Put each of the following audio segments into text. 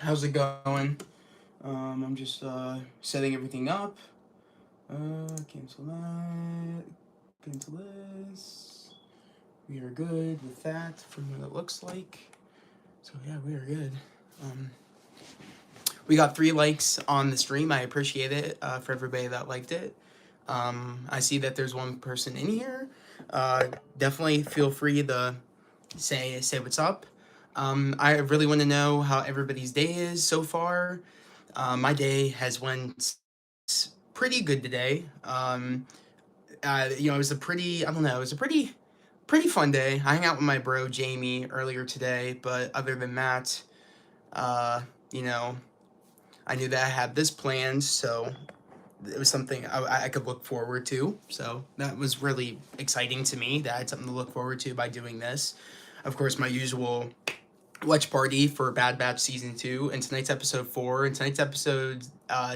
How's it going? I'm just setting everything up. Cancel that. Cancel this. We are good with that from what it looks like. So yeah, we are good. Um, we got 3 likes on the stream. I appreciate it for everybody that liked it. I see that there's one person in here. Uh, Definitely feel free to say what's up. I really want to know how everybody's day is so far. My day has went pretty good today. It was a pretty, I don't know, it was a pretty fun day. I hung out with my bro Jamie earlier today, but other than that, uh, you know, I knew that I had this planned, so it was something I could look forward to. So that was really exciting to me that I had something to look forward to by doing this. Of course, my usual watch party for Bad Batch season 2, and tonight's episode 4. And tonight's episode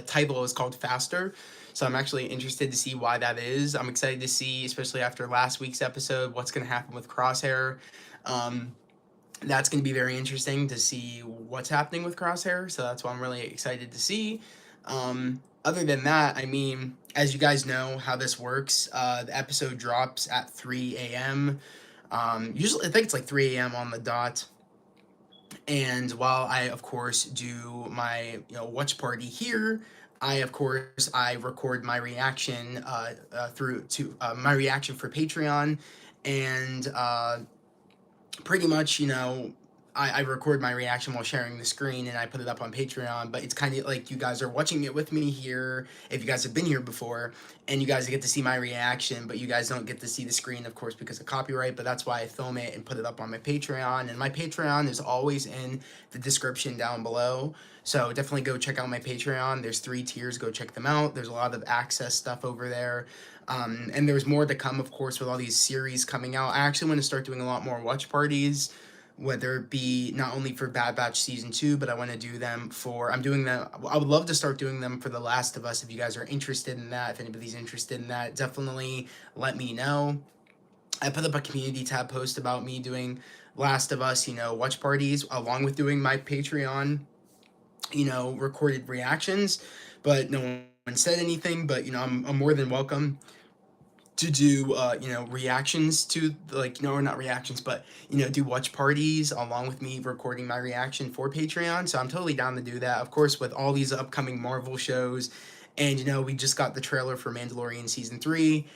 title is called Faster. So I'm actually interested to see why that is. I'm excited to see, especially after last week's episode, what's going to happen with Crosshair. Um, that's going to be very interesting to see what's happening with Crosshair. So that's what I'm really excited to see. Other than that, I mean, as you guys know how this works, the episode drops at 3 a.m. Usually, I think it's like 3 a.m. on the dot. And while I, of course, do my watch party here, I record my reaction through to my reaction for Patreon, and pretty much, I record my reaction while sharing the screen and I put it up on Patreon. But it's kind of like you guys are watching it with me here, if you guys have been here before, and you guys get to see my reaction, but you guys don't get to see the screen, of course, because of copyright. But that's why I film it and put it up on my Patreon. And my Patreon is always in the description down below. So definitely go check out my Patreon. There's 3 tiers. Go check them out. There's a lot of access stuff over there. And there's more to come, of course, with all these series coming out. I actually want to start doing a lot more watch parties, whether it be not only for Bad Batch season 2, but I want to do them for. I'm doing them. I would love to start doing them for The Last of Us. If you guys are interested in that, if anybody's interested in that, definitely let me know. I put up a community tab post about me doing Last of Us, watch parties, along with doing my Patreon, recorded reactions. But no one said anything. But I'm more than welcome to do reactions to, like, or not reactions, but do watch parties along with me recording my reaction for Patreon. So I'm totally down to do that, of course, with all these upcoming Marvel shows. And we just got the trailer for Mandalorian season 3.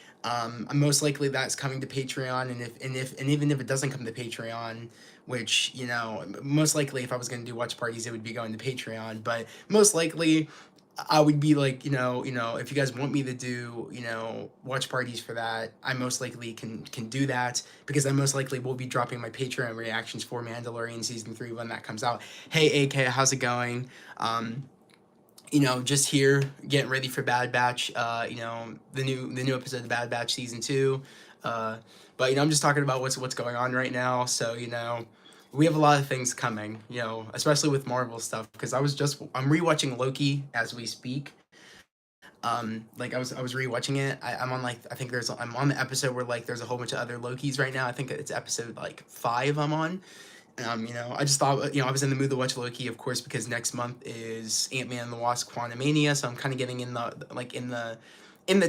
Most likely that's coming to Patreon. And even if it doesn't come to Patreon, which most likely if I was going to do watch parties it would be going to Patreon, but most likely I would be like, if you guys want me to do, watch parties for that, I most likely can do that, because I most likely will be dropping my Patreon reactions for Mandalorian season 3 when that comes out. Hey AK, how's it going? Just here getting ready for Bad Batch. The new episode of Bad Batch season 2. Uh, but I'm just talking about what's going on right now. So we have a lot of things coming. Especially with Marvel stuff, because I'm rewatching Loki as we speak. Like I was rewatching it. I'm on, like, I'm on the episode where, like, there's a whole bunch of other Lokis right now. I think it's episode like 5 I'm on. I just thought, I was in the mood to watch Loki, of course, because next month is Ant-Man and the Wasp: Quantumania, so I'm kind of getting in the, like, in the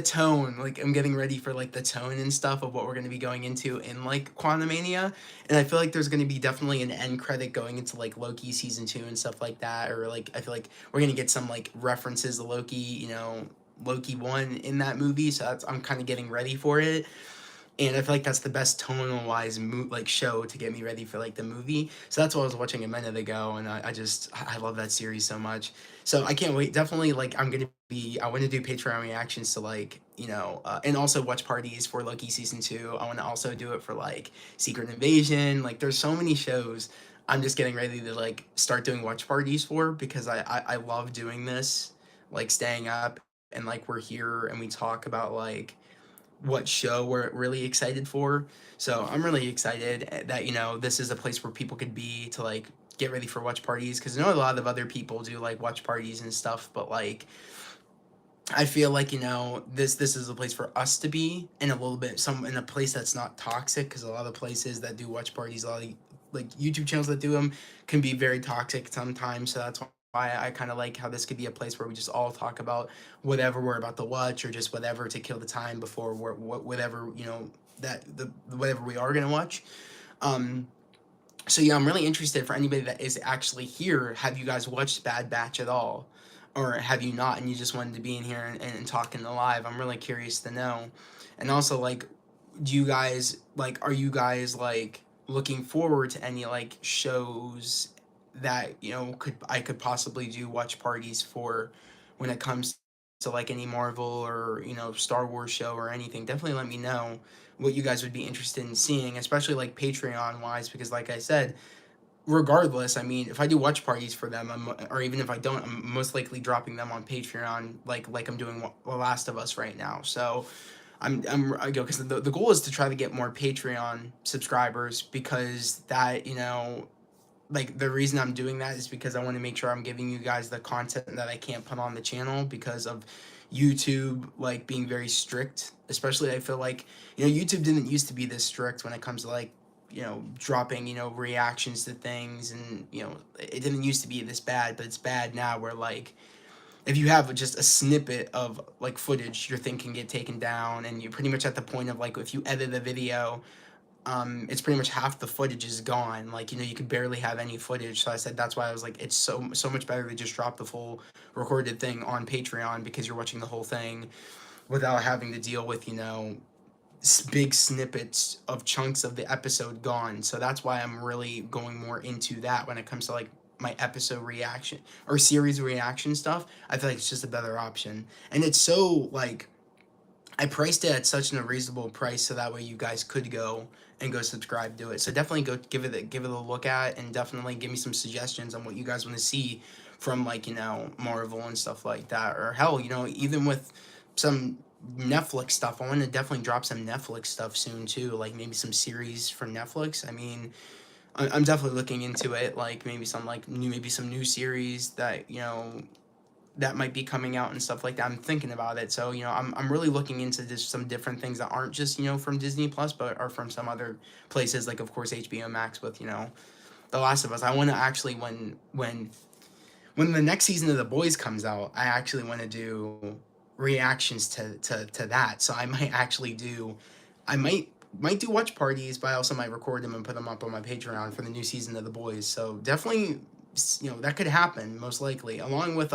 tone, like, I'm getting ready for, like, the tone and stuff of what we're going to be going into in, like, Quantumania. And I feel like there's going to be definitely an end credit going into, like, Loki season 2 and stuff like that, or, like, I feel like we're going to get some, like, references to Loki, Loki 1 in that movie, so I'm kind of getting ready for it. And I feel like that's the best tonal wise like show to get me ready for, like, the movie. So that's what I was watching a minute ago, and I love that series so much. So I can't wait. Definitely, like, I want to do Patreon reactions to, like, and also watch parties for Loki season 2. I want to also do it for, like, Secret Invasion. Like, there's so many shows I'm just getting ready to, like, start doing watch parties for, because I love doing this, like, staying up, and, like, we're here and we talk about, like, what show we're really excited for. So I'm really excited that this is a place where people could be to, like, get ready for watch parties, because I know a lot of other people do, like, watch parties and stuff, but, like, I feel like this is a place for us to be, in a little bit, some in a place that's not toxic, because a lot of places that do watch parties, like YouTube channels that do them can be very toxic sometimes. So that's why I kind of like how this could be a place where we just all talk about whatever we're about to watch or just whatever to kill the time before whatever, you know, that the whatever we are gonna watch. Um, so yeah, I'm really interested for anybody that is actually here. Have you guys watched Bad Batch at all? Or have you not and you just wanted to be in here and talking live? I'm really curious to know. And also, like, do you guys, like, are you guys, like, looking forward to any, like, shows that, you know, I could possibly do watch parties for when it comes to, like, any Marvel or, you know, Star Wars show or anything? Definitely let me know what you guys would be interested in seeing, especially like Patreon wise, because like I said, regardless, I mean, if I do watch parties for them, or even if I don't, I'm most likely dropping them on Patreon, like I'm doing The Last of Us right now. So I go because the goal is to try to get more Patreon subscribers, because that, you know, like the reason I'm doing that is because I want to make sure I'm giving you guys the content that I can't put on the channel because of YouTube, like, being very strict. Especially, I feel like, you know, YouTube didn't used to be this strict when it comes to, like, you know, dropping, you know, reactions to things, and, you know, it didn't used to be this bad, but it's bad now where, like, if you have just a snippet of, like, footage, your thing can get taken down, and you're pretty much at the point of, like, if you edit a video, it's pretty much half the footage is gone. Like, you know, you could barely have any footage. So I said that's why I was like, it's so much better to just drop the full recorded thing on Patreon, because you're watching the whole thing without having to deal with, you know, big snippets of chunks of the episode gone. So that's why I'm really going more into that when it comes to, like, my episode reaction or series reaction stuff. I feel like it's just a better option. And it's so, like, I priced it at such a reasonable price so that way you guys could go and go subscribe to it. So definitely go give it a look at, and definitely give me some suggestions on what you guys want to see from, like, you know, Marvel and stuff like that, or hell, you know, even with some Netflix stuff. I want to definitely drop some Netflix stuff soon too, like maybe some series for Netflix. I mean, I'm definitely looking into it, like maybe some, like, maybe some new series that, you know, that might be coming out and stuff like that. I'm thinking about it. So, you know, I'm really looking into just some different things that aren't just, you know, from Disney Plus, but are from some other places, like, of course, HBO Max with, you know, The Last of Us. I want to actually, when the next season of The Boys comes out, I actually want to do reactions to that. So I might actually do, I might do watch parties, but I also might record them and put them up on my Patreon for the new season of The Boys. So definitely, you know, that could happen most likely, along with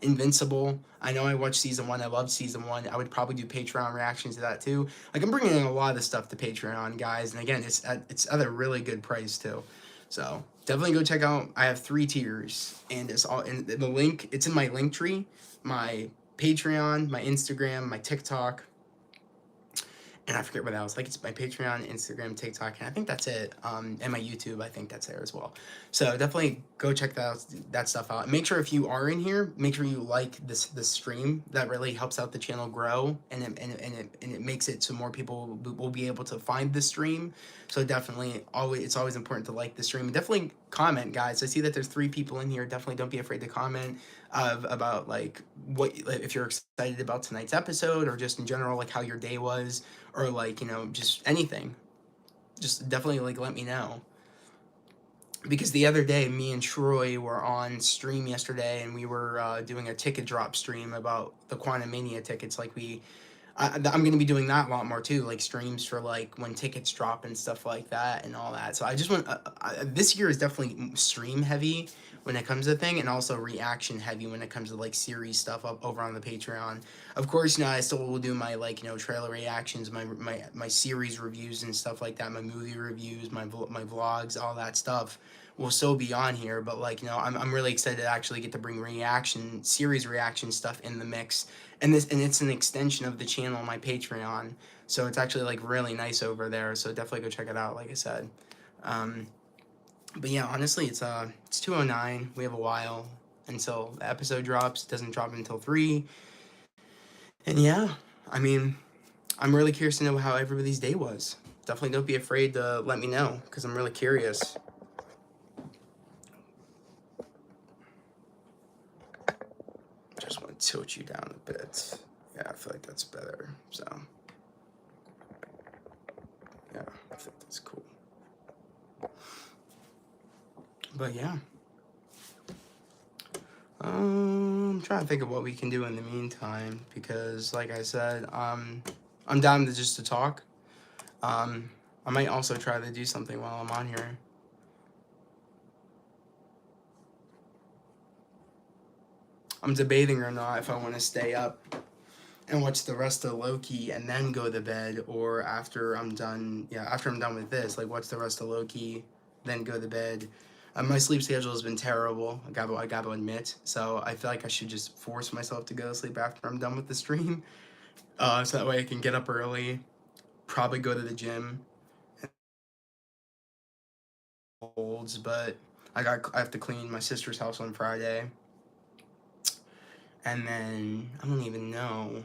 Invincible. I know I watched season 1. I loved season 1. I would probably do Patreon reactions to that too. Like, I'm bringing in a lot of stuff to Patreon, guys, and again, it's at a really good price too. So definitely go check out. I have 3 tiers, and it's all in the link. It's in my link tree, my Patreon, my Instagram, my TikTok, and I forget what else. Like, it's my Patreon, Instagram, TikTok, and I think that's it. And my YouTube, I think that's there as well. So definitely go check that stuff out. Make sure if you are in here, make sure you like this stream. That really helps out the channel grow, and it makes it so more people will be able to find the stream. So definitely, it's always important to like the stream, and definitely comment, guys. I see that there's 3 people in here. Definitely don't be afraid to comment about, like, what, like, if you're excited about tonight's episode, or just in general, like, how your day was, or, like, you know, just anything. Just definitely, like, let me know, because the other day me and Troy were on stream yesterday, and we were doing a ticket drop stream about the Quantumania tickets. Like, I'm going to be doing that a lot more too, like streams for, like, when tickets drop and stuff like that and all that. So I just want, this year is definitely stream heavy when it comes to thing, and also reaction heavy when it comes to, like, series stuff up over on the Patreon. Of course, you know, I still will do my, like, you know, trailer reactions, my series reviews and stuff like that, my movie reviews, my vlogs, all that stuff will still be on here. But, like, you know, I'm really excited to actually get to bring series reaction stuff in the mix, and it's an extension of the channel, my Patreon. So it's actually, like, really nice over there. So definitely go check it out, like I said. But yeah, honestly, it's 2:09. We have a while until the episode drops. It doesn't drop until 3. And yeah, I mean, I'm really curious to know how everybody's day was. Definitely don't be afraid to let me know, because I'm really curious. Just want to tilt you down a bit. Yeah, I feel like that's better. So yeah, I think that's cool. But yeah. I'm trying to think of what we can do in the meantime, because like I said, I'm down to just to talk. I might also try to do something while I'm on here. I'm debating or not if I want to stay up and watch the rest of Loki and then go to bed, or after I'm done, after I'm done with this, like watch the rest of Loki, then go to bed. My sleep schedule has been terrible. I got to admit. So I feel like I should just force myself to go to sleep after I'm done with the stream, so that way I can get up early, probably go to the gym. But I have to clean my sister's house on Friday, and then I don't even know.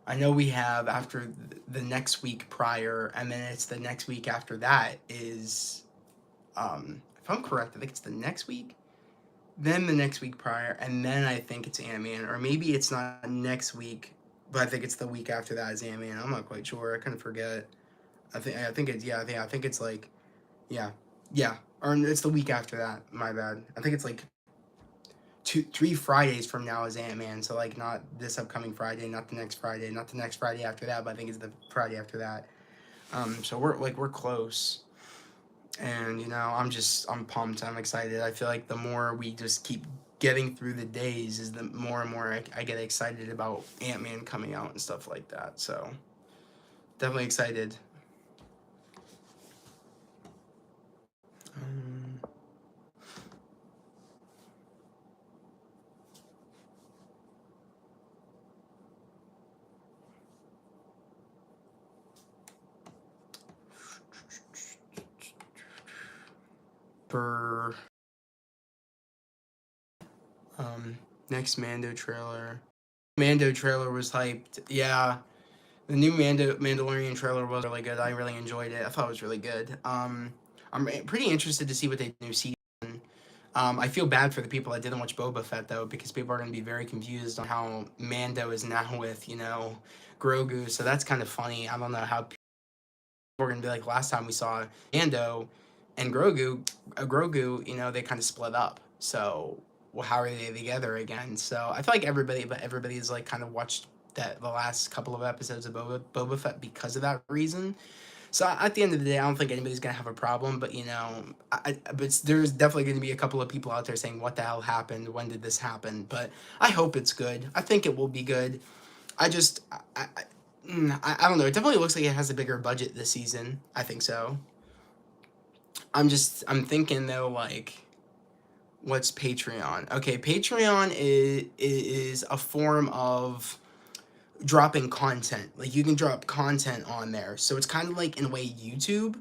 I know we have after the next week prior, and then it's the next week after that is, if I'm correct, I think it's the next week, then the next week prior, and then I think it's Ant-Man, or maybe it's not next week, but I think it's the week after that is Ant-Man. I'm not quite sure. I kind of forget. I think it's I think it's like yeah yeah, or it's the week after that. My bad. I think it's like 3 Fridays from now is Ant-Man, so like not this upcoming Friday, not the next Friday, not the next Friday after that, but I think it's the Friday after that. So we're close, and I'm pumped. I'm excited. I feel like the more we just keep getting through the days, is the more and more I get excited about Ant-Man coming out and stuff like that. So definitely excited. Um, for next Mando trailer. Mando trailer was hyped. Yeah, the new Mandalorian trailer was really good. I really enjoyed it. I thought it was really good. I'm pretty interested to see what they do season. I feel bad for the people that didn't watch Boba Fett though, because people are going to be very confused on how Mando is now with Grogu. So that's kind of funny. I don't know how people are going to be like last time we saw Mando and Grogu. They kind of split up. So well, how are they together again? So I feel like everybody's like kind of watched the last couple of episodes of Boba Fett because of that reason. So at the end of the day, I don't think anybody's gonna have a problem. But but there's definitely gonna be a couple of people out there saying, "What the hell happened? When did this happen?" But I hope it's good. I think it will be good. I just I don't know. It definitely looks like it has a bigger budget this season. I think so. I'm thinking though, like, what's Patreon? Okay, Patreon is a form of dropping content. Like, you can drop content on there, so it's kind of like in a way YouTube,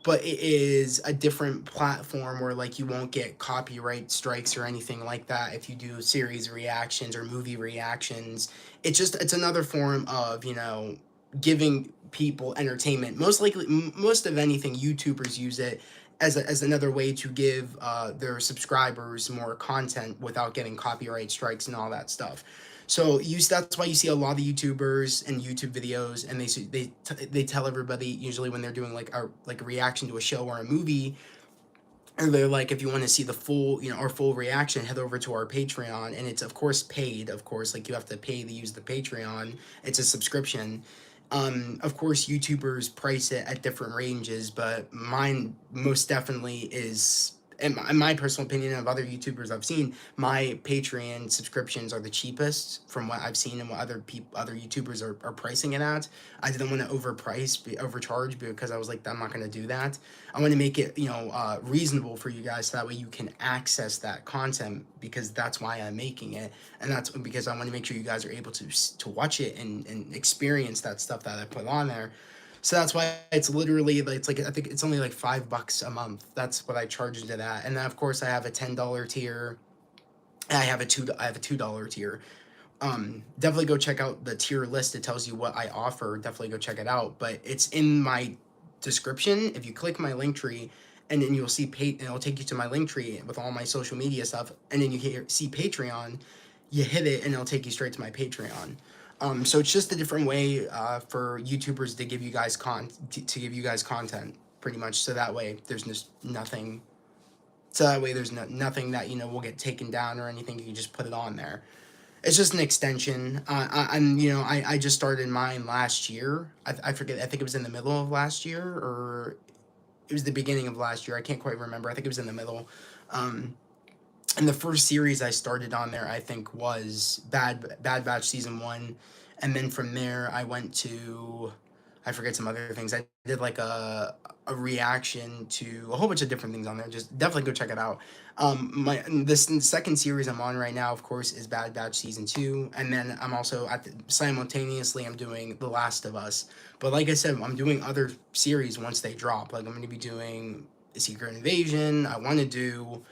but it is a different platform where like you won't get copyright strikes or anything like that if you do series reactions or movie reactions. It's another form of giving people entertainment. Most of anything, YouTubers use it as another way to give their subscribers more content without getting copyright strikes and all that stuff. So that's why you see a lot of YouTubers and YouTube videos, and they tell everybody usually when they're doing like a reaction to a show or a movie, and they're like, if you want to see the full our full reaction, head over to our Patreon, and it's of course paid. Of course, like you have to pay to use the Patreon. It's a subscription. Of course, YouTubers price it at different ranges, but mine most definitely is, in my personal opinion, of other YouTubers I've seen, my Patreon subscriptions are the cheapest from what I've seen and what other YouTubers are pricing it at. I didn't want to overcharge, because I was like, I'm not going to do that. I want to make it reasonable for you guys, so that way you can access that content, because that's why I'm making it, and that's because I want to make sure you guys are able to watch it and experience that stuff that I put on there. So that's why it's literally, it's like, I think it's only like $5 a month. That's what I charge into that. And then of course I have a $10 tier. And I have a $2 tier. Definitely go check out the tier list. It tells you what I offer. Definitely go check it out. But it's in my description. If you click my link tree, and then you'll see and it'll take you to my link tree with all my social media stuff. And then you see Patreon. You hit it, and it'll take you straight to my Patreon. So it's just a different way for YouTubers to give you guys content, pretty much. So that way, there's just nothing So that way there's nothing that, will get taken down or anything. You can just put it on there. It's just an extension. I just started mine last year. I forget. I think it was in the middle of last year, or it was the beginning of last year. I can't quite remember. I think it was in the middle. Um, and the first series I started on there, I think, was Bad Batch season 1, and then from there I went to, I forget some other things. I did like a reaction to a whole bunch of different things on there. Just definitely go check it out. My this second series I'm on right now, of course, is Bad Batch season 2, and then I'm also simultaneously I'm doing The Last of Us. But like I said, I'm doing other series once they drop. Like I'm going to be doing Secret Invasion. I want to do,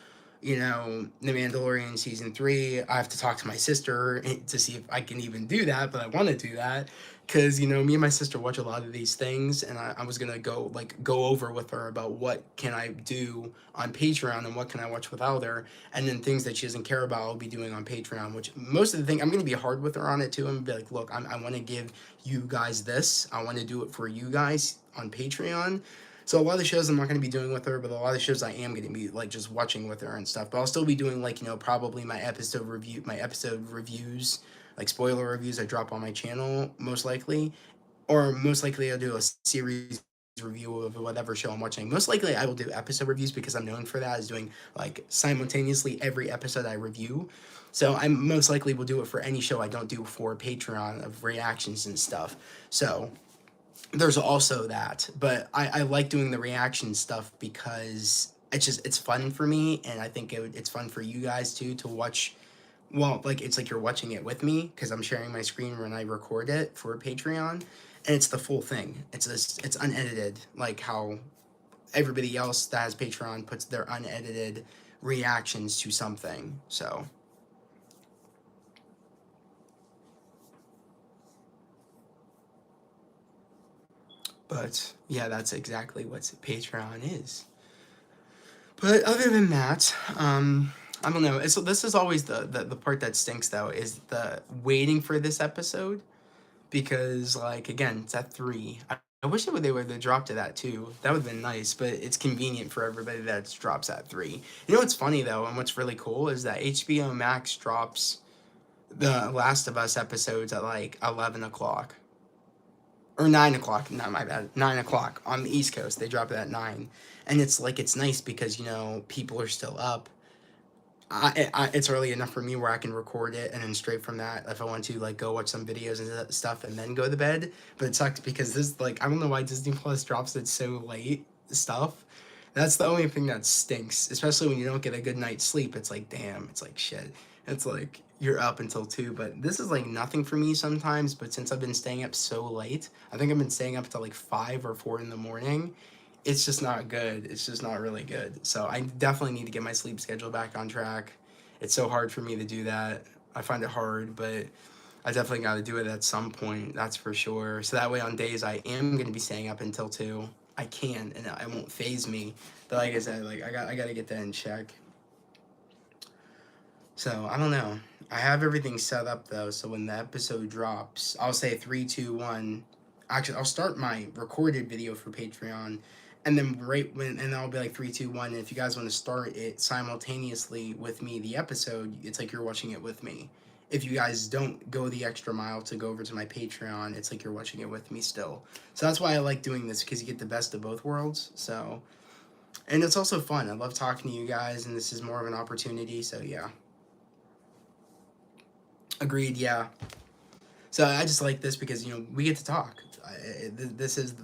The Mandalorian season 3. I have to talk to my sister to see if I can even do that, but I want to do that because, me and my sister watch a lot of these things, and I was gonna go over with her about what can I do on Patreon and what can I watch without her, and then things that she doesn't care about I'll be doing on Patreon. Which most of the thing I'm gonna be hard with her on it too, and be like, look, I want to give you guys this. I want to do it for you guys on Patreon. So a lot of the shows I'm not going to be doing with her, but a lot of the shows I am going to be like just watching with her and stuff. But I'll still be doing like, probably my episode reviews, like spoiler reviews I drop on my channel most likely, or most likely I'll do a series review of whatever show I'm watching. Most likely I will do episode reviews because I'm known for that, is doing like simultaneously every episode I review. So I most likely will do it for any show I don't do for Patreon of reactions and stuff. So there's also that, but I like doing the reaction stuff because it's fun for me, and I think it's fun for you guys too to watch. Well, like it's like you're watching it with me because I'm sharing my screen when I record it for Patreon, and it's the full thing. It's unedited, like how everybody else that has Patreon puts their unedited reactions to something. So. But yeah, that's exactly what Patreon is. But other than that, I don't know. So this is always the part that stinks though, is the waiting for this episode, because like again, it's at 3. I wish they would have dropped to that too. That would have been nice, but it's convenient for everybody that it drops at 3. You know what's funny though, and what's really cool is that HBO Max drops the Last of Us episodes at like 11 o'clock. Or 9 o'clock, not my bad, 9 o'clock on the East Coast. They drop it at 9, and it's like it's nice because people are still up. It's early enough for me where I can record it, and then straight from that, if I want to like go watch some videos and stuff, and then go to bed. But it sucks because this, like, I don't know why Disney Plus drops it so late. Stuff. That's the only thing that stinks, especially when you don't get a good night's sleep. It's like, damn, it's like shit. It's like you're up until 2, but this is like nothing for me sometimes. But since I've been staying up so late, I think I've been staying up till like 5 or 4 in the morning. It's just not good. It's just not really good. So I definitely need to get my sleep schedule back on track. It's so hard for me to do that. I find it hard, but I definitely got to do it at some point. That's for sure. So that way, on days I am going to be staying up until 2, I can, and it won't phase me. But like I said, like I got to get that in check. So I don't know. I have everything set up though, so when the episode drops, I'll say 3, 2, 1. Actually, I'll start my recorded video for Patreon, and then and I'll be like 3, 2, 1. And if you guys want to start it simultaneously with me, the episode, it's like you're watching it with me. If you guys don't go the extra mile to go over to my Patreon, it's like you're watching it with me still. So that's why I like doing this, because you get the best of both worlds. So, and it's also fun. I love talking to you guys, and this is more of an opportunity. So yeah. Agreed, yeah. So I just like this because we get to talk. This is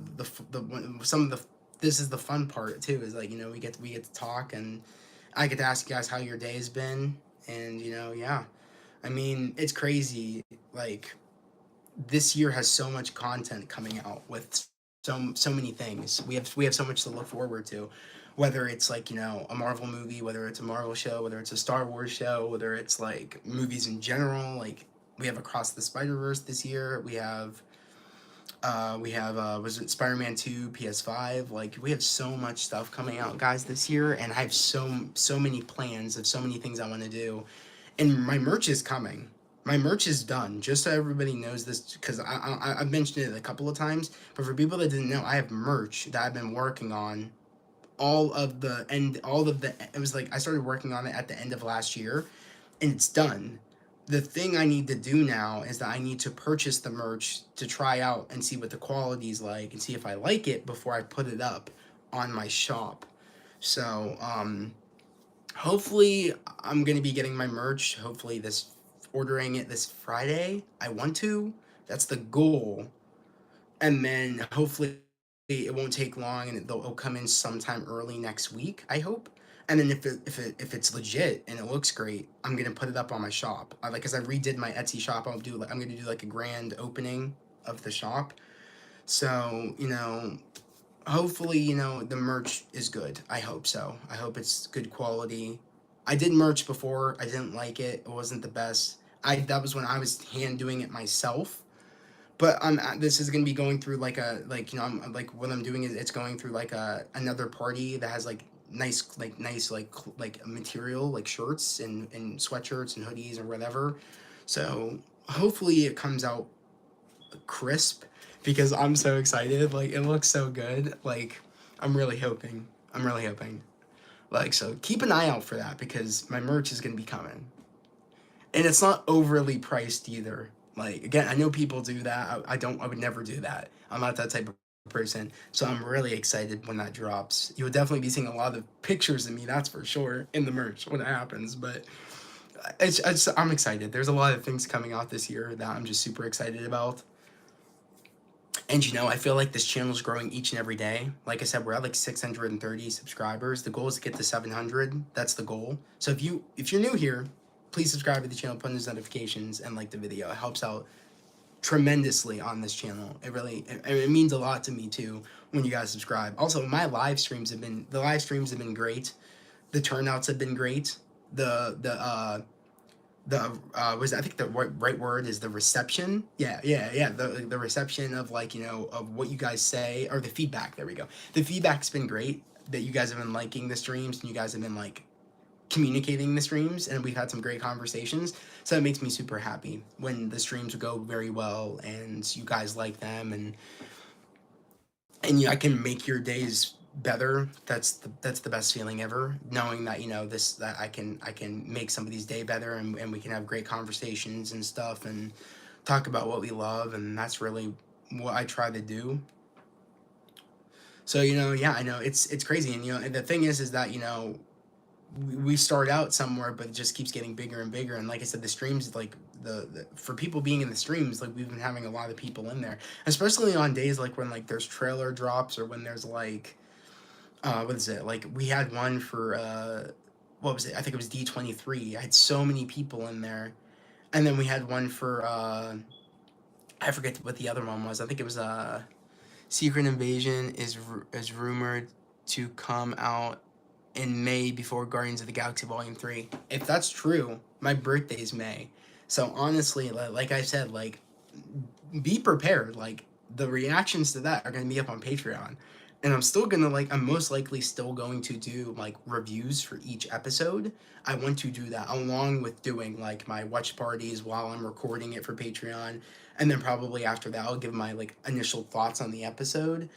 some of the this is the fun part too. Is like we get to talk, and I get to ask you guys how your day has been, and yeah. I mean, it's crazy. Like, this year has so much content coming out with so many things. We have so much to look forward to. Whether it's like, a Marvel movie, whether it's a Marvel show, whether it's a Star Wars show, whether it's like movies in general, like we have Across the Spider-Verse this year. Was it Spider-Man 2 PS5? Like, we have so much stuff coming out, guys, this year, and I have so many plans of so many things I want to do. And my merch is coming. My merch is done, just so everybody knows this, because I've mentioned it a couple of times, but for people that didn't know, I have merch that I've been working on it was like I started working on it at the end of last year, and it's done. The thing I need to do now is that I need to purchase the merch to try out and see what the quality is like and see if I like it before I put it up on my shop. So, hopefully I'm gonna be getting my merch. Hopefully ordering it this Friday. I want to. That's the goal. And then hopefully it won't take long, and it'll come in sometime early next week, I hope. And then if it's legit and it looks great, I'm gonna put it up on my shop. Like, cause I redid my Etsy shop. I'm gonna do like a grand opening of the shop. So, hopefully, the merch is good. I hope so. I hope it's good quality. I did merch before. I didn't like it. It wasn't the best. That was when I was hand doing it myself. But this is gonna be going through I'm like what I'm doing is it's going through like another party that has like nice material, like shirts and sweatshirts and hoodies or whatever. So hopefully it comes out crisp, because I'm so excited. Like, it looks so good. Like, I'm really hoping. I'm really hoping. Like, so keep an eye out for that, because my merch is gonna be coming. And it's not overly priced either. Like, again, I know people do that. I would never do that. I'm not that type of person. So I'm really excited when that drops. You will definitely be seeing a lot of pictures of me, that's for sure, in the merch when it happens. But I'm excited. There's a lot of things coming out this year that I'm just super excited about. And I feel like this channel is growing each and every day. Like I said, we're at like 630 subscribers. The goal is to get to 700. That's the goal. So if you're new here, please subscribe to the channel, put in those notifications, and like the video. It helps out tremendously on this channel. It means a lot to me too when you guys subscribe. Also, the live streams have been great. The turnouts have been great. I think the right word is the reception. Yeah. The reception of of what you guys say, or the feedback. There we go. The feedback's been great, that you guys have been liking the streams and you guys have been like communicating the streams, and we've had some great conversations. So it makes me super happy when the streams go very well and you guys like them, and I can make your days better. That's the best feeling ever, knowing that that I can make somebody's day better, and we can have great conversations and stuff and talk about what we love, and that's really what I try to do. So yeah, I know it's crazy, and the thing is that we start out somewhere, but it just keeps getting bigger and bigger. And like I said, the streams, like the for people being in the streams, like we've been having a lot of people in there, especially on days like when like there's trailer drops, or when there's like what is it, like we had one for what was it, I think it was D23. I had so many people in there. And then we had one for I forget what the other one was. I think it was Secret Invasion is rumored to come out in May, before Guardians of the Galaxy Volume 3. If that's true, my birthday's May. So honestly, like I said, like, be prepared. Like, the reactions to that are going to be up on Patreon. And I'm most likely still going to do like reviews for each episode. I want to do that along with doing like my watch parties while I'm recording it for Patreon. And then probably after that, I'll give my like initial thoughts on the episode,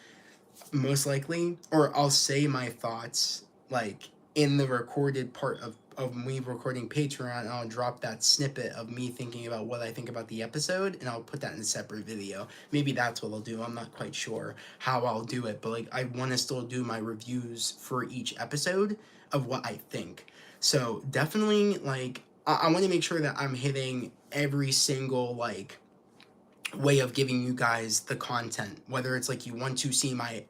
most likely. Or I'll say my thoughts like in the recorded part of me recording Patreon, and I'll drop that snippet of me thinking about what I think about the episode, and I'll put that in a separate video. Maybe that's what I'll do. I'm not quite sure how I'll do it, but like I want to still do my reviews for each episode of what I think. So definitely, like, I want to make sure that I'm hitting every single like way of giving you guys the content, whether it's like you want to see my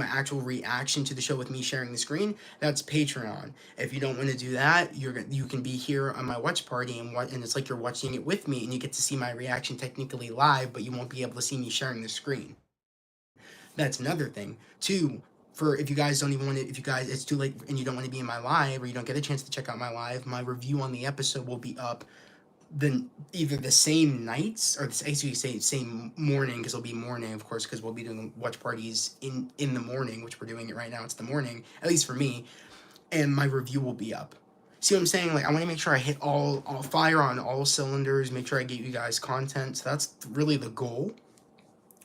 actual reaction to the show with me sharing the screen. That's Patreon. If you don't want to do that, you can be here on my watch party, and it's like you're watching it with me, and you get to see my reaction technically live, but you won't be able to see me sharing the screen. That's another thing. Two, for if you guys don't even want to, if you guys, it's too late and you don't want to be in my live, or you don't get a chance to check out my live, my review on the episode will be up either the same nights, or same morning, because it'll be morning, of course, because we'll be doing watch parties in the morning, which we're doing it right now. It's the morning, at least for me, and my review will be up. See what I'm saying? Like, I want to make sure I hit all fire on all cylinders, make sure I get you guys content. So that's really the goal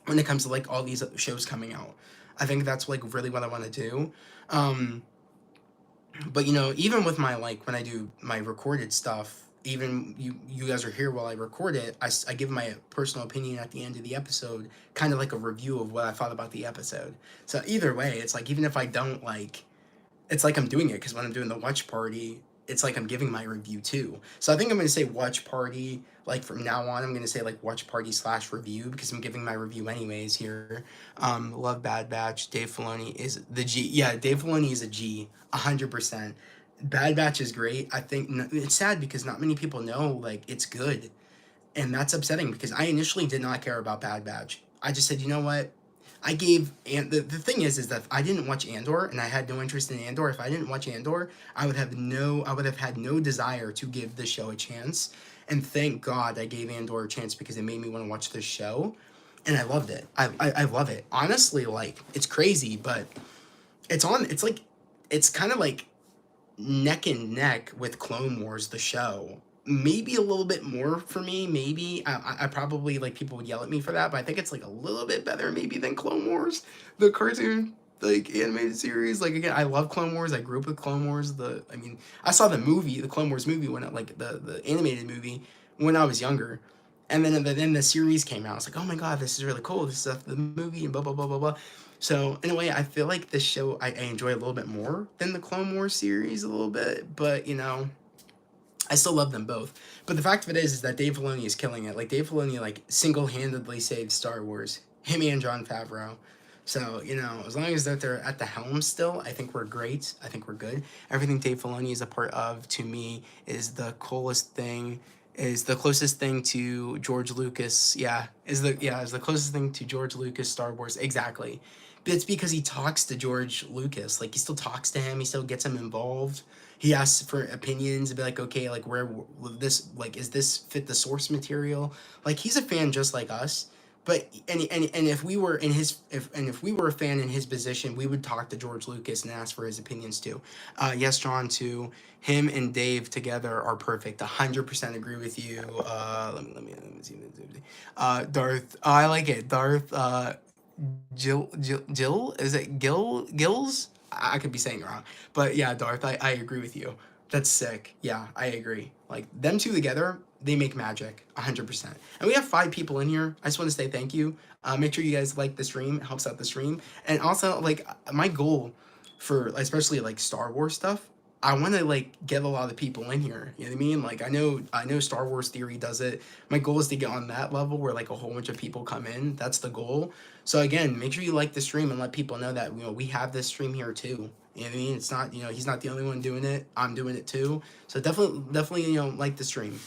when it comes to like all these shows coming out. I think that's like really what I want to do. Um, but even with my like when I do my recorded stuff, even you guys are here while I record it, I give my personal opinion at the end of the episode, kind of like a review of what I thought about the episode. So either way, it's like even if I don't like, it's like I'm doing it because when I'm doing the watch party, it's like I'm giving my review too. So I think I'm gonna say watch party. Like from now on, I'm gonna say like watch party slash review because I'm giving my review anyways here. Love Bad Batch. Dave Filoni is the G. Yeah, Dave Filoni is a G. 100%. Bad Batch is great. I think it's sad because not many people know like it's good, and that's upsetting because I initially did not care about Bad Batch. I just said, you know what, I gave, and the thing is that I didn't watch Andor and I had no interest in Andor. If I didn't watch Andor, I would have had no desire to give the show a chance. And thank God I gave Andor a chance because it made me want to watch this show, and I loved it. I love it. Honestly, like it's crazy, but it's like it's kind of like neck and neck with Clone Wars, the show. Maybe a little bit more for me. Maybe I probably like people would yell at me for that, but I think it's like a little bit better maybe than Clone Wars, the cartoon like animated series. Like again, I love Clone Wars. I grew up with Clone Wars. I mean, I saw the movie, the Clone Wars movie when it like the animated movie when I was younger. And then the series came out. I was like, oh my god, this is really cool. This is the movie and blah blah blah blah blah. So in a way, I feel like this show I enjoy a little bit more than the Clone Wars series a little bit, but I still love them both. But the fact of it is that Dave Filoni is killing it. Like Dave Filoni like single-handedly saved Star Wars. Him and Jon Favreau. So, as long as they're at the helm still, I think we're great. I think we're good. Everything Dave Filoni is a part of, to me, is the coolest thing, is the closest thing to George Lucas. Is the closest thing to George Lucas Star Wars. Exactly. But it's because he talks to George Lucas. Like, he still talks to him. He still gets him involved. He asks for opinions and be like, okay, like where this like is this fit the source material? Like he's a fan just like us. But and if we were in his if we were a fan in his position, we would talk to George Lucas and ask for his opinions too. Yes, John, too. Him and Dave together are perfect. 100% agree with you. Let me see. Darth. Oh, I like it. Darth. Jill. Is it Gills? I could be saying it wrong, but yeah, Darth. I agree with you. That's sick. Yeah, I agree. Like them two together, they make magic, 100%. And we have 5 people in here. I just want to say thank you. Make sure you guys like the stream. It helps out the stream. And also, like my goal for especially like Star Wars stuff, I want to like get a lot of people in here. You know what I mean? Like I know Star Wars Theory does it. My goal is to get on that level where like a whole bunch of people come in. That's the goal. So again, make sure you like the stream and let people know that we have this stream here too. You know what I mean? It's not, he's not the only one doing it. I'm doing it too. So definitely like the stream.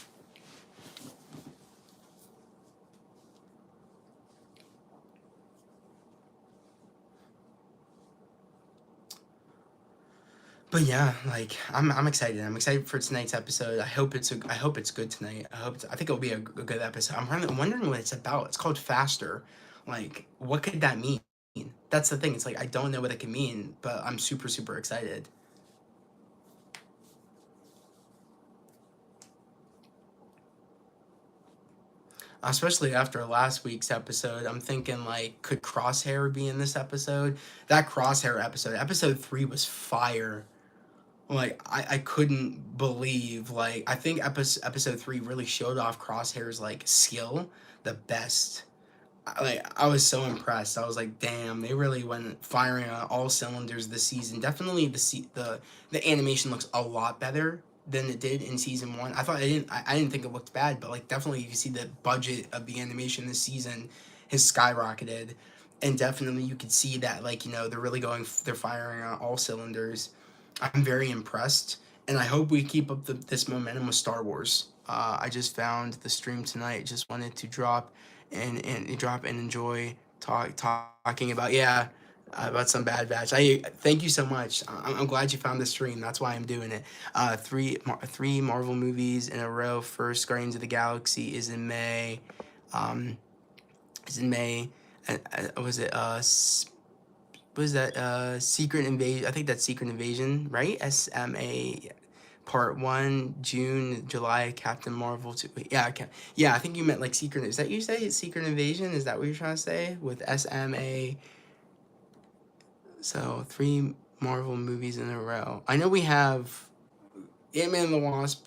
But yeah, like I'm excited. I'm excited for tonight's episode. I hope it's good tonight. I think it'll be a good episode. I'm wondering what it's about. It's called Faster. Like, what could that mean? That's the thing. It's like I don't know what it can mean, but I'm super super excited. Especially after last week's episode, I'm thinking like, could Crosshair be in this episode? That Crosshair episode, episode 3 was fire. Like I couldn't believe like I think episode 3 really showed off Crosshair's like skill the best. I was so impressed. I was like, damn, they really went firing on all cylinders this season. Definitely the animation looks a lot better than it did in season 1. I didn't think it looked bad, but like definitely you can see the budget of the animation this season has skyrocketed, and definitely you could see that like they're firing on all cylinders. I'm very impressed, and I hope we keep up this momentum with Star Wars. I just found the stream tonight. Just wanted to drop and enjoy talking about about some Bad Batch. I thank you so much. I'm glad you found the stream. That's why I'm doing it. Three Marvel movies in a row. First, Guardians of the Galaxy is in May. Um, is in May. Was it what is that? Secret Invasion. I think that's Secret Invasion, right? SMA Part 1, June, July, Captain Marvel 2. Yeah, okay. Yeah, I think you meant like Secret. Is that you say? Secret Invasion? Is that what you're trying to say? With SMA. So 3 Marvel movies in a row. I know we have Ant-Man and the Wasp,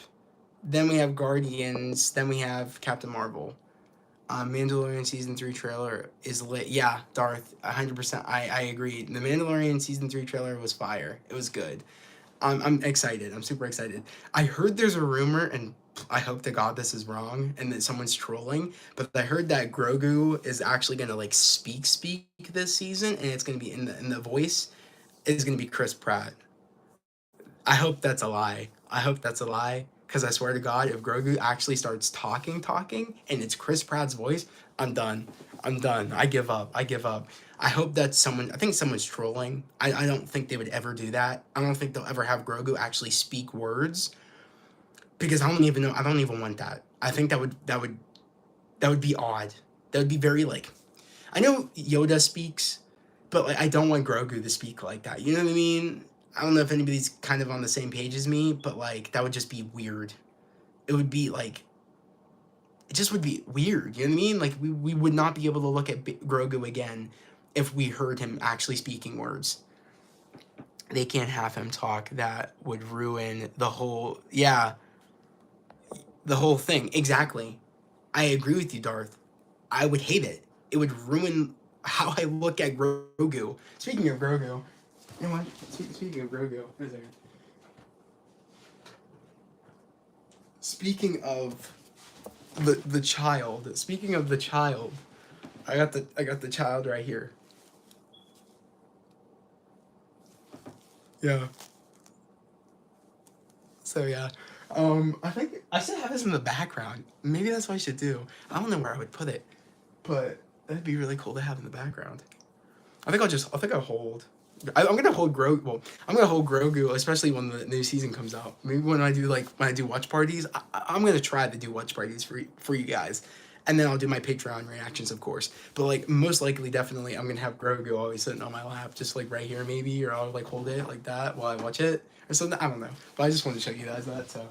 then we have Guardians, then we have Captain Marvel. Mandalorian season 3 trailer is lit. Yeah, Darth, 100%. I agree. The Mandalorian season 3 trailer was fire. It was good. I'm excited. I'm super excited. I heard there's a rumor, and I hope to God this is wrong and that someone's trolling, but I heard that Grogu is actually gonna like speak this season, and it's gonna be in the voice is gonna be Chris Pratt. I hope that's a lie. I hope that's a lie. Because I swear to God, if Grogu actually starts talking, and it's Chris Pratt's voice, I'm done. I'm done. I give up. I give up. I hope that someone, I think someone's trolling. I don't think they would ever do that. I don't think they'll ever have Grogu actually speak words. Because I don't even know, I don't even want that. I think that would be odd. That would be very like, I know Yoda speaks, but like I don't want Grogu to speak like that. You know what I mean? I don't know if anybody's kind of on the same page as me, but like that would just be weird. It would be like it just would be weird. You know what I mean? Like we would not be able to look at Grogu again if we heard him actually speaking words. They can't have him talk. That would ruin the whole the whole thing. Exactly. I agree with you, Darth. I would hate it. It would ruin how I look at Grogu. Speaking of Grogu, you know what? Speaking of Grogu, wait a second. Speaking of the child. Speaking of the child, I got the child right here. Yeah. So yeah. I think I should have this in the background. Maybe that's what I should do. I don't know where I would put it, but that'd be really cool to have in the background. I think I'll hold. I'm gonna hold Grogu. Well, I'm gonna hold Grogu, especially when the new season comes out. Maybe when I do watch parties, I'm gonna try to do watch parties for you guys, and then I'll do my Patreon reactions, of course. But like most likely, definitely, I'm gonna have Grogu always sitting on my lap, just like right here, maybe, or I'll like hold it like that while I watch it or something. I don't know, but I just wanted to show you guys that. So.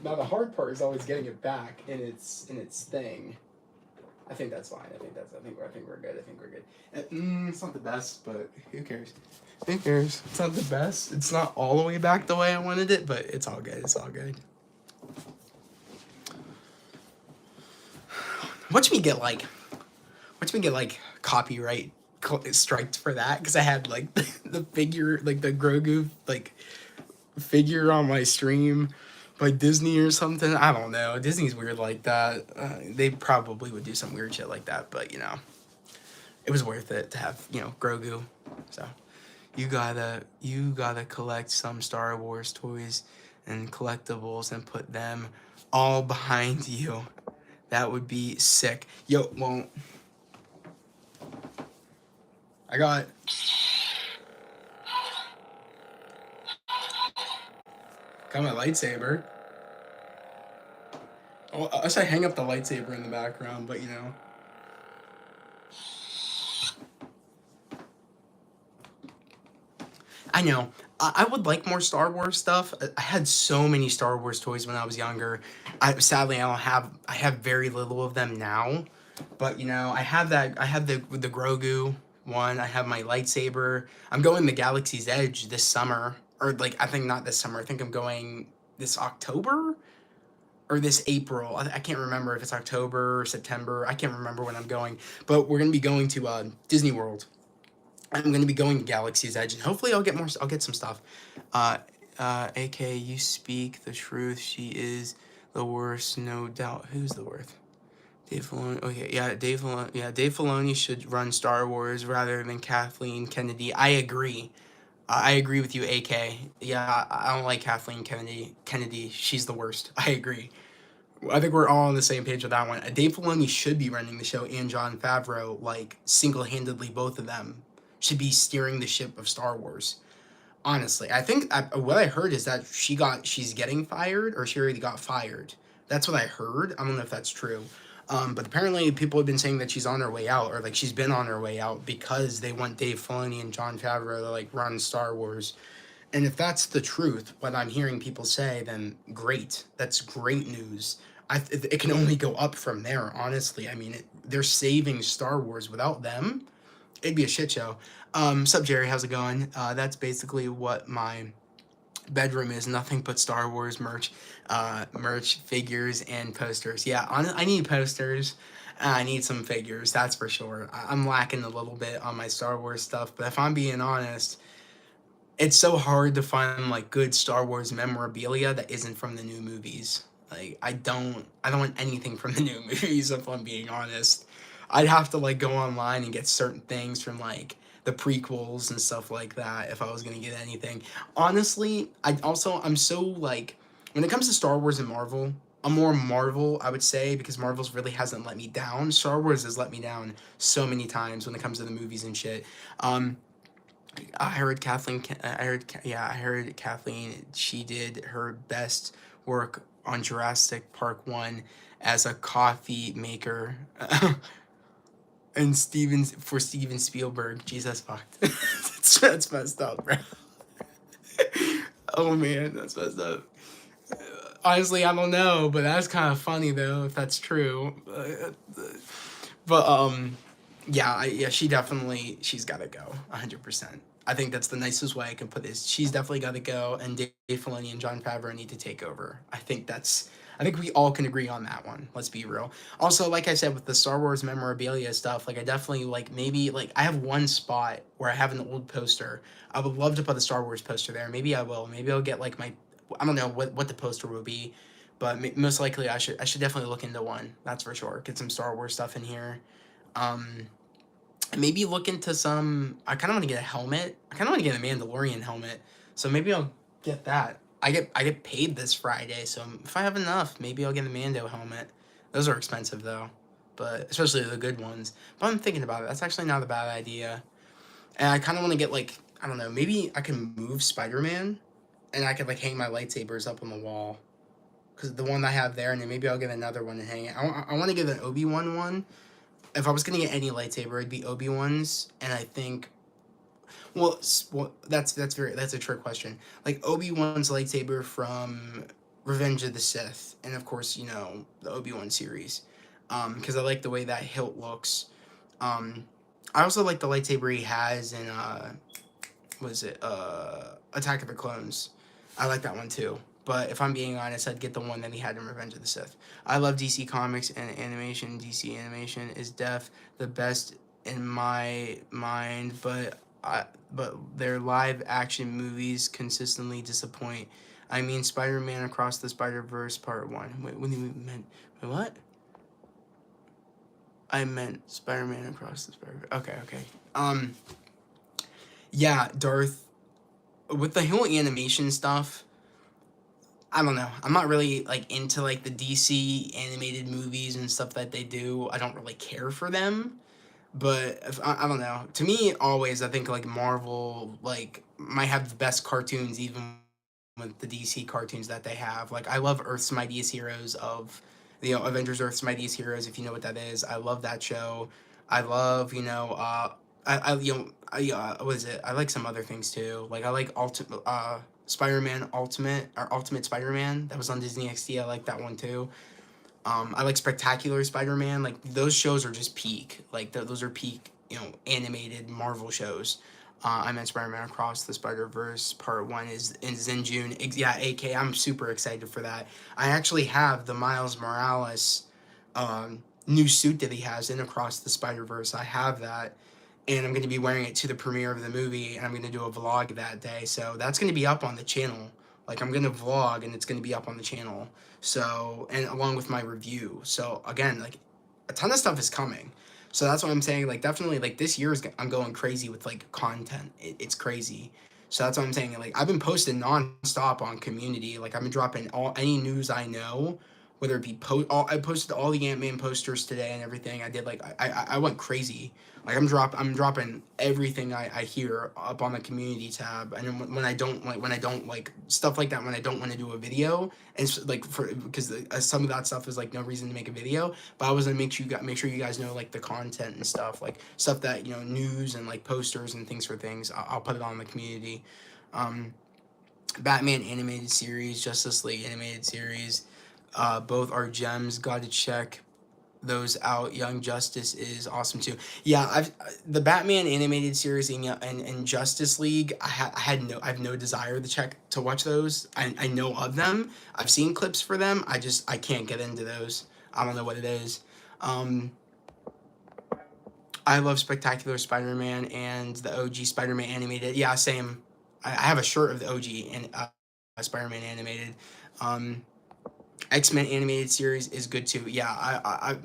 Now the hard part is always getting it back in its thing. I think that's fine. I think we're good. I think we're good. It's not the best, but who cares? Who cares? It's not the best. It's not all the way back the way I wanted it, but it's all good. It's all good. Watch me get like copyright striked for that because I had like the figure, like the Grogu like figure on my stream by Disney or something. I don't know. Disney's weird like that. They probably would do some weird shit like that, but you know, it was worth it to have, you know, Grogu. So you gotta collect some Star Wars toys and collectibles and put them all behind you. That would be sick. Yo, well, I got my lightsaber. Oh, I should hang up the lightsaber in the background, but you know. I know. I would like more Star Wars stuff. I had so many Star Wars toys when I was younger. Sadly I don't have. I have very little of them now, but you know I have that. I have the Grogu one. I have my lightsaber. I'm going to Galaxy's Edge this summer, or like I think not this summer. I think I'm going this October or this April. I can't remember if it's October or September. I can't remember when I'm going, but we're gonna be going to Disney World. I'm going to be going to Galaxy's Edge, and hopefully I'll get more. I'll get some stuff. AK, you speak the truth. She is the worst, no doubt. Who's the worst? Dave Filoni. Okay, yeah, Dave Filoni. Yeah, Dave Filoni should run Star Wars rather than Kathleen Kennedy. I agree. I agree with you, AK. Yeah, I don't like Kathleen Kennedy. Kennedy, she's the worst. I agree. I think we're all on the same page with that one. Dave Filoni should be running the show, and Jon Favreau, like single-handedly, both of them should be steering the ship of Star Wars. Honestly, I think what I heard is that she's getting fired, or she already got fired. That's what I heard. I don't know if that's true. But apparently people have been saying that she's on her way out, or like she's been on her way out because they want Dave Filoni and Jon Favreau to like run Star Wars. And if that's the truth, what I'm hearing people say, then great. That's great news. It can only go up from there, honestly. I mean, they're saving Star Wars. Without them, it'd be a shit show. Sup, Jerry? How's it going? That's basically what my bedroom is. Nothing but Star Wars merch, figures, and posters. Yeah, I need posters. I need some figures, that's for sure. I'm lacking a little bit on my Star Wars stuff, but if I'm being honest, it's so hard to find like good Star Wars memorabilia that isn't from the new movies. Like I don't want anything from the new movies if I'm being honest. I'd have to like go online and get certain things from like the prequels and stuff like that if I was gonna get anything. Honestly, I'm so like when it comes to Star Wars and Marvel, I'm more Marvel, I would say, because Marvel's really hasn't let me down. Star Wars has let me down so many times when it comes to the movies and shit. Um, I heard Kathleen. I heard Kathleen. She did her best work on Jurassic Park 1 as a coffee maker, and Steven Spielberg. Jesus fucked. That's messed up, bro. Oh man, that's messed up. Honestly, I don't know, but that's kind of funny though if that's true. But yeah, yeah, she's got to go, 100%. I think that's the nicest way I can put this. She's definitely got to go, and Dave Filoni and Jon Favreau need to take over. I think we all can agree on that one. Let's be real. Also, like I said, with the Star Wars memorabilia stuff, like I definitely like maybe like I have one spot where I have an old poster. I would love to put a Star Wars poster there. Maybe I will. Maybe I'll get like my, I don't know what the poster will be, but most likely I should definitely look into one. That's for sure. Get some Star Wars stuff in here. Um, Maybe look into some. I kind of want to get a helmet. I kind of want to get a Mandalorian helmet. So maybe I'll get that. I get paid this Friday, so if I have enough, maybe I'll get a Mando helmet. Those are expensive though, but especially the good ones. But I'm thinking about it. That's actually not a bad idea. And I kind of want to get like, I don't know. Maybe I can move Spider Man, and I could like hang my lightsabers up on the wall. Cause the one I have there, and then maybe I'll get another one and hang it. I want to get an Obi-Wan one. If I was gonna get any lightsaber, it'd be Obi-Wan's, and I think, well, that's a trick question. Like Obi-Wan's lightsaber from Revenge of the Sith, and of course, the Obi-Wan series, because I like the way that hilt looks. Um, I also like the lightsaber he has in was it Attack of the Clones. I like that one too. But if I'm being honest, I'd get the one that he had in Revenge of the Sith. I love DC Comics and animation. DC animation is the best in my mind, but their live action movies consistently disappoint. I mean, Spider-Man Across the Spider-Verse Part 1. Wait, what do you mean? Wait, what? I meant Spider-Man Across the Spider-Verse. Okay. Yeah, Darth, with the whole animation stuff, I don't know. I'm not really like into like the DC animated movies and stuff that they do. I don't really care for them. But I don't know. To me, always I think like Marvel like might have the best cartoons even with the DC cartoons that they have. Like I love Earth's Mightiest Heroes of the Avengers Earth's Mightiest Heroes, if you know what that is. I love that show. I love, what is it? I like some other things too. Like I like Spider-Man Ultimate or Ultimate Spider-Man that was on Disney XD. I like that one too. I like Spectacular Spider-Man. Like those shows are just peak. Like those are peak, animated Marvel shows. I meant Spider-Man Across the Spider-Verse Part 1 is in June. Yeah, AK. I'm super excited for that. I actually have the Miles Morales new suit that he has in Across the Spider-Verse. I have that, and I'm going to be wearing it to the premiere of the movie, and I'm going to do a vlog that day. So that's going to be up on the channel. Like I'm going to vlog, and it's going to be up on the channel. So, and along with my review. So again, like a ton of stuff is coming. So that's what I'm saying. Like definitely, like this year I'm going crazy with like content. It's crazy. So that's what I'm saying. Like I've been posting nonstop on community. Like I've been dropping any news I know, whether it be I posted all the Ant-Man posters today and everything. I did like I went crazy. Like I'm dropping everything I hear up on the community tab, and then when I don't like stuff like that, when I don't want to do a video, and it's like because some of that stuff is like no reason to make a video, but I was gonna make sure you guys know like the content and stuff, like stuff that news and like posters and things for things. I'll put it on the community. Batman animated series, Justice League animated series, both are gems. Got to check those out. Young Justice is awesome too. Yeah, I've the Batman animated series and Justice League. I have no desire to watch those. I know of them. I've seen clips for them. I can't get into those. I don't know what it is. Um, I love Spectacular Spider-Man and the OG Spider-Man animated. Yeah, same. I have a shirt of the OG and Spider-Man animated. Um, X-Men animated series is good too. Yeah,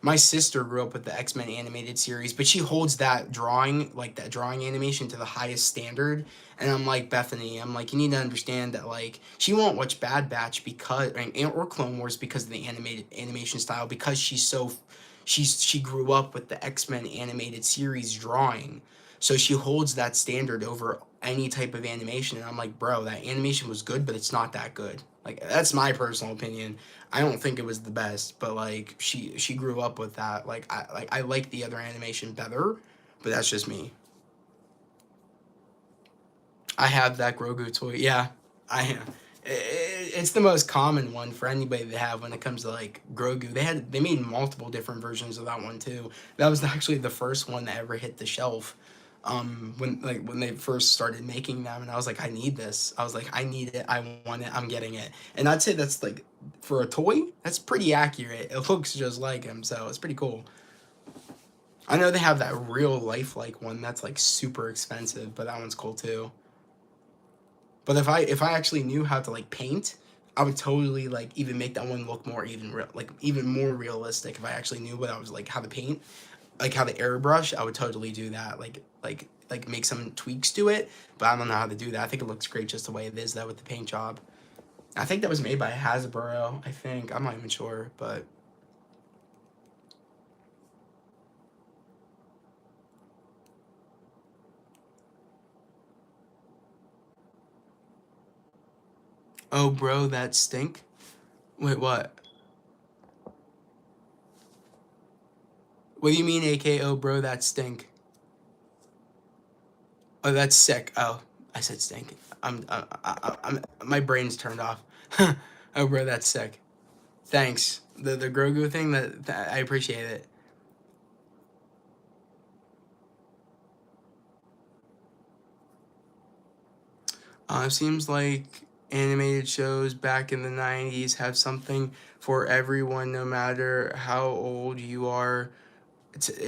my sister grew up with the X-Men animated series, but she holds that drawing animation to the highest standard. And I'm like, Bethany, I'm like, you need to understand that, like, she won't watch Bad Batch or Clone Wars because of the animated animation style, because she grew up with the X-Men animated series drawing. So she holds that standard over any type of animation. And I'm like, bro, that animation was good, but it's not that good. Like, that's my personal opinion. I don't think it was the best, but like she grew up with that. I like the other animation better, but that's just me. I have that Grogu toy. Yeah, I it's the most common one for anybody to have when it comes to like Grogu. They made multiple different versions of that one too. That was actually the first one that ever hit the shelf. When they first started making them, and I was like, I need this. I was like, I need it. I want it. I'm getting it. And I'd say that's like, for a toy, that's pretty accurate. It looks just like him, so it's pretty cool. I know they have that real lifelike one that's like super expensive, but that one's cool too. But if I actually knew how to like paint, I would totally like even make that one look more even more realistic. If I actually knew what I was like how to paint, like how to airbrush, I would totally do that. Like make some tweaks to it. But I don't know how to do that. I think it looks great just the way it is though with the paint job. I think that was made by Hasbro. I think I'm not even sure, but oh bro, that stink. Wait, what? What do you mean, AKO bro? That stink. Oh, that's sick. Oh, I said stink. I'm my brain's turned off. Oh, bro, that's sick. Thanks. The Grogu thing that I appreciate it. It seems like animated shows back in the 90s have something for everyone, no matter how old you are.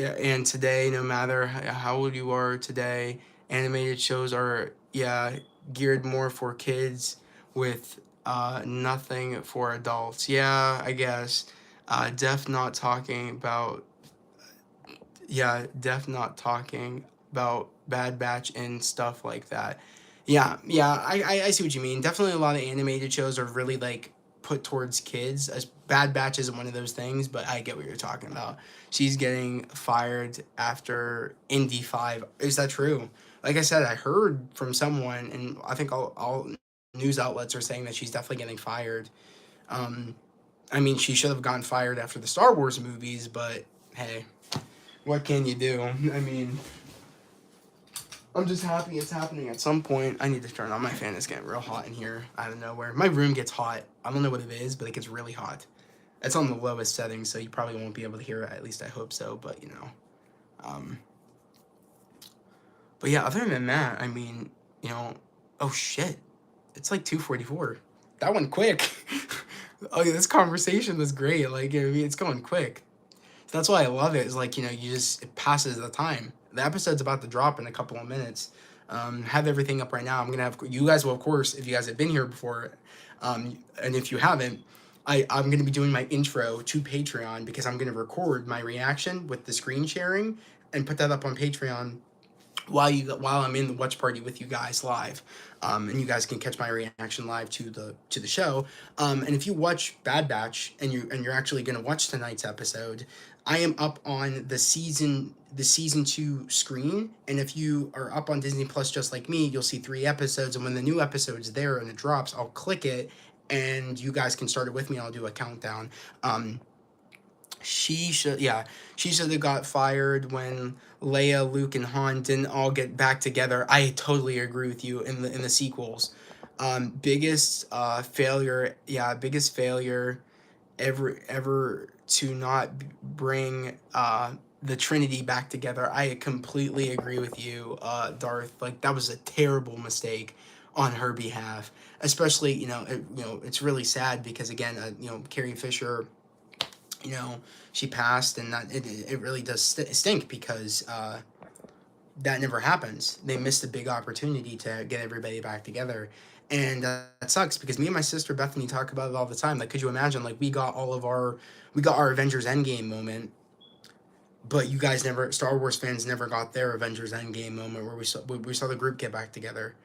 And today, no matter how old you are today, animated shows are, yeah, geared more for kids with nothing for adults. Yeah, I guess. Def not talking about, yeah, Def not talking about Bad Batch and stuff like that. Yeah, I see what you mean. Definitely a lot of animated shows are really like put towards kids. As Bad Batch isn't one of those things, but I get what you're talking about. She's getting fired after Indy 5. Is that true? Like I said, I heard from someone, and I think all news outlets are saying that she's definitely getting fired. Um, I mean, she should have gotten fired after the Star Wars movies, but hey, what can you do? I mean, I'm just happy it's happening at some point. I need to turn on my fan. It's getting real hot in here out of nowhere. My room gets hot. I don't know what it is, but it gets really hot. It's on the lowest setting, so you probably won't be able to hear it. At least I hope so. But um, but yeah. Other than that, I mean, you know, oh shit, it's like 2:44. That went quick. Oh, yeah, this conversation was great. Like, I mean, it's going quick. So that's why I love it. Is like, it passes the time. The episode's about to drop in a couple of minutes. Have everything up right now. I'm gonna have you guys will, of course, if you guys have been here before, and if you haven't, I'm gonna be doing my intro to Patreon, because I'm gonna record my reaction with the screen sharing and put that up on Patreon while I'm in the watch party with you guys live, and you guys can catch my reaction live to the show. And if you watch Bad Batch and you're actually gonna watch tonight's episode, I am up on the season 2 screen, and if you are up on Disney Plus just like me, you'll see 3 episodes, and when the new episode's there and it drops, I'll click it, and you guys can start it with me. I'll do a countdown. Um, she should have got fired when Leia, Luke, and Han didn't all get back together. I totally agree with you in the sequels. Biggest failure, yeah, biggest failure ever to not bring the Trinity back together. I completely agree with you, Darth. Like that was a terrible mistake on her behalf. Especially, it's really sad because again, Carrie Fisher, you know, she passed, and that it really does stink because that never happens. They missed a big opportunity to get everybody back together. And that sucks because me and my sister Bethany talk about it all the time. Like, could you imagine? Like, we got our Avengers Endgame moment, but you guys never, Star Wars fans never got their Avengers Endgame moment where we saw the group get back together,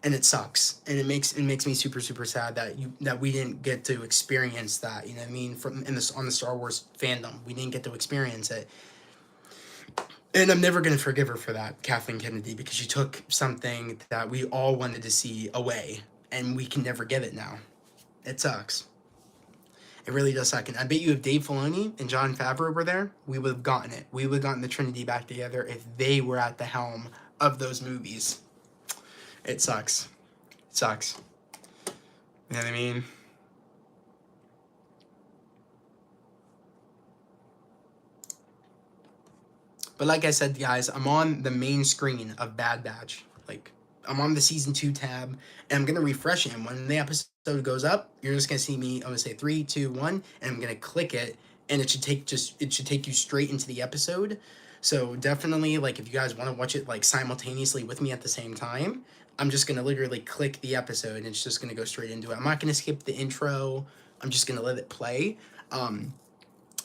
and it sucks. And it makes me super super sad that we didn't get to experience that. You know what I mean? From in this on the Star Wars fandom, we didn't get to experience it. And I'm never going to forgive her for that, Kathleen Kennedy, because she took something that we all wanted to see away, and we can never get it now. It sucks. It really does suck. And I bet you if Dave Filoni and Jon Favreau were there, we would have gotten it. We would have gotten the Trinity back together if they were at the helm of those movies. It sucks. It sucks. You know what I mean? But like I said, guys, I'm on the main screen of Bad Batch. Like, I'm on the season 2 tab, and I'm gonna refresh it. And when the episode goes up, you're just gonna see me. I'm gonna say 3, 2, 1, and I'm gonna click it, and it should take you straight into the episode. So definitely, like, if you guys want to watch it like simultaneously with me at the same time, I'm just gonna literally click the episode, and it's just gonna go straight into it. I'm not gonna skip the intro. I'm just gonna let it play.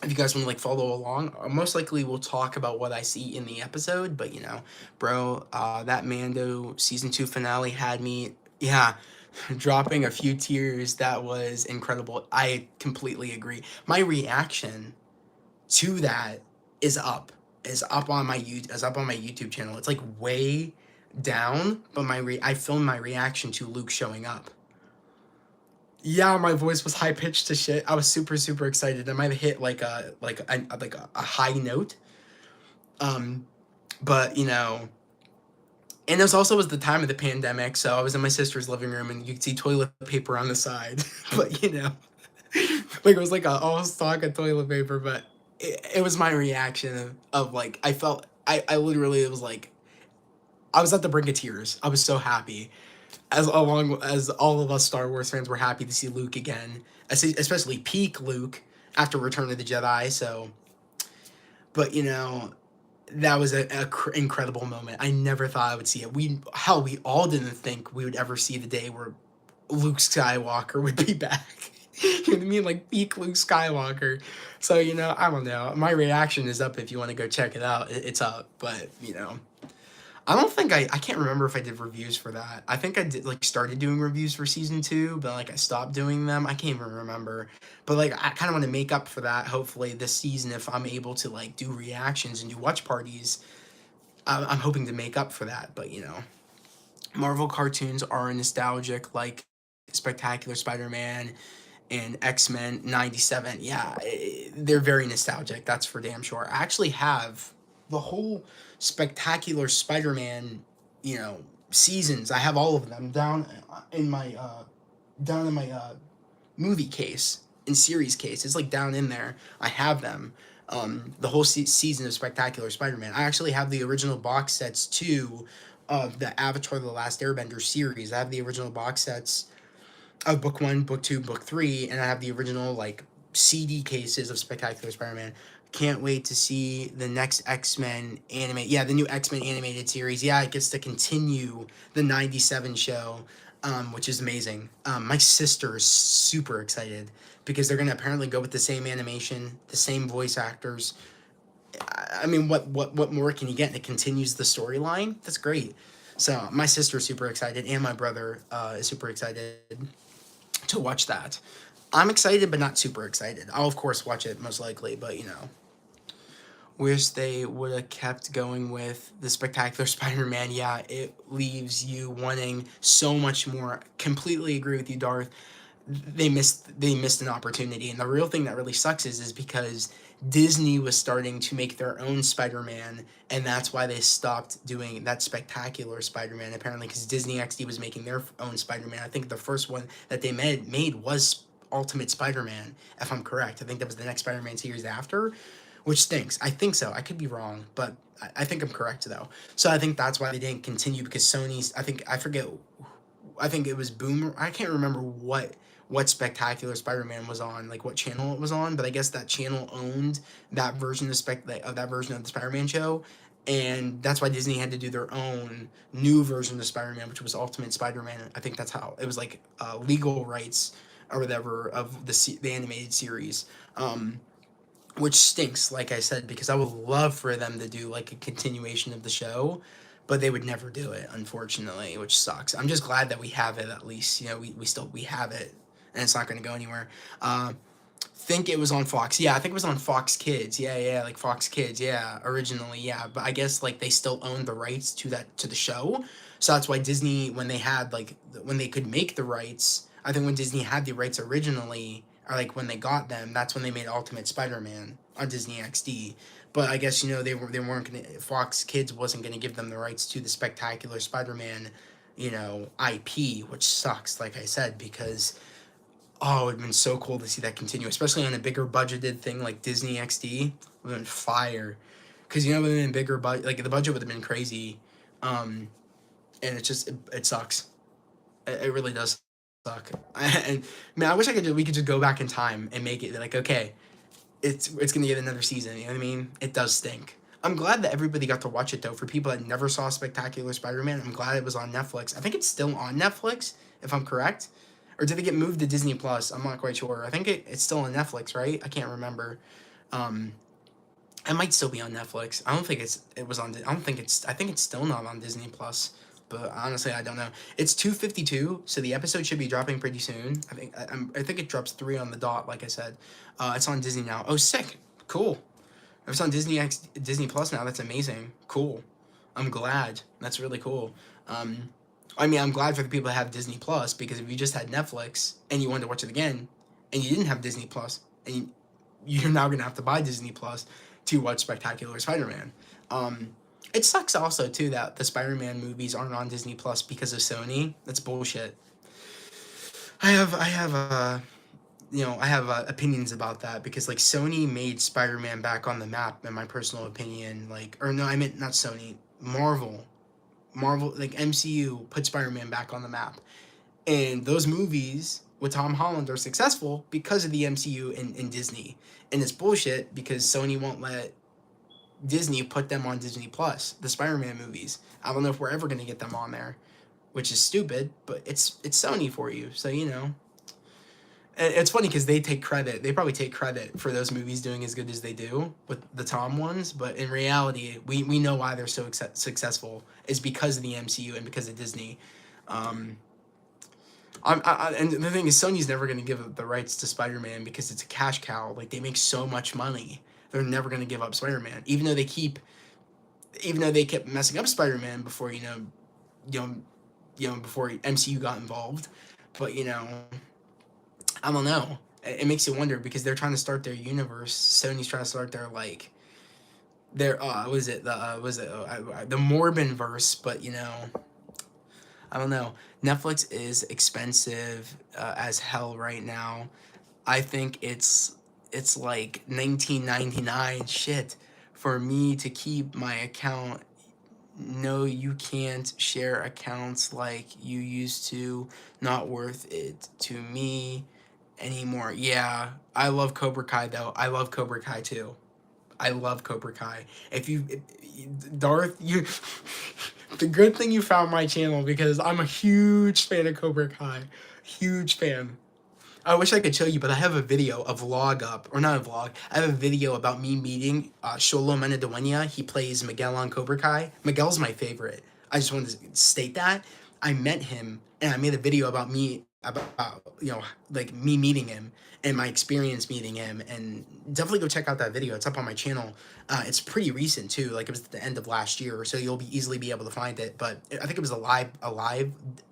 If you guys want to like follow along, most likely we'll talk about what I see in the episode. But bro, that Mando season 2 finale had me, yeah, dropping a few tears. That was incredible. I completely agree. My reaction to that is up on my YouTube channel. It's like way down, but I filmed my reaction to Luke showing up. Yeah, my voice was high pitched to shit. I was super super excited. I might have hit a high note. Um, but and it was the time of the pandemic, so I was in my sister's living room, and you could see toilet paper on the side. But like it was like a all stock of toilet paper. But it was my reaction of like I literally, it was like I was at the brink of tears. I was so happy, as all of us Star Wars fans were happy to see Luke again, especially peak Luke after Return of the Jedi. So, but that was a incredible moment. I never thought I would see it. We all didn't think we would ever see the day where Luke Skywalker would be back. You know what I mean? Like peak Luke Skywalker. So I don't know. My reaction is up if you want to go check it out. It's up, but I don't think I can't remember if I did reviews for that. I think I did started doing reviews for season 2, but I stopped doing them. I can't even remember. But I kind of want to make up for that hopefully this season if I'm able to do reactions and do watch parties. I'm hoping to make up for that, but Marvel cartoons are nostalgic like Spectacular Spider-Man and X-Men 97. Yeah, they're very nostalgic. That's for damn sure. I actually have the whole Spectacular Spider-Man, seasons. I have all of them in my movie case and series case. It's down in there. I have them. The whole season of Spectacular Spider-Man. I actually have the original box sets too of the Avatar: The Last Airbender series. I have the original box sets of book 1, book 2, book 3, and I have the original CD cases of Spectacular Spider-Man. Can't wait to see the next X-Men the new X-Men animated series. Yeah, it gets to continue the 97 show, which is amazing. My sister is super excited because they're going to apparently go with the same animation, the same voice actors. I mean, what more can you get? And it continues the storyline. That's great. So my sister's super excited, and my brother is super excited to watch that. I'm excited, but not super excited. I'll, of course, watch it, most likely, but, wish they would have kept going with the Spectacular Spider-Man. Yeah, it leaves you wanting so much more. Completely agree with you, Darth. they missed an opportunity. And the real thing that really sucks is because Disney was starting to make their own Spider-Man, and that's why they stopped doing that spectacular Spider-Man, apparently, because Disney XD was making their own Spider-Man. I think the first one that they made was Ultimate Spider-Man, if I'm correct. I think that was the next Spider-Man series after, which stinks. I think so. I could be wrong, but I think I'm correct though. So I think that's why they didn't continue, because Sony's, I think it was Boomer. I can't remember what Spectacular Spider-Man was on, like what channel it was on, but I guess that channel owned that version of that version of the Spider-Man show, and that's why Disney had to do their own new version of Spider-Man, which was Ultimate Spider-Man. I think that's how it was, like legal rights or whatever of the animated series. Which stinks, like I said, because I would love for them to do like a continuation of the show, but they would never do it, unfortunately, which sucks. I'm just glad that we have it, at least. You know, we have it, and it's not going to go anywhere. Think it was on Fox. Yeah, I think it was on Fox Kids. Yeah, like Fox Kids. Yeah, originally, yeah, but I guess like they still owned the rights to the show, so that's why Disney, when they had like when they could make the rights, I think when Disney had the rights originally, or like when they got them, that's when they made Ultimate Spider-Man on Disney XD. But I guess, you know, they weren't gonna, Fox Kids wasn't gonna give them the rights to the Spectacular Spider-Man, you know, IP, which sucks, like I said, because oh, it would have been so cool to see that continue, especially on a bigger budgeted thing like Disney XD. It would have been fire, because you know, it would have been bigger, but like the budget would have been crazy, and it sucks. It really does suck. And man, I wish we could just go back in time and make it like, okay, it's gonna get another season. You know what I mean? It does stink. I'm glad that everybody got to watch it though. For people that never saw Spectacular Spider-Man, I'm glad it was on Netflix. I think it's still on Netflix, if I'm correct, or did it get moved to Disney Plus? I'm not quite sure. I think it's still on Netflix, right? I can't remember. Um, it might still be on Netflix. I don't think it was on. I don't think it's. I think it's still not on Disney Plus. But honestly, I don't know. It's 2:52, so the episode should be dropping pretty soon. I think it drops 3 on the dot. Like I said, it's on Disney now. Oh, sick, cool. If it's on Disney Plus now, that's amazing. Cool. I'm glad. That's really cool. I mean, I'm glad for the people that have Disney Plus, because if you just had Netflix and you wanted to watch it again, and you didn't have Disney Plus, and you're now gonna have to buy Disney Plus to watch Spectacular Spider-Man. It sucks also too that the Spider-Man movies aren't on Disney Plus because of Sony. That's bullshit. I have opinions about that, because like Sony made Spider-Man back on the map, in my personal opinion. Like, or no, I meant not Sony, Marvel, like MCU put Spider-Man back on the map, and those movies with Tom Holland are successful because of the MCU and Disney. And it's bullshit because Sony won't let Disney put them on Disney Plus, the Spider-Man movies. I don't know if we're ever gonna get them on there, which is stupid, but it's Sony for you, so you know. It's funny because they take credit. They probably take credit for those movies doing as good as they do with the Tom ones, but in reality, we know why they're so successful is because of the MCU and because of Disney. And the thing is, Sony's never going to give up the rights to Spider-Man because it's a cash cow. Like, they make so much money, they're never going to give up Spider-Man, even though they kept messing up Spider-Man before before MCU got involved. But I don't know. It makes you wonder, because they're trying to start their universe. Sony's trying to start their the Morbin verse, but I don't know. Netflix is expensive as hell right now. I think it's like $19.99 shit for me to keep my account. No, you can't share accounts like you used to. Not worth it to me anymore. Yeah, I love Cobra Kai though. I love Cobra Kai too. I love Cobra Kai. Darth, you, the good thing you found my channel, because I'm a huge fan of Cobra Kai. Huge fan. I wish I could show you, but I have a video, a vlog up, or not a vlog. I have a video about me meeting Xolo Menedinuea. He plays Miguel on Cobra Kai. Miguel's my favorite. I just wanted to state that. I met him, and I made a video about like me meeting him and my experience meeting him, and definitely go check out that video. It's up on my channel. It's pretty recent too, like it was at the end of last year, so you'll easily be able to find it. But I think it was a live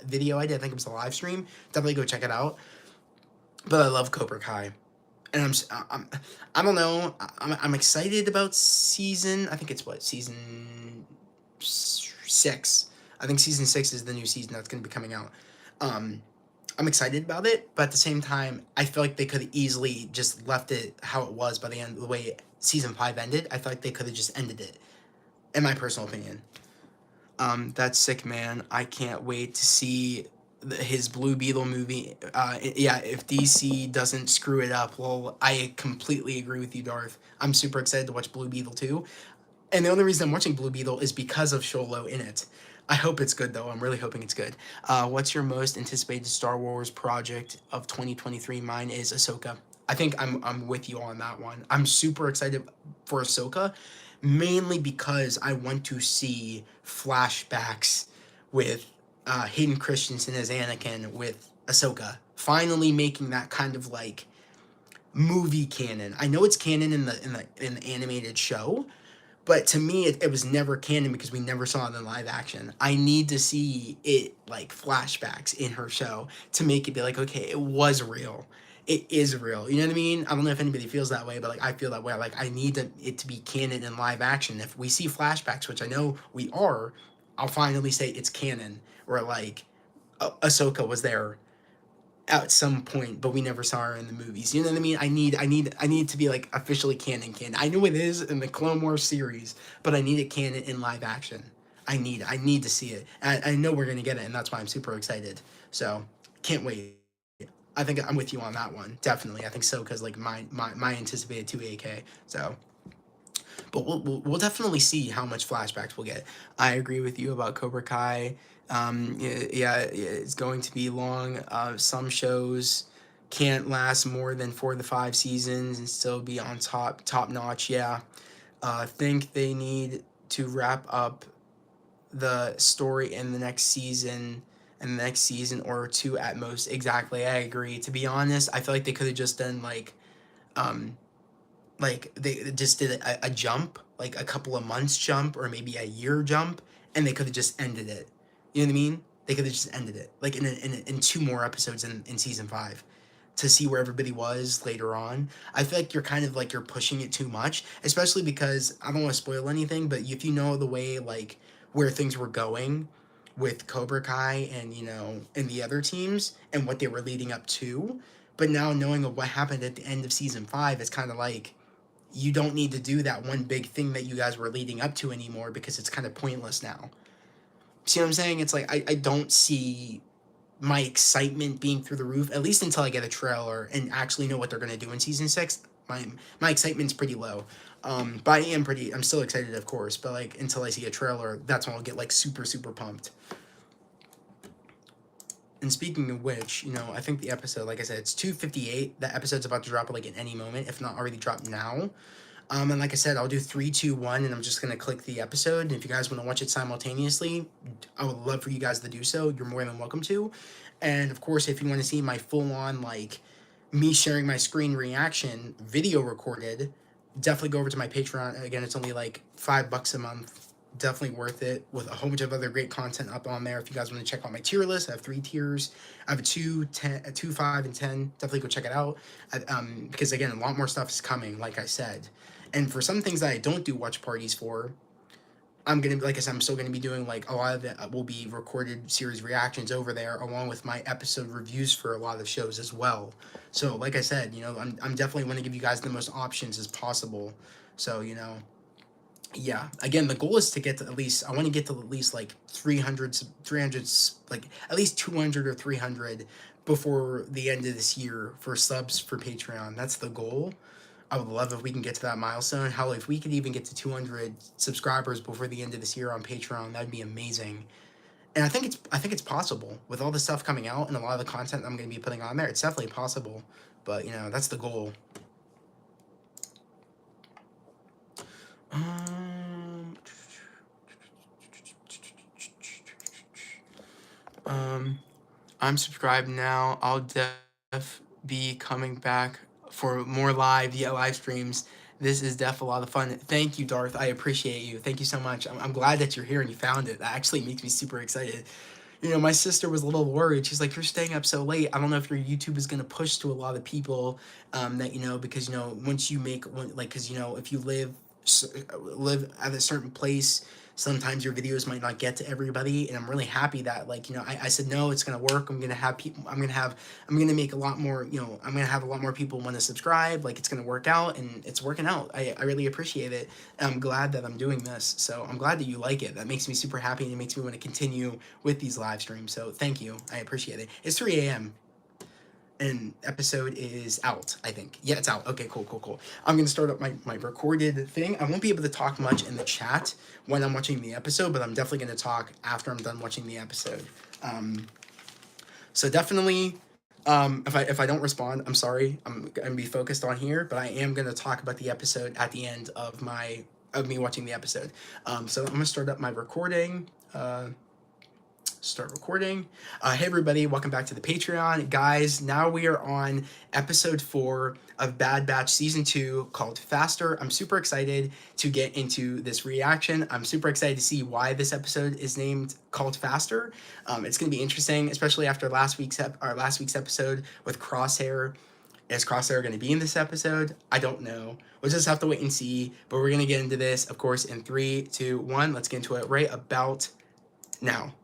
video I did. I think it was a live stream. Definitely go check it out. but I love Cobra Kai. And I don't know. I'm excited about season. I think it's what, season 6. I think season 6 is the new season that's going to be coming out. Um, I'm excited about it, but at the same time, I feel like they could have easily just left it how it was by the end. The way season 5 ended, I feel like they could have just ended it. In my personal opinion. That's sick, man. I can't wait to see his Blue Beetle movie. Yeah, if DC doesn't screw it up, well, I completely agree with you, Darth. I'm super excited to watch Blue Beetle too. And the only reason I'm watching Blue Beetle is because of Sholo in it. I hope it's good, though. I'm really hoping it's good. What's your most anticipated Star Wars project of 2023? Mine is Ahsoka. I think I'm with you on that one. I'm super excited for Ahsoka, mainly because I want to see flashbacks with Hayden Christensen as Anakin with Ahsoka. Finally making that kind of like movie canon. I know it's canon in the animated show, but to me, it was never canon because we never saw it in live action. I need to see it like flashbacks in her show to make it be like, okay, it was real. It is real. You know what I mean? I don't know if anybody feels that way, but like I feel that way. Like I need it to be canon in live action. If we see flashbacks, which I know we are, I'll finally say it's canon. Or like Ahsoka was there at some point, but we never saw her in the movies. You know what I mean? I need it to be like officially canon. I know it is in the Clone Wars series, but I need it canon in live action. I need to see it. And I know we're gonna get it, and that's why I'm super excited. So can't wait. I think I'm with you on that one. Definitely. I think Soka's like my anticipated 2AK. So but we'll definitely see how much flashbacks we'll get. I agree with you about Cobra Kai. Yeah, it's going to be long. Some shows can't last more than 4 to 5 seasons and still be on top notch. Yeah, think they need to wrap up the story in the next season and the next season or two at most. Exactly, I agree. To be honest, I feel like they could have just done um like they just did a jump, like a couple of months jump or maybe a year jump, and they could have just ended it. You know what I mean? They could have just ended it, like in 2 more episodes in season 5, to see where everybody was later on. I feel like you're pushing it too much, especially because I don't want to spoil anything, but if you know the way like where things were going with Cobra Kai and and the other teams and what they were leading up to, but now knowing of what happened at the end of season 5, it's kind of like you don't need to do that one big thing that you guys were leading up to anymore because it's kind of pointless now. See what I'm saying? It's like I don't see my excitement being through the roof, at least until I get a trailer and actually know what they're gonna do in season 6. My excitement's pretty low. But I'm still excited, of course, but like until I see a trailer, that's when I'll get like super pumped. And speaking of which, I think the episode, like I said, it's 2:58. That episode's about to drop like at any moment, if not already dropped now. And like I said, I'll do 3, 2, 1, and I'm just gonna click the episode. And if you guys want to watch it simultaneously, I would love for you guys to do so. You're more than welcome to. And of course, if you want to see my full-on like me sharing my screen reaction video recorded, definitely go over to my Patreon. Again, it's only like $5 a month. Definitely worth it, with a whole bunch of other great content up on there. If you guys want to check out my tier list, I have 3 tiers. I have a 2, 10, a 2, 5, and 10. Definitely go check it out. Because again, a lot more stuff is coming, like I said. And for some things that I don't do watch parties for, like I said, I'm still gonna be doing like a lot of it will be recorded series reactions over there, along with my episode reviews for a lot of shows as well. So like I said, I'm definitely want to give you guys the most options as possible. So yeah, again, the goal is to get to at least, I want to get to at least like 300, like at least 200 or 300 before the end of this year for subs for Patreon. That's the goal. I would love if we can get to that milestone. Hell, if we could even get to 200 subscribers before the end of this year on Patreon, that'd be amazing. And I think it's possible with all the stuff coming out and a lot of the content I'm going to be putting on there. It's definitely possible, but that's the goal. I'm subscribed now. I'll be coming back for more live streams. This is a lot of fun. Thank you, Darth. I appreciate you. Thank you so much. I'm glad that you're here and you found it. That actually makes me super excited. You know, my sister was a little worried. She's like, "You're staying up so late. I don't know if your YouTube is gonna push to a lot of people, that you know, because you know, once you make one, like, because you know, if you live at a certain place, sometimes your videos might not get to everybody." And I'm really happy that, like, you know, I said no, it's gonna work. I'm gonna have people. I'm gonna make a lot more. You know, I'm gonna have a lot more people want to subscribe. Like, it's gonna work out, and it's working out. I really appreciate it. I'm glad that I'm doing this. So I'm glad that you like it. That makes me super happy, and it makes me want to continue with these live streams. So thank you. I appreciate it. It's 3 a.m. and episode is out, I think. Yeah, it's out. Okay, cool. I'm gonna start up my recorded thing. I won't be able to talk much in the chat when I'm watching the episode, but I'm definitely gonna talk after I'm done watching the episode. So definitely, if I don't respond, I'm sorry. I'm gonna be focused on here, but I am gonna talk about the episode at the end of me watching the episode. So I'm gonna start up my recording. Start recording. Hey everybody, welcome back to the Patreon. Guys, now we are on episode 4 of Bad Batch Season 2 called Faster. I'm super excited to get into this reaction. I'm super excited to see why this episode is named called Faster. It's going to be interesting, especially after last week's episode with Crosshair. Is Crosshair going to be in this episode? I don't know. We'll just have to wait and see. But we're going to get into this, of course, in 3, 2, 1. Let's get into it right about now.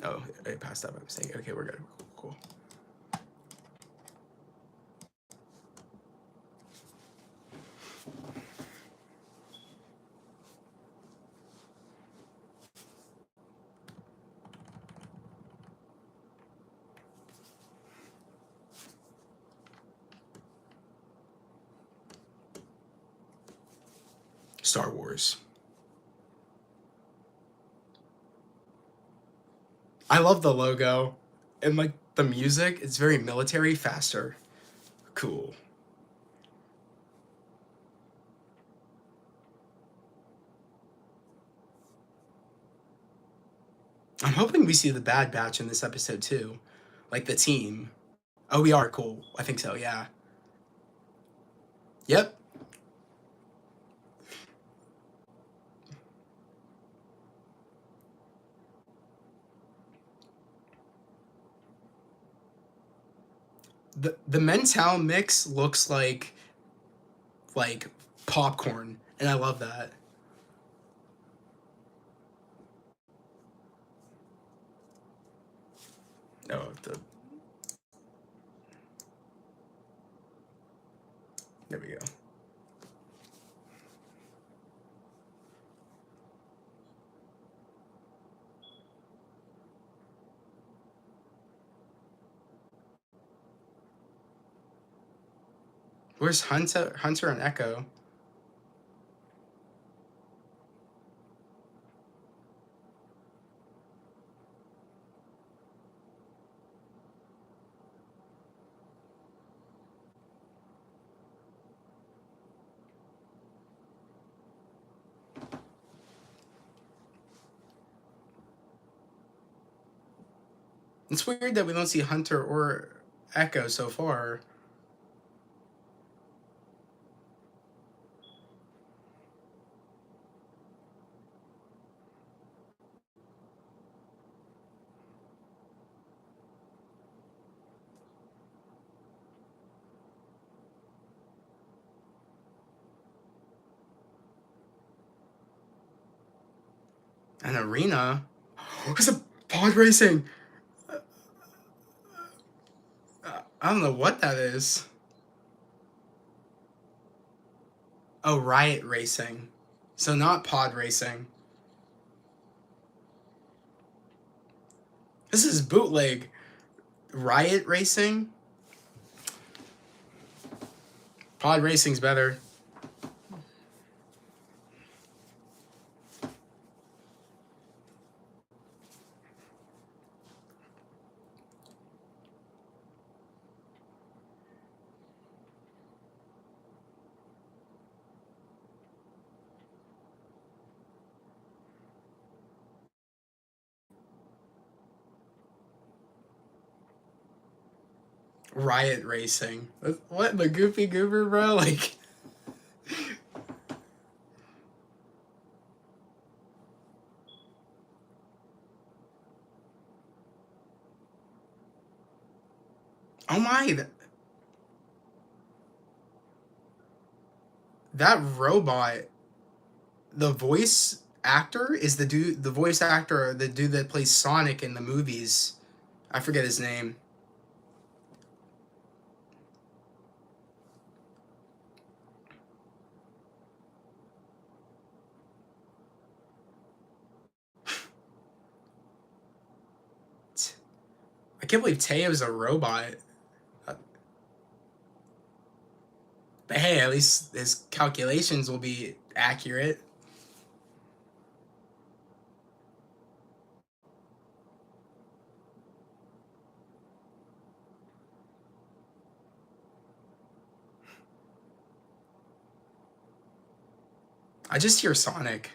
Oh, I passed that by mistake. Okay, we're good. Cool. Star Wars. I love the logo and like the music. It's very military. Faster. Cool. I'm hoping we see the Bad Batch in this episode too. Like the team. Oh, we are. Cool. I think so, yeah. Yep. The Mental mix looks like popcorn, and I love that. Oh, there we go. Where's Hunter and Echo? It's weird that we don't see Hunter or Echo so far. An arena? It's a pod racing! I don't know what that is. Oh, riot racing. So not pod racing. This is bootleg. Riot racing? Pod racing's better. Riot racing. What, the Goofy Goober, bro? Like, Oh my, that robot, the voice actor is the voice actor, the dude that plays Sonic in the movies. I forget his name. I can't believe Teo's a robot. Uh, But hey, at least his calculations will be accurate. I just hear Sonic.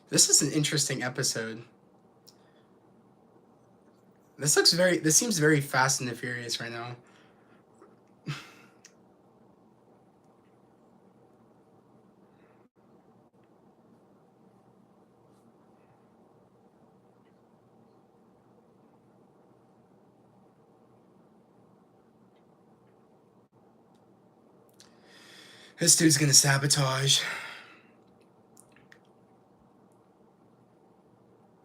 This is an interesting episode. This seems very Fast and the Furious right now. This dude's gonna sabotage.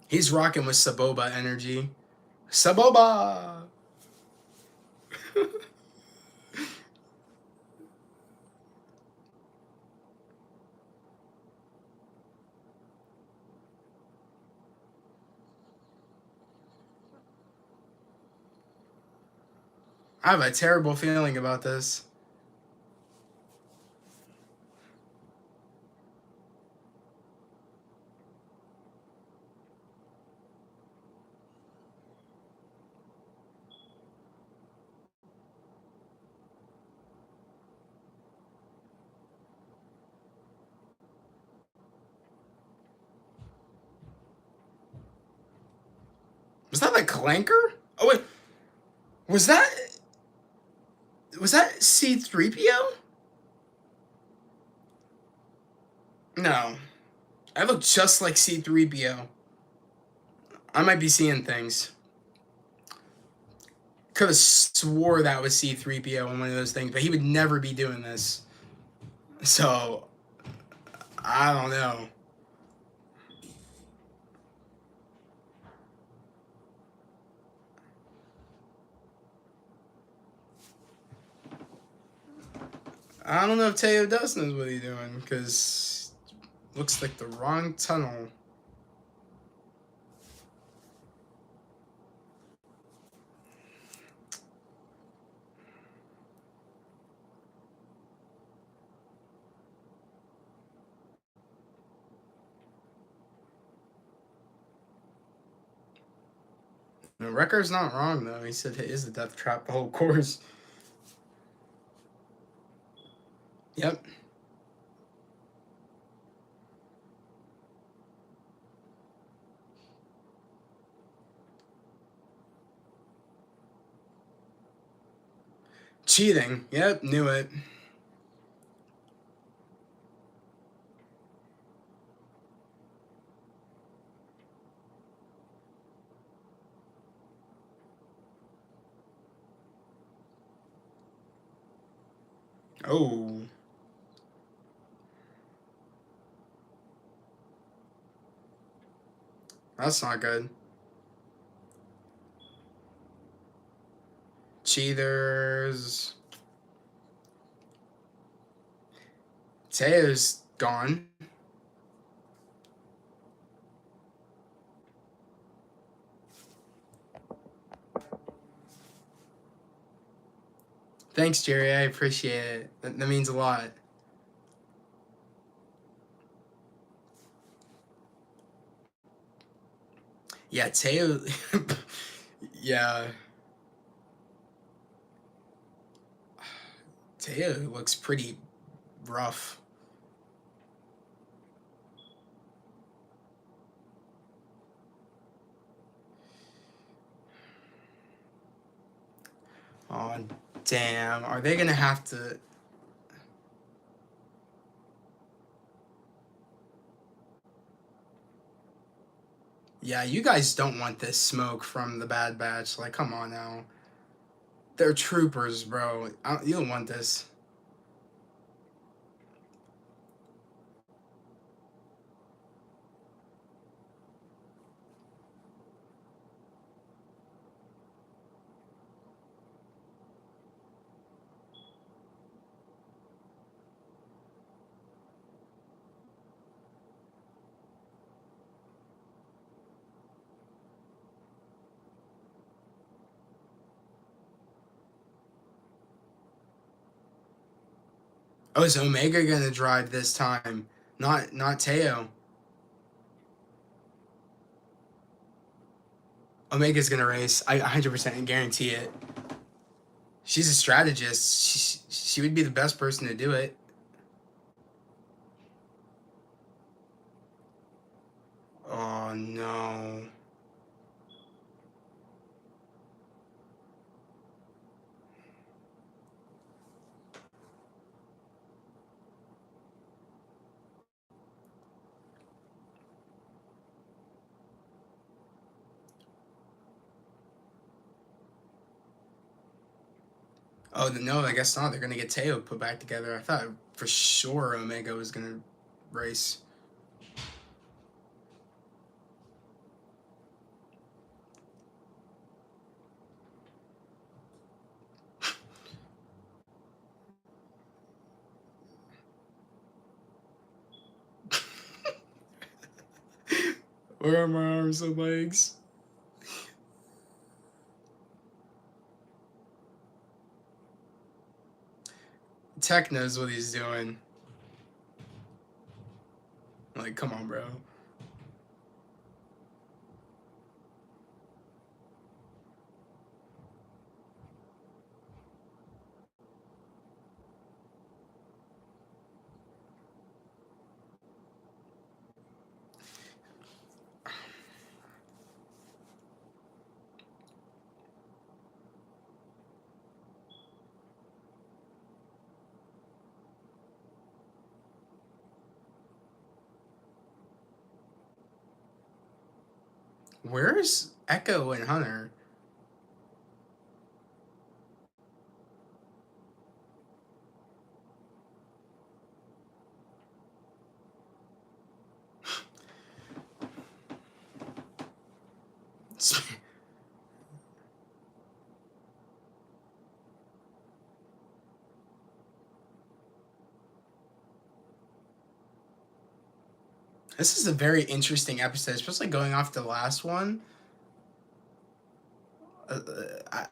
He's rocking with Saboba energy. Saboba! I have a terrible feeling about this. Was that a clanker? Oh wait, was that C3PO? No, I look just like C3PO. I might be seeing things. Could have swore that was C3PO on one of those things, but he would never be doing this. So I don't know. I don't know if Teo does know what he's doing, because looks like the wrong tunnel. No, Wrecker's not wrong, though. He said it is a death trap the whole course. Yep. Cheating. Yep, knew it. Oh. That's not good. Cheaters. Teo's gone. Thanks, Jerry. I appreciate it. That means a lot. Yeah, Teo. Yeah, Teo looks pretty rough. Oh, damn. Are they gonna have to? Yeah, you guys don't want this smoke from the Bad Batch. Like, come on now. They're troopers, bro. You don't want this. Oh, is Omega gonna drive this time? Not Teo. Omega's gonna race. I 100% guarantee it. She's a strategist. She would be the best person to do it. Oh no. Oh no, I guess not. They're gonna get Teo put back together. I thought for sure Omega was gonna race. Where are my arms and legs? Tech knows what he's doing. Like, come on, bro. Where's Echo and Hunter? This is a very interesting episode, especially going off the last one. Uh, I,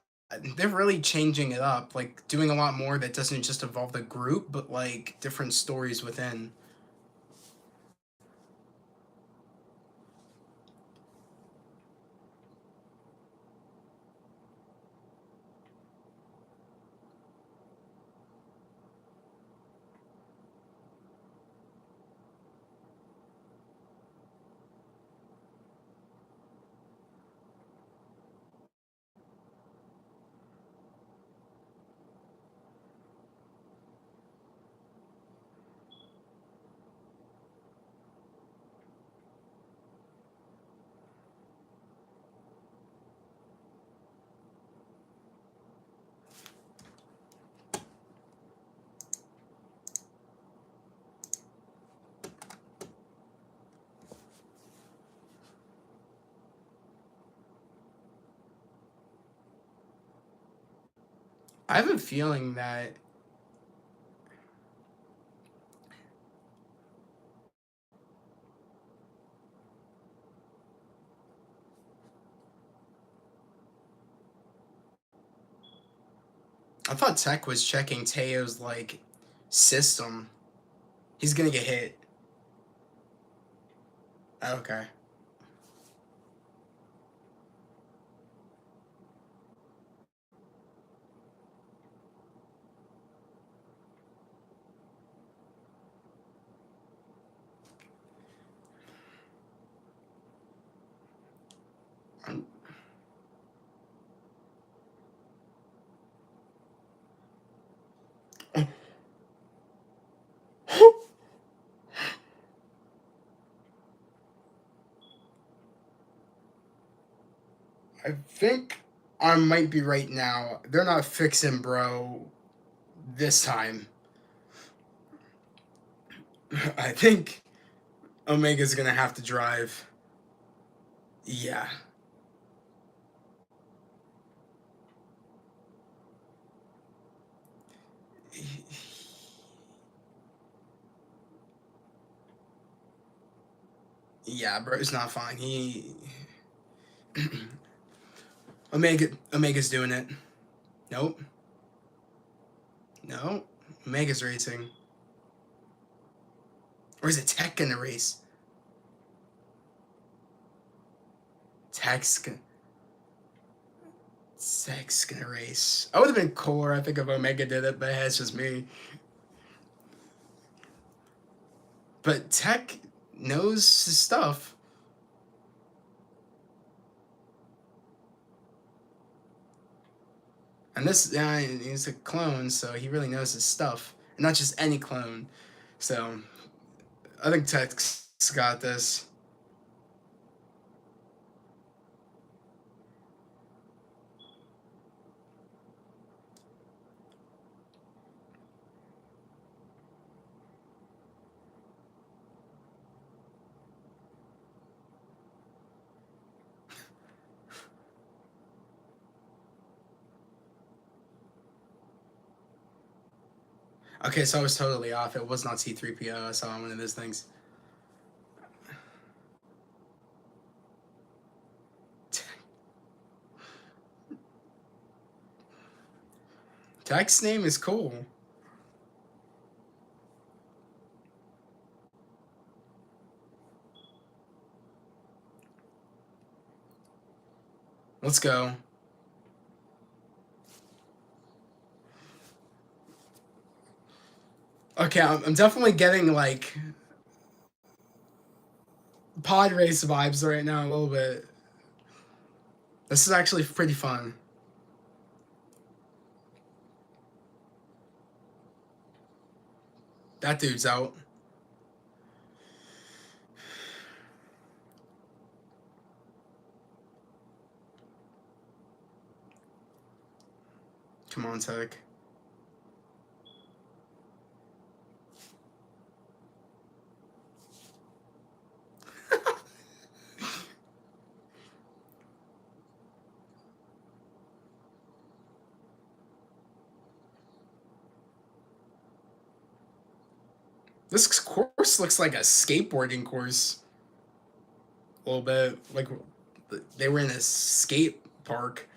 they're really changing it up, like doing a lot more that doesn't just involve the group, but like different stories within. I have a feeling that I thought Tech was checking Teo's like system. He's gonna get hit. Okay. I think I might be right now. They're not fixing Bro this time. I think Omega's gonna have to drive. Yeah. Yeah, Bro's not fine. Omega's doing it. Nope. No. Omega's racing. Or is it Tech gonna race? Tech's gonna Tech's gonna race. I would have been cooler, I think, if Omega did it, but it's just me. But Tech knows his stuff. And this, yeah, he's a clone, so he really knows his stuff. And not just any clone. So, I think Tech's got this. Okay, so I was totally off. It was not C3PO. I saw one of those things. Tech's name is cool. Let's go. Okay, I'm definitely getting like pod race vibes right now a little bit. This is actually pretty fun. That dude's out. Come on, Tech. This course looks like a skateboarding course. A little bit. Like they were in a skate park.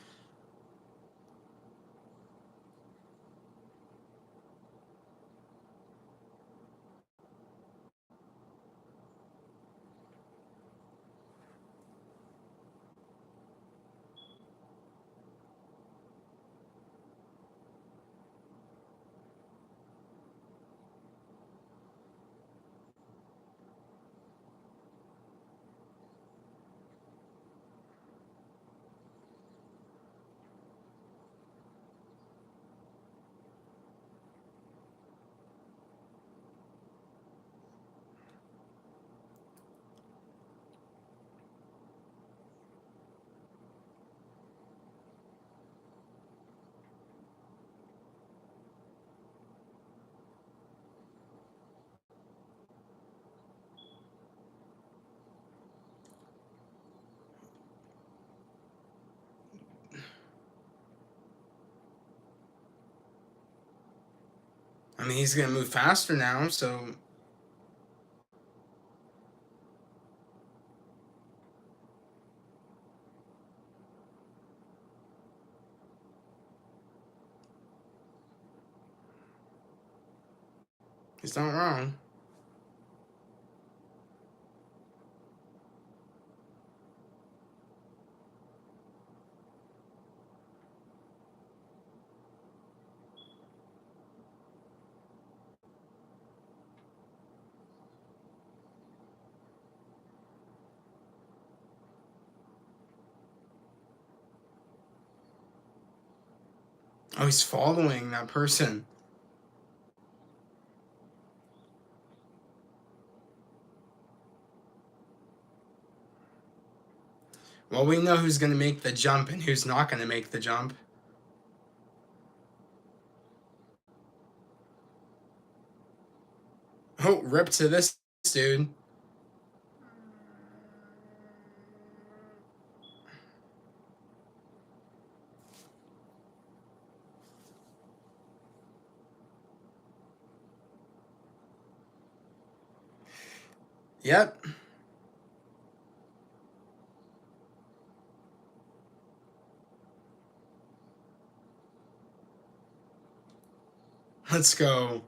I mean, he's gonna move faster now, so he's not wrong. Oh, he's following that person. Well, we know who's gonna make the jump and who's not gonna make the jump. Oh, rip to this dude. Yep. Let's go.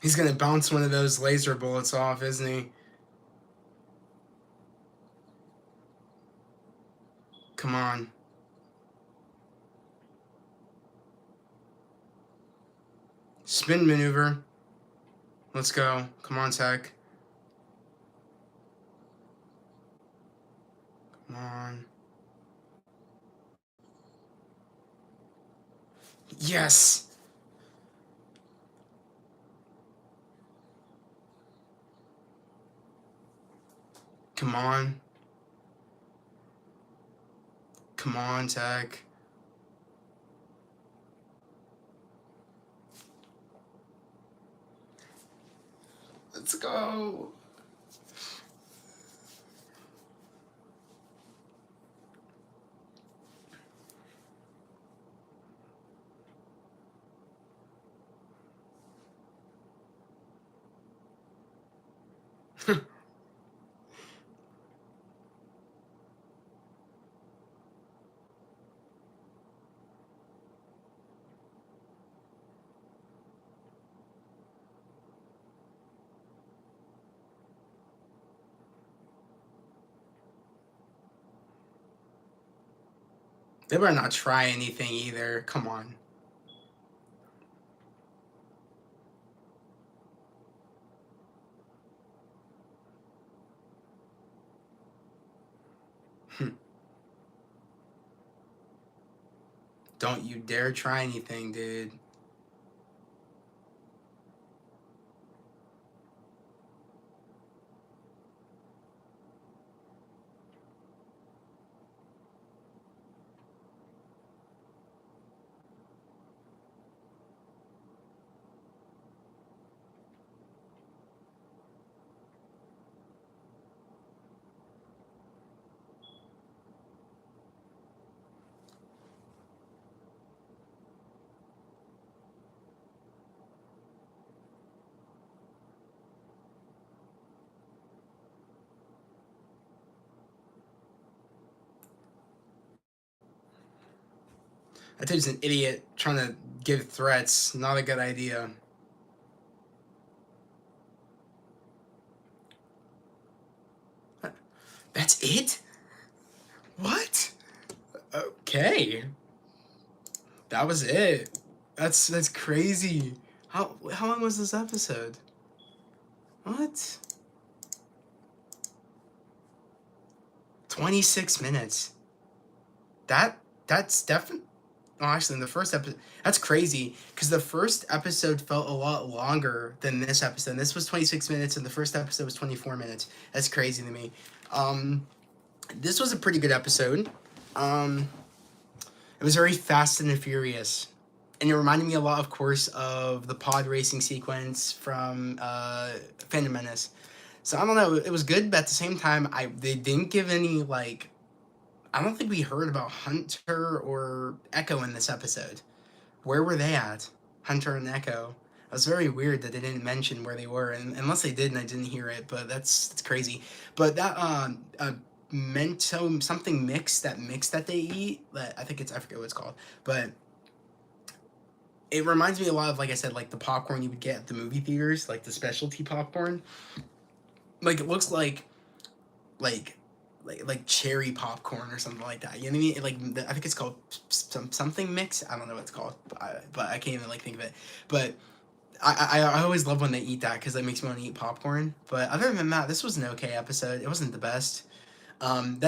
He's gonna bounce one of those laser bullets off, isn't he? Come on. Spin maneuver. Let's go. Come on, Tech. Come on. Yes! Come on. Come on, Tech. Let's go. They better not try anything either. Come on. Don't you dare try anything, dude. That dude's an idiot trying to give threats. Not a good idea. That's it? What? Okay. That was it. That's crazy. How long was this episode? What? 26 minutes. That's definitely. Oh, actually, in the first episode, that's crazy because the first episode felt a lot longer than this episode. This was 26 minutes, and the first episode was 24 minutes. That's crazy to me. This was a pretty good episode. It was very fast and furious, and it reminded me a lot, of course, of the pod racing sequence from Phantom Menace. So I don't know. It was good, but at the same time, they didn't give any like. I don't think we heard about Hunter or Echo in this episode. Where were they at? Hunter and Echo. It was very weird that they didn't mention where they were, and unless they did and I didn't hear it, but that's crazy. But that mento something mix that they eat, that I think it's, I forget what it's called, but it reminds me a lot of, like I said, like the popcorn you would get at the movie theaters, like the specialty popcorn. Like it looks like like cherry popcorn or something like that. You know what I mean? Like I think it's called something mix. I don't know what it's called, but I can't even like think of it. But I always love when they eat that because that makes me want to eat popcorn. But other than that, this was an okay episode. It wasn't the best. What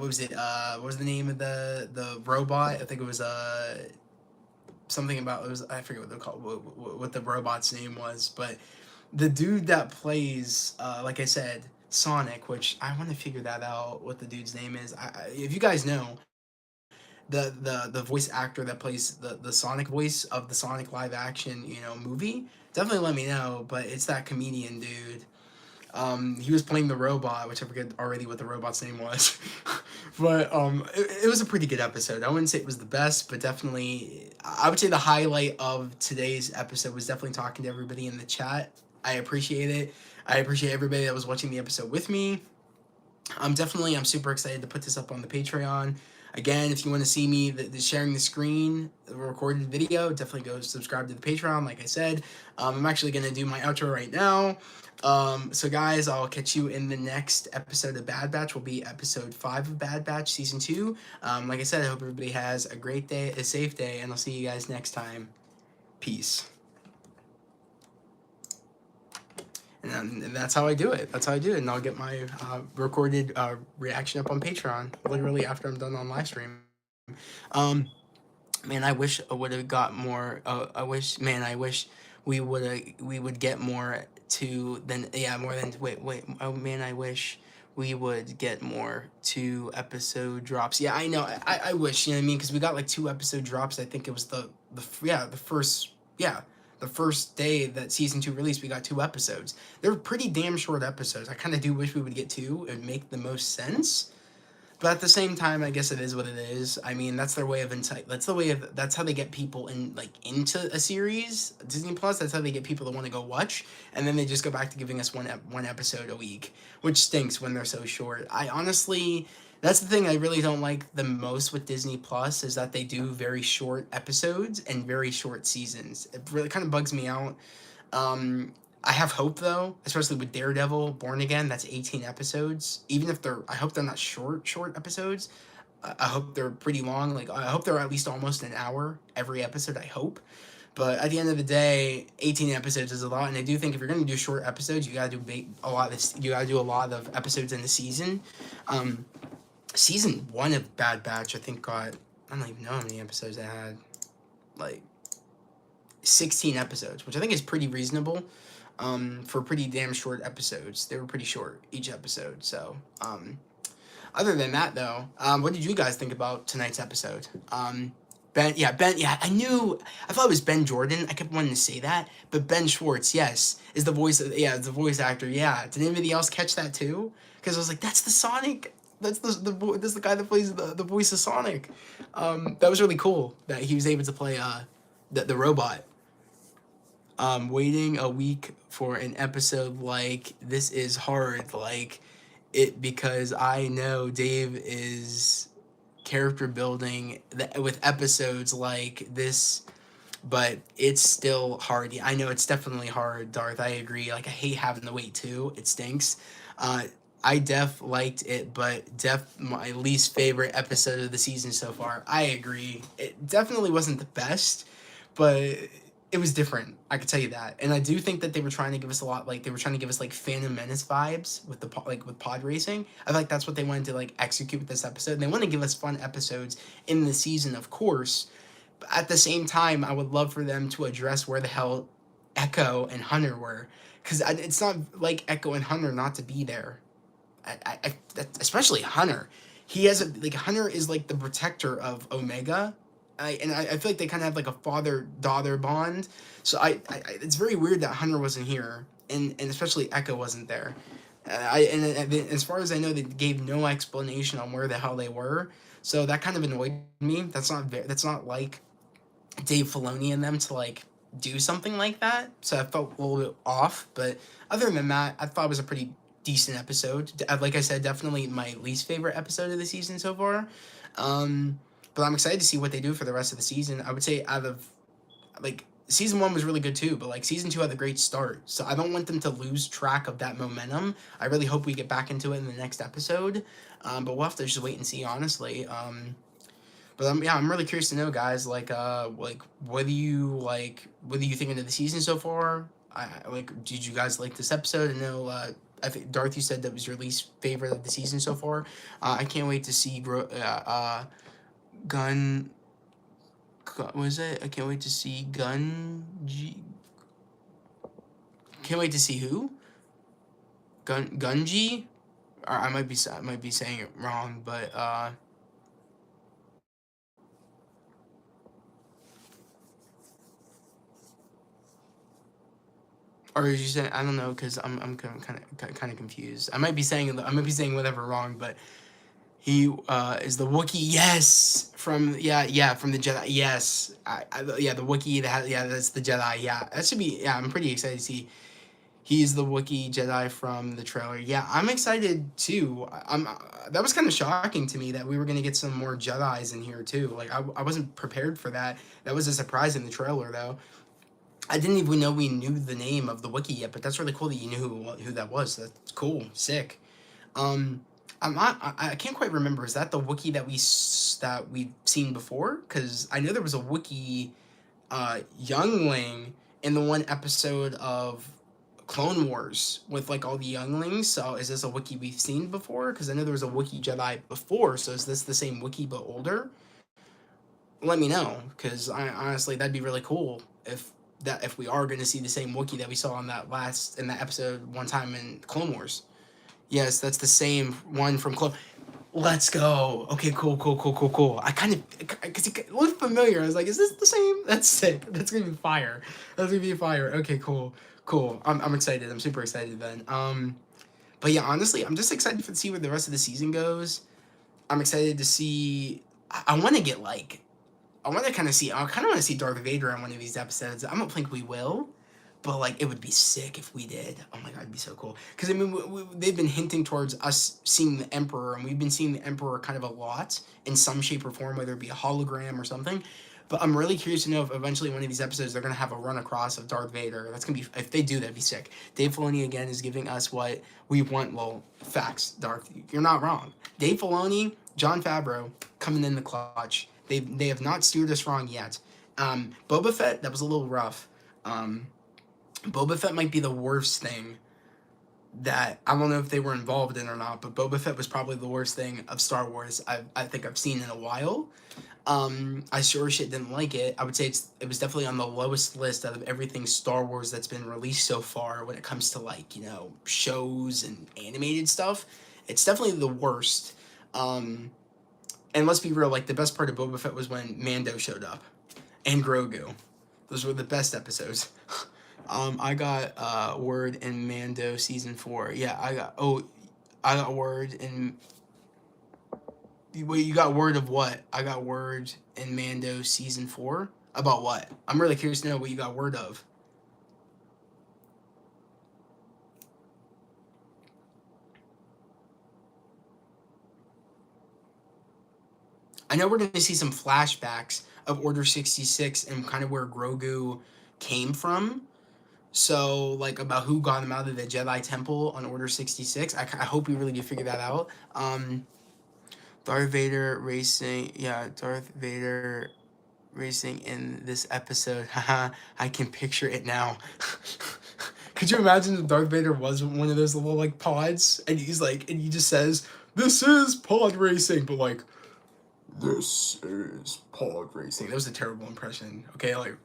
was it? What was the name of the robot? I think it was something about it was I forget what they're called, what the robot's name was, but the dude that plays, like I said, Sonic, which I want to figure that out what the dude's name is. If you guys know the voice actor that plays the Sonic voice of the Sonic live action movie, definitely let me know. But it's that comedian dude. He was playing the robot, which I forget already what the robot's name was. But it was a pretty good episode. I wouldn't say it was the best, but definitely, I would say the highlight of today's episode was definitely talking to everybody in the chat. I appreciate it. I appreciate everybody that was watching the episode with me. I'm super excited to put this up on the Patreon. Again, if you want to see me sharing the screen, the recorded video, definitely go subscribe to the Patreon. Like I said, I'm actually going to do my outro right now. So guys, I'll catch you in the next episode of Bad Batch. Will be episode 5 of Bad Batch season 2. Like I said, I hope everybody has a great day, a safe day, and I'll see you guys next time. Peace. And that's how I do it. That's how I do it. And I'll get my recorded reaction up on Patreon literally after I'm done on live stream. Man, I wish I would have got more. I wish we would get more to than more than wait. Oh man, I wish we would get more 2 episode drops. Yeah, I know. I wish, you know what I mean, because we got like 2 episode drops. I think it was the first day that season 2 released. We got 2 episodes. They're pretty damn short episodes. I kind of do wish we would get 2. It would make the most sense. But at the same time, I guess it is what it is. I mean, that's their way of insight. That's how they get people into a series. Disney Plus. That's how they get people to want to go watch, and then they just go back to giving us one episode a week, which stinks when they're so short. I honestly, that's the thing I really don't like the most with Disney Plus is that they do very short episodes and very short seasons. It really kind of bugs me out. I have hope though, especially with Daredevil, Born Again. That's 18 episodes. Even if I hope they're not short episodes. I hope they're pretty long. Like I hope they're at least almost an hour every episode. I hope. But at the end of the day, 18 episodes is a lot, and I do think if you're going to do short episodes, you gotta do a lot of this. You gotta do a lot of episodes in the season. Season 1 of Bad Batch, I think I don't even know how many episodes it had. Like 16 episodes, which I think is pretty reasonable. For pretty damn short episodes. They were pretty short, each episode. So, other than that, though, what did you guys think about tonight's episode? Ben, I thought it was Ben Jordan. I kept wanting to say that, but Ben Schwartz, yes, is the voice, is the voice actor, yeah. Did anybody else catch that, too? Because I was like, that's the Sonic, that's that's the guy that plays the voice of Sonic. That was really cool that he was able to play, the robot. Waiting a week for an episode like this is hard, like it, because I know Dave is character building with episodes like this, but it's still hard. I know it's definitely hard, Darth. I agree. Like I hate having to wait too. It stinks. I liked it, but my least favorite episode of the season so far. I agree. It definitely wasn't the best, but it was different. I could tell you that. And I do think that they were trying to give us a lot, like they were trying to give us like Phantom Menace vibes with with pod racing. I feel like that's what they wanted to like execute with this episode. And they want to give us fun episodes in the season, of course. But at the same time, I would love for them to address where the hell Echo and Hunter were, because it's not like Echo and Hunter not to be there. Especially Hunter. He has Hunter is like the protector of Omega. I feel like they kind of have like a father-daughter bond. So it's very weird that Hunter wasn't here, and especially Echo wasn't there. As far as I know, they gave no explanation on where the hell they were. So that kind of annoyed me. That's not like Dave Filoni and them to like do something like that. So I felt a little bit off. But other than that, I thought it was a pretty decent episode. Like I said, definitely my least favorite episode of the season so far. But I'm excited to see what they do for the rest of the season. I would say out of, like, season 1 was really good too, but, like, season 2 had a great start. So I don't want them to lose track of that momentum. I really hope we get back into it in the next episode. But we'll have to just wait and see, honestly. But I'm really curious to know, guys, what do you think of the season so far? Did you guys like this episode? I know, I think Darth, you said that was your least favorite of the season so far. I can't wait to see What was it? I can't wait to see Gunji. Can't wait to see who? Gunji? Or I might be saying it wrong, but or is you saying, I don't know, because I'm kind of confused. I might be saying whatever wrong, but he is the Wookiee. Yes, from from the Jedi. Yes, yeah, the Wookiee that yeah, that's the Jedi. Yeah, that should be, yeah. I'm pretty excited to see he's the Wookiee Jedi from the trailer. Yeah, I'm excited too. I'm that was kind of shocking to me that we were gonna get some more Jedi's in here too. Like I wasn't prepared for that. That was a surprise in the trailer though. I didn't even know we knew the name of the Wookiee yet, but that's really cool that you knew who that was. That's cool, sick. Um, I'm not. I can't quite remember. Is that the Wookiee that we've seen before? Because I know there was a Wookiee youngling in the one episode of Clone Wars with like all the younglings. So is this a Wookiee we've seen before? Because I know there was a Wookiee Jedi before. So is this the same Wookiee but older? Let me know, because I honestly that'd be really cool if we are going to see the same Wookiee that we saw in that episode one time in Clone Wars. Yes, that's the same one from Clone. Let's go. Okay, cool. I kind of, because it looked familiar. I was like, is this the same? That's sick. That's gonna be fire. That's gonna be fire. Okay, cool. I'm excited. I'm super excited then. But yeah, honestly, I'm just excited to see where the rest of the season goes. I'm excited to see. I want to get like I want to kind of see. I kind of want to see Darth Vader in one of these episodes. I don't think we will, but like it would be sick if we did. Oh my god, it'd be so cool. Because I mean, they've been hinting towards us seeing the Emperor, and we've been seeing the Emperor kind of a lot in some shape or form, whether it be a hologram or something. But I'm really curious to know if eventually one of these episodes they're gonna have a run across of Darth Vader. That's gonna be, if they do, that'd be sick. Dave Filoni again is giving us what we want. Well, facts, Darth. You're not wrong. Dave Filoni, Jon Favreau coming in the clutch. They have not steered us wrong yet. Boba Fett, that was a little rough. Boba Fett might be the worst thing that, I don't know if they were involved in or not, but Boba Fett was probably the worst thing of Star Wars I think I've seen in a while. I sure as shit didn't like it. I would say it was definitely on the lowest list out of everything Star Wars that's been released so far when it comes to like, shows and animated stuff. It's definitely the worst. And let's be real, like the best part of Boba Fett was when Mando showed up and Grogu. Those were the best episodes. I got word in Mando season 4. Yeah, I got word in. Wait, you got word of what? I got word in Mando season 4 about what? I'm really curious to know what you got word of. I know we're going to see some flashbacks of Order 66 and kind of where Grogu came from. So, like, about who got him out of the Jedi Temple on Order 66. I hope we really do figure that out. Darth Vader racing. Yeah, Darth Vader racing in this episode. Haha, I can picture it now. Could you imagine if Darth Vader was one of those little, like, pods? And he's like, and he just says, "This is pod racing," but, like, "This is pod racing." That was a terrible impression. Okay, like,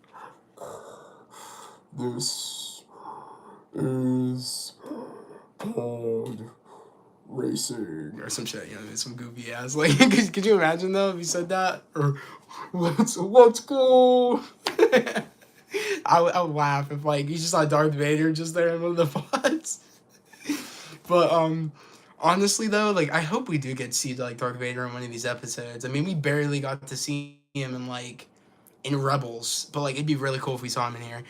"This is pod racing," or some shit, some goofy ass. Like, could you imagine though if you said that? Or let's go. I would laugh if like you just saw Darth Vader just there in one of the pods. But honestly though, like I hope we do get to see like Darth Vader in one of these episodes. I mean, we barely got to see him in Rebels, but like it'd be really cool if we saw him in here.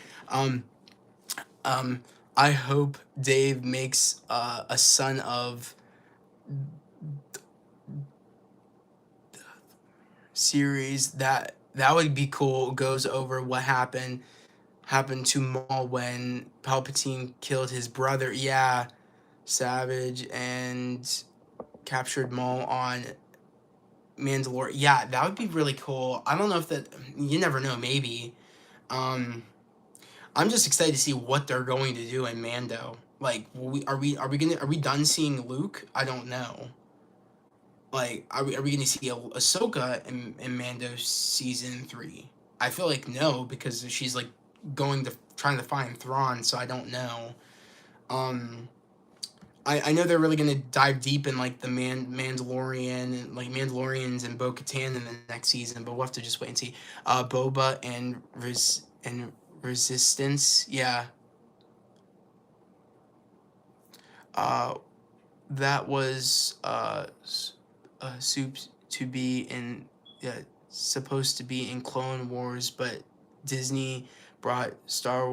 I hope Dave makes a Son of series that would be cool. Goes over what happened to Maul when Palpatine killed his brother. Yeah, Savage and captured Maul on Mandalore. Yeah, that would be really cool. I don't know if that. You never know. Maybe. I'm just excited to see what they're going to do in Mando. Like, are we done seeing Luke? I don't know. Like, are we gonna see Ahsoka in Mando season 3? I feel like no, because she's like going to trying to find Thrawn, so I don't know. Um, I know they're really gonna dive deep in like the Mandalorian and like Mandalorians and Bo-Katan in the next season, but we'll have to just wait and see. Boba and Resistance, yeah. Uh, that was soup to be in, yeah, supposed to be in Clone Wars, but Disney bought Star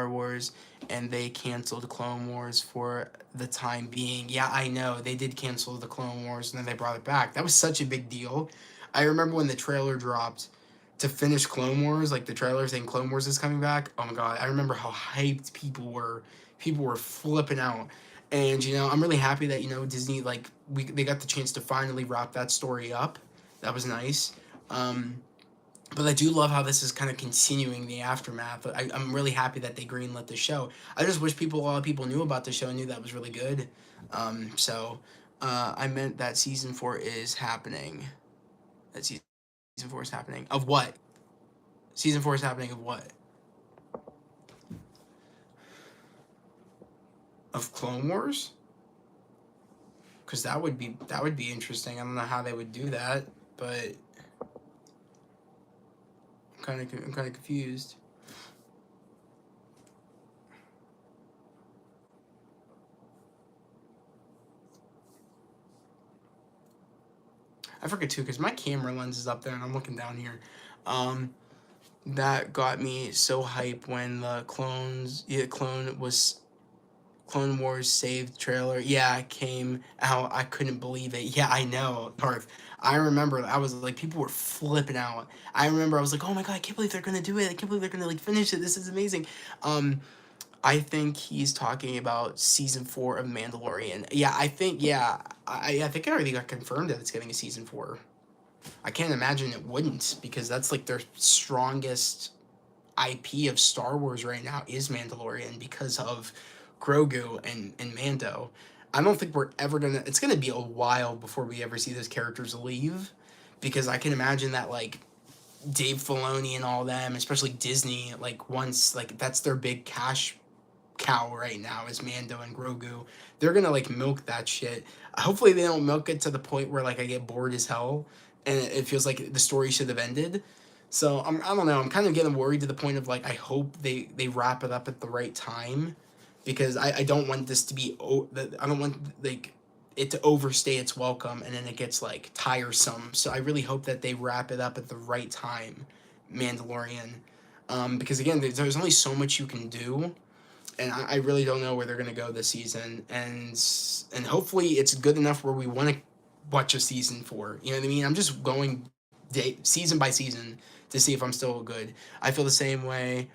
Wars, and they canceled Clone Wars for the time being. Yeah, I know they did cancel the Clone Wars, and then they brought it back. That was such a big deal. I remember when the trailer dropped to finish Clone Wars, like the trailer saying Clone Wars is coming back. Oh my god, I remember how hyped people were. People were flipping out. And I'm really happy that Disney, like, they got the chance to finally wrap that story up. That was nice. Um, but I do love how this is kind of continuing the aftermath. I'm really happy that they greenlit the show. I just wish a lot of people knew about the show and knew that was really good. I meant that season 4 is happening. That season 4 is happening. Of what? Season 4 is happening of what? Of Clone Wars? Because that would be interesting. I don't know how they would do that, but I'm kind of confused. I forget too, because my camera lens is up there and I'm looking down here. Um, that got me so hype when the Clone Wars saved trailer. Yeah, it came out. I couldn't believe it. Yeah, I know, Darth. I remember I was like, people were flipping out. I remember I was like, oh my god, I can't believe they're gonna do it. I can't believe they're gonna like finish it. This is amazing. Um, I think he's talking about season 4 of Mandalorian. Yeah, I think I think it already got confirmed that it's getting a season 4. I can't imagine it wouldn't, because that's like their strongest IP of Star Wars right now is Mandalorian, because of Grogu and Mando. I don't think we're ever gonna. It's gonna be a while before we ever see those characters leave, because I can imagine that like Dave Filoni and all them, especially Disney, like once like that's their big cash cow right now is Mando and Grogu. They're gonna like milk that shit. Hopefully they don't milk it to the point where like I get bored as hell and it feels like the story should have ended. So I don't know. I'm kind of getting worried to the point of like I hope they wrap it up at the right time, because I don't want this to be I don't want like it to overstay its welcome and then it gets like tiresome. So I really hope that they wrap it up at the right time, Mandalorian. Because again, there's only so much you can do, and I really don't know where they're gonna go this season, and hopefully it's good enough where we want to watch a season 4. You know what I mean? I'm just going season by season to see if I'm still good. I feel the same way.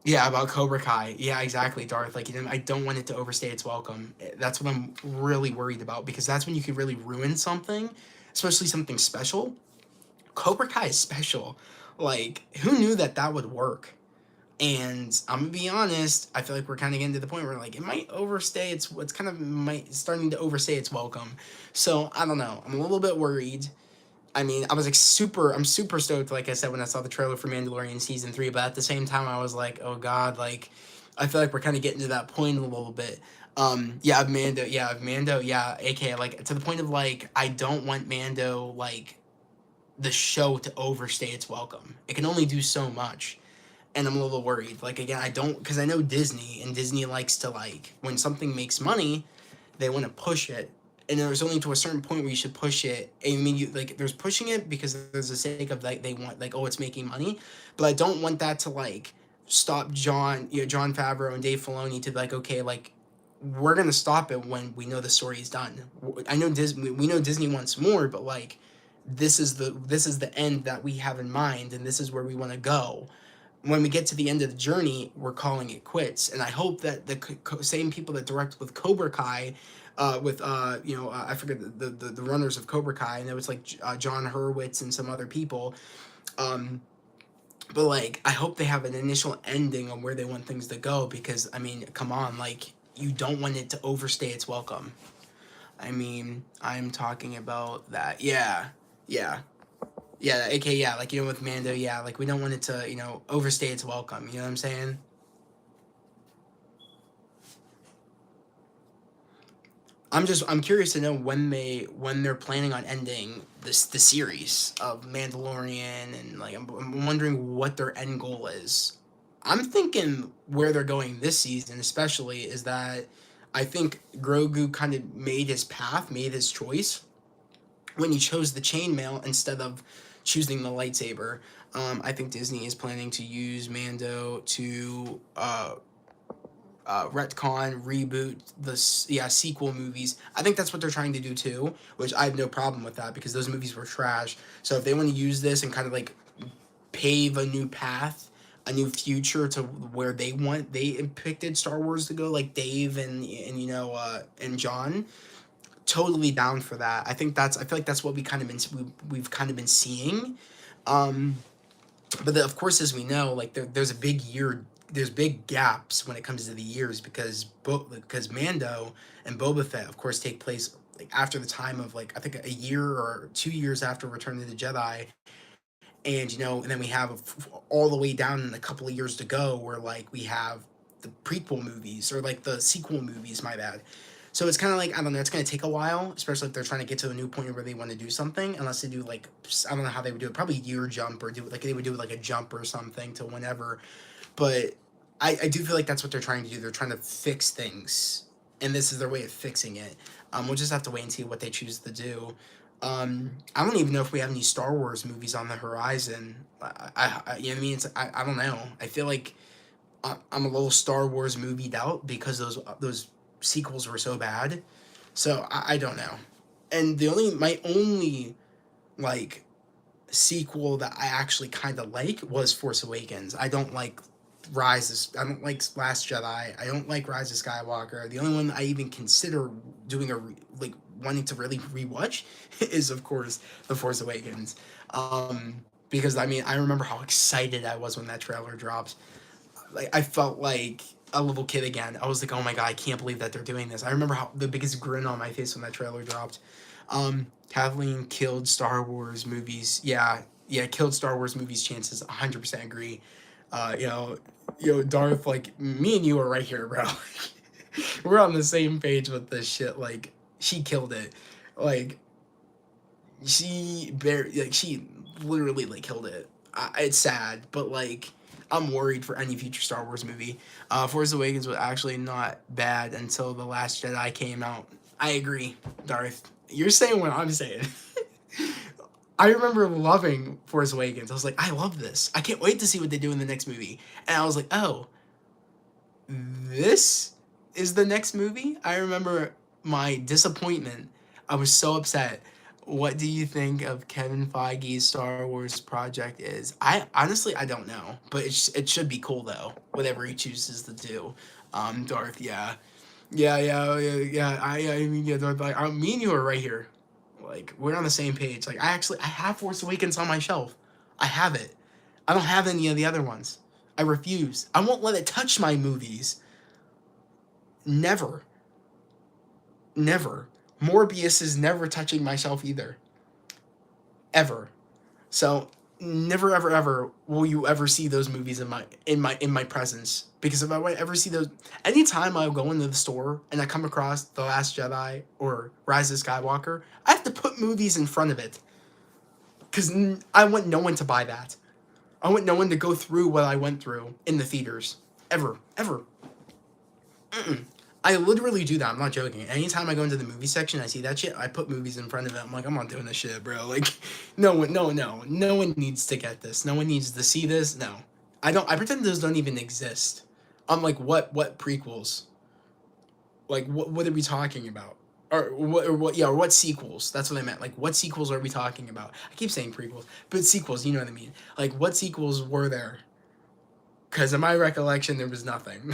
Yeah, about Cobra Kai. Yeah, exactly, Darth. Like, I don't want it to overstay its welcome. That's what I'm really worried about, because that's when you could really ruin something, especially something special. Cobra Kai is special. Like, who knew that that would work? And I'm gonna be honest, I feel like we're kind of getting to the point where like it might overstay it's kind of might starting to overstay its welcome. So I don't know. I'm a little bit worried. I mean, I was like I'm super stoked, like I said, when I saw the trailer for Mandalorian season 3, but at the same time I was like, oh god, like I feel like we're kind of getting to that point a little bit. Mando, yeah, aka like to the point of like I don't want Mando like the show to overstay its welcome. It can only do so much, and I'm a little worried. Like again, I don't, because I know Disney, and Disney likes to like when something makes money, they want to push it, and there's only to a certain point where you should push it. I mean, you like there's pushing it because there's the sake of like they want like, oh, it's making money, but I don't want that to like stop John Favreau and Dave Filoni to be like, okay, like we're gonna stop it when we know the story is done. I know Disney, we know Disney wants more, but like this is the end that we have in mind, and this is where we want to go. When we get to the end of the journey, we're calling it quits. And I hope that the same people that direct with Cobra Kai, with I forget the runners of Cobra Kai, and it was like John Hurwitz and some other people. Um, but like, I hope they have an initial ending on where they want things to go, because I mean, come on, like you don't want it to overstay its welcome. I mean, I'm talking about that. Yeah, yeah. Yeah, aka yeah, like with Mando, yeah, like we don't want it to overstay its welcome. You know what I'm saying? I'm curious to know when they're planning on ending the series of Mandalorian, and like I'm wondering what their end goal is. I'm thinking where they're going this season, especially, is that I think Grogu kind of made his path, made his choice when he chose the chainmail instead of choosing the lightsaber. I think Disney is planning to use Mando to retcon, reboot the sequel movies. I think that's what they're trying to do too, which I have no problem with that because those movies were trash. So if they want to use this and kind of like pave a new path, a new future to where they depicted Star Wars to go, like Dave and and John, totally down for that. I feel like that's what we've kind of been seeing. Um, but of course, as we know, like there's big gaps when it comes to the years because Mando and Boba Fett, of course, take place like after the time of like I think a year or 2 years after Return of the Jedi, and and then we have all the way down in a couple of years to go where like we have the prequel movies or like the sequel movies. My bad. So it's kind of like I don't know. It's gonna take a while, especially if they're trying to get to a new point where they want to do something. Unless they do like I don't know how they would do it. Probably year jump or do like they would do like a jump or something to whenever. But I do feel like that's what they're trying to do. They're trying to fix things, and this is their way of fixing it. We'll just have to wait and see what they choose to do. I don't even know if we have any Star Wars movies on the horizon. You know what I mean? I don't know. I feel like I'm a little Star Wars movied out because those sequels were so bad. So I don't know. And my only like sequel that I actually kind of like was Force Awakens. I don't like I don't like Last Jedi. I don't like Rise of Skywalker. The only one I even consider doing like wanting to really rewatch is of course The Force Awakens. Because I mean I remember how excited I was when that trailer dropped. Like I felt like a little kid again. I was like, oh my god, I can't believe that they're doing this. I remember how the biggest grin on my face when that trailer dropped. Kathleen killed Star Wars movies. Yeah, yeah, killed Star Wars movies. Chances, 100% agree. Uh, you know, Darth. Like me and you are right here, bro. We're on the same page with this shit. Like she killed it. Like she literally like killed it. It's sad, but like I'm worried for any future Star Wars movie. Force Awakens was actually not bad until The Last Jedi came out. I agree, Darth. You're saying what I'm saying. I remember loving Force Awakens. I was like, I love this. I can't wait to see what they do in the next movie. And I was like, oh, this is the next movie? I remember my disappointment. I was so upset. What do you think of Kevin Feige's Star Wars project is? I don't know, but it should be cool though. Whatever he chooses to do. Darth, yeah, yeah. I mean, yeah, Darth. Like, me and you are right here. Like, we're on the same page. Like, I have Force Awakens on my shelf. I have it. I don't have any of the other ones. I refuse. I won't let it touch my movies. Never. Never. Morbius is never touching myself either. Ever. So never ever ever will you ever see those movies in my presence. Because if I ever see those anytime I go into the store and I come across The Last Jedi or Rise of Skywalker, I have to put movies in front of it. Because I want no one to buy that. I want no one to go through what I went through in the theaters. Ever. Ever. Mm-mm. I literally do that. I'm not joking. Anytime I go into the movie section, I see that shit. I put movies in front of it. I'm like, I'm not doing this shit, bro. Like, no one needs to get this. No one needs to see this. No, I don't. I pretend those don't even exist. I'm like, what prequels? Like, what are we talking about? Or what sequels? That's what I meant. Like, what sequels are we talking about? I keep saying prequels, but sequels. You know what I mean? Like, what sequels were there? Because in my recollection, there was nothing.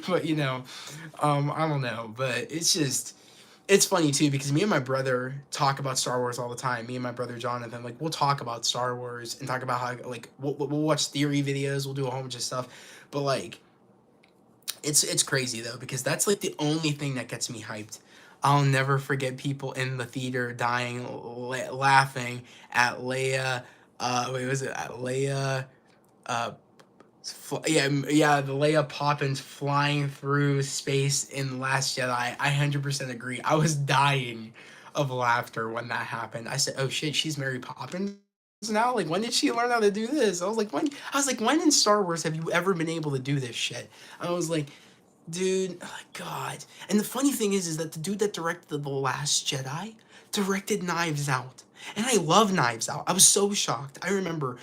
But I don't know, but it's funny too because me and my brother talk about Star Wars all the time. Me and my brother Jonathan, like we'll talk about Star Wars and talk about how like we'll watch theory videos, we'll do a whole bunch of stuff, but like it's crazy though because that's like the only thing that gets me hyped. I'll never forget people in the theater dying, laughing at Leia. Wait, was it at Leia? Uh, yeah, the Leia Poppins flying through space in Last Jedi. I 100% agree. I was dying of laughter when that happened. I said, "Oh shit, she's Mary Poppins now? Like, when did she learn how to do this?" I was like, "When?" I was like, "When in Star Wars have you ever been able to do this shit?" I was like, "Dude, oh God." And the funny thing is that the dude that directed The Last Jedi directed Knives Out, and I love Knives Out. I was so shocked. I remember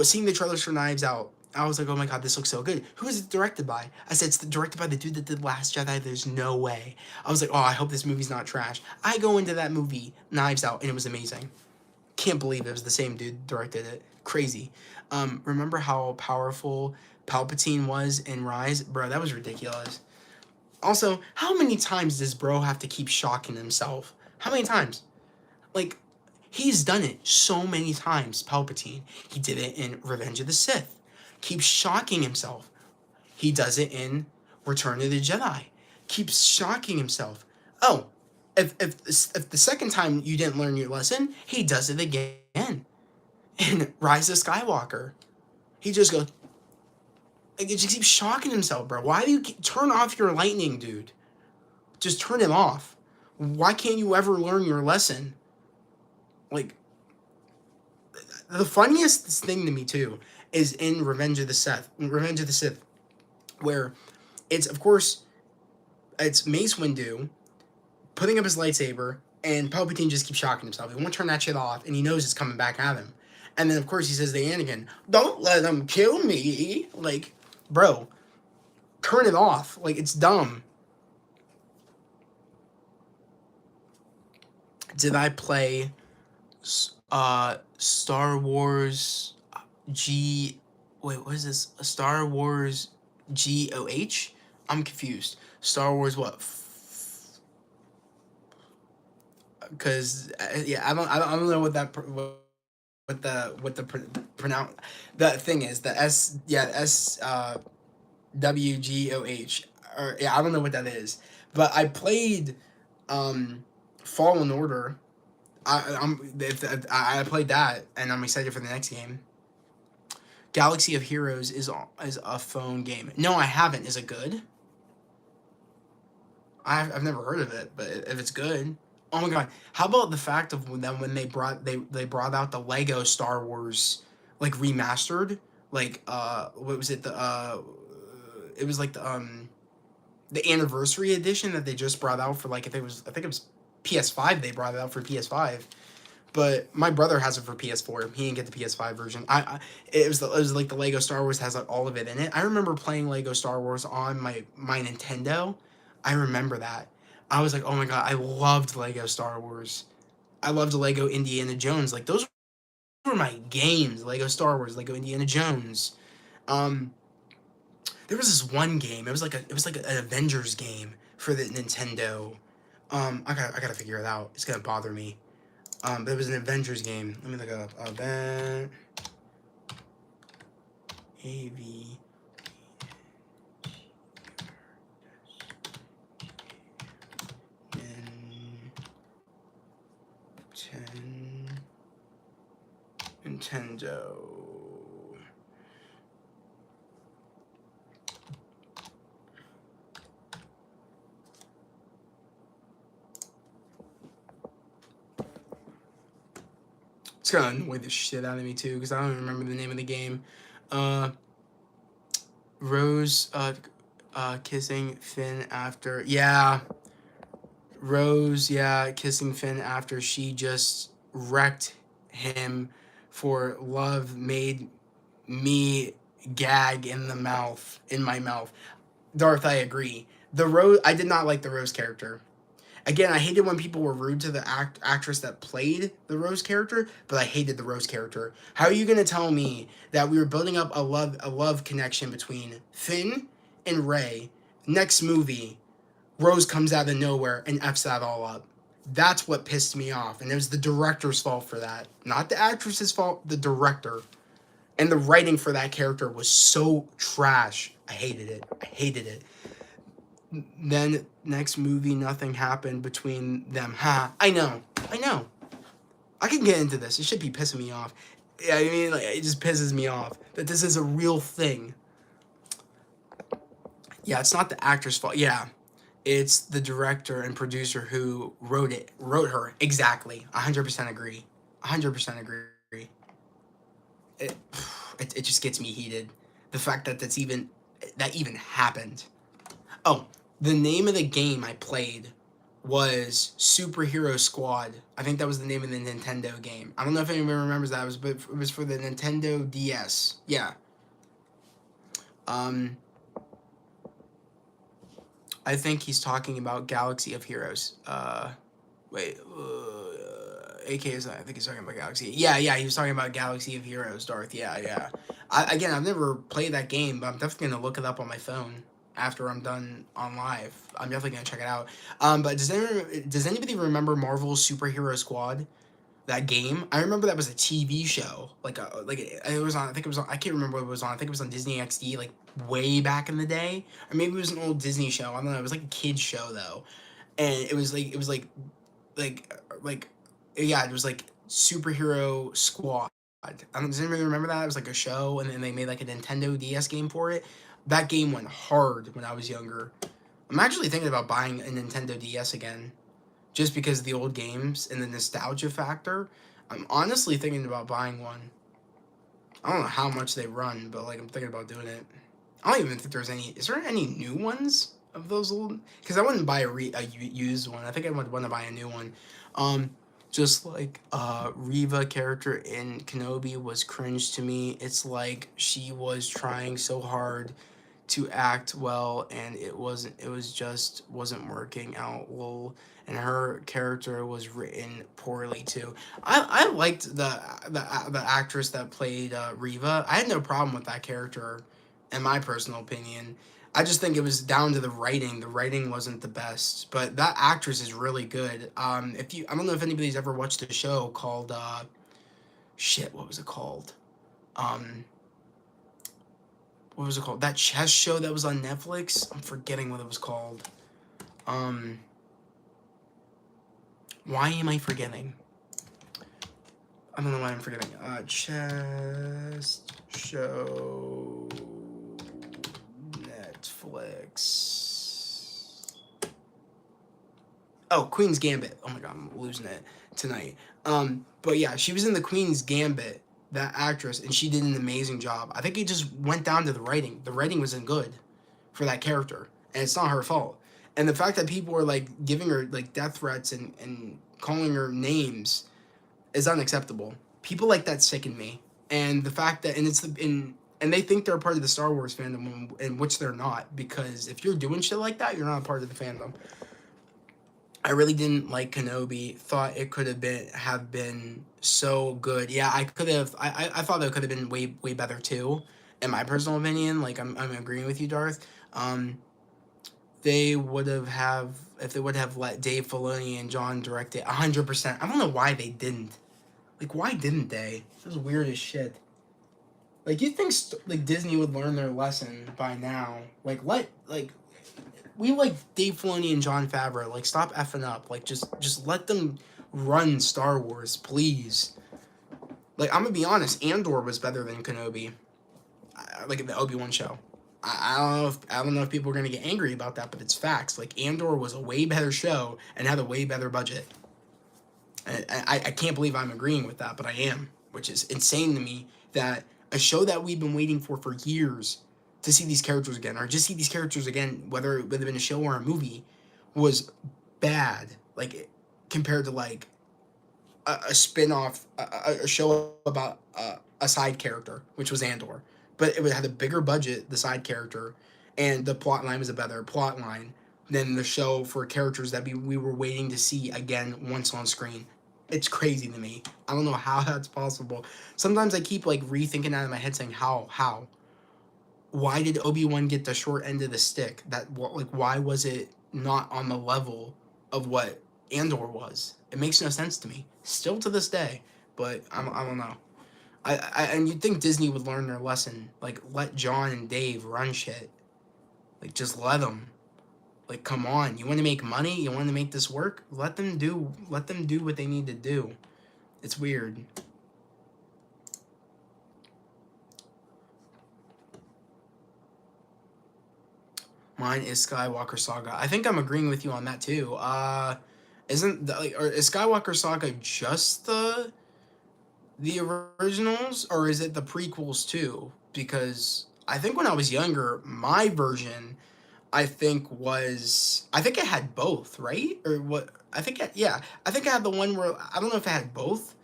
seeing the trailers for Knives Out. I was like, "Oh my God, this looks so good." Who is it directed by? I said, "It's directed by the dude that did Last Jedi." There's no way. I was like, "Oh, I hope this movie's not trash." I go into that movie, Knives Out, and it was amazing. Can't believe it was the same dude directed it. Crazy. Remember how powerful Palpatine was in Rise? Bro, that was ridiculous. Also, how many times does bro have to keep shocking himself? How many times? Like, he's done it so many times, Palpatine. He did it in Revenge of the Sith. Keeps shocking himself. He does it in Return of the Jedi. Keeps shocking himself. Oh, if the second time you didn't learn your lesson, he does it again in Rise of Skywalker. He just goes, like, it just keeps shocking himself, bro. Why do you turn off your lightning, dude? Just turn it off. Why can't you ever learn your lesson? Like, the funniest thing to me too is in Revenge of the Sith, where it's, of course, it's Mace Windu putting up his lightsaber, and Palpatine just keeps shocking himself. He won't turn that shit off, and he knows it's coming back at him. And then, of course, he says to Anakin, "Don't let him kill me." Like, bro, turn it off. Like, it's dumb. Did I play Star Wars G... Wait, what is this? Star Wars GOH? I'm confused. Star Wars what? Because yeah, I don't know what that what the pronounce the thing is. The S, yeah, S WGOH, or yeah, I don't know what that is. But I played Fallen Order. I played that, and I'm excited for the next game. Galaxy of Heroes is a phone game. No, I haven't. Is it good? I've never heard of it, but if it's good, oh my God! How about the fact of them when they brought out the Lego Star Wars, like, remastered, like, what was it, it was like the anniversary edition that they just brought out for, like, I think it was PS5. They brought it out for PS5. But my brother has it for PS4. He didn't get the PS5 version. It was like the Lego Star Wars has, like, all of it in it. I remember playing Lego Star Wars on my Nintendo. I remember that. I was like, "Oh my God, I loved Lego Star Wars. I loved Lego Indiana Jones." Like, those were my games. Lego Star Wars, Lego Indiana Jones. Um, there was this one game. It was like an Avengers game for the Nintendo. I gotta figure it out. It's gonna bother me. But it was an Avengers game. Let me look it up. Avent AV Nintendo. It's gonna annoy the shit out of me too, because I don't remember the name of the game. Rose kissing Finn after, yeah. Rose, yeah, kissing Finn after she just wrecked him for love made me gag in my mouth. Darth, I agree. I did not like the Rose character. Again, I hated when people were rude to the actress that played the Rose character, but I hated the Rose character. How are you gonna tell me that we were building up a love connection between Finn and Rey? Next movie, Rose comes out of nowhere and f's that all up. That's what pissed me off, and it was the director's fault for that, not the actress's fault. The director, and the writing for that character was so trash. I hated it. Then next movie, nothing happened between them. Ha! I know. I can get into this. It should be pissing me off. Yeah, I mean, like, it just pisses me off that this is a real thing. Yeah, it's not the actor's fault. Yeah, it's the director and producer who wrote her. Exactly. 100% agree. 100% agree. It, it just gets me heated. The fact that that even happened. Oh, the name of the game I played was Superhero Squad. I think that was the name of the Nintendo game. I don't know if anyone remembers that. It was for the Nintendo DS. Yeah. Um, I think he's talking about Galaxy of Heroes. Wait. AK is, I think he's talking about Galaxy. Yeah, he was talking about Galaxy of Heroes, Darth. Yeah. Again, I've never played that game, but I'm definitely gonna look it up on my phone after I'm done on live. I'm definitely gonna check it out. But does anybody remember Marvel's Superhero Squad? That game? I remember that was a TV show. It was on. I think it was on. I can't remember what it was on. I think it was on Disney XD, like way back in the day, or maybe it was an old Disney show. I don't know. It was like a kids show though, and like like yeah, it was like Superhero Squad. Does anybody remember that? It was like a show, and then they made like a Nintendo DS game for it. That game went hard when I was younger. I'm actually thinking about buying a Nintendo DS again, just because of the old games and the nostalgia factor. I'm honestly thinking about buying one. I don't know how much they run, but like I'm thinking about doing it. I don't even think there's any. Is there any new ones of those old? Because I wouldn't buy a used one. I think I would want to buy a new one. Um, just like Reva character in Kenobi was cringe to me. It's like she was trying so hard to act well, and it wasn't. It was just wasn't working out. Lol. And her character was written poorly too. I liked the actress that played Reva. I had no problem with that character, in my personal opinion. I just think it was down to the writing. The writing wasn't the best, but that actress is really good. If you, I don't know if anybody's ever watched a show called shit. What was it called? Um, what was it called? That chess show that was on Netflix. I'm forgetting what it was called. Um, why am I forgetting? I don't know why I'm forgetting. Chess show Netflix. Oh, Queen's Gambit. Oh my god, I'm losing it tonight. But yeah, she was in the Queen's Gambit, that actress, and she did an amazing job. I think it just went down to the writing. The writing wasn't good for that character, and it's not her fault. And the fact that people were like giving her like death threats and calling her names is unacceptable. People like that sicken me, and the fact that and they think they're a part of the Star Wars fandom, in which they're not. Because if you're doing shit like that, you're not a part of the fandom. I really didn't like Kenobi. Thought it could have been so good. Yeah, I could have. I thought it could have been way better too, in my personal opinion. Like I'm agreeing with you, Darth. They would have if they would have let Dave Filoni and John direct it 100%. I don't know why they didn't. Like, why didn't they? This is weird as shit. Like, you think like Disney would learn their lesson by now? Like, we like Dave Filoni and Jon Favreau. Like, stop effing up. Like, just let them run Star Wars, please. Like, I'm gonna be honest. Andor was better than Kenobi. Like the Obi-Wan show. I don't know if people are gonna get angry about that, but it's facts. Like, Andor was a way better show and had a way better budget. I can't believe I'm agreeing with that, but I am, which is insane to me that a show that we've been waiting for years to see these characters again, or just see these characters again, whether it would have been a show or a movie, was bad. Like, compared to like a spin-off, a show about a side character, which was Andor. But it had a bigger budget, the side character, and the plot line was a better plot line than the show for characters that we were waiting to see again once on screen. It's crazy to me. I don't know how that's possible. Sometimes I keep like rethinking that in my head, saying how why did Obi-Wan get the short end of the stick? Why was it not on the level of what Andor was? It makes no sense to me still to this day. But I don't know. And you'd think Disney would learn their lesson. Like, let John and Dave run shit. Like, just let them. Like, come on, you want to make money? You want to make this work? Let them do what they need to do. It's weird. Mine is Skywalker Saga. I think I'm agreeing with you on that too. Isn't or is Skywalker Saga just the originals, or is it the prequels too? Because I think when I was younger, my version, I think it had both, right? Or what? Yeah, I think I had the one where I don't know if it had both,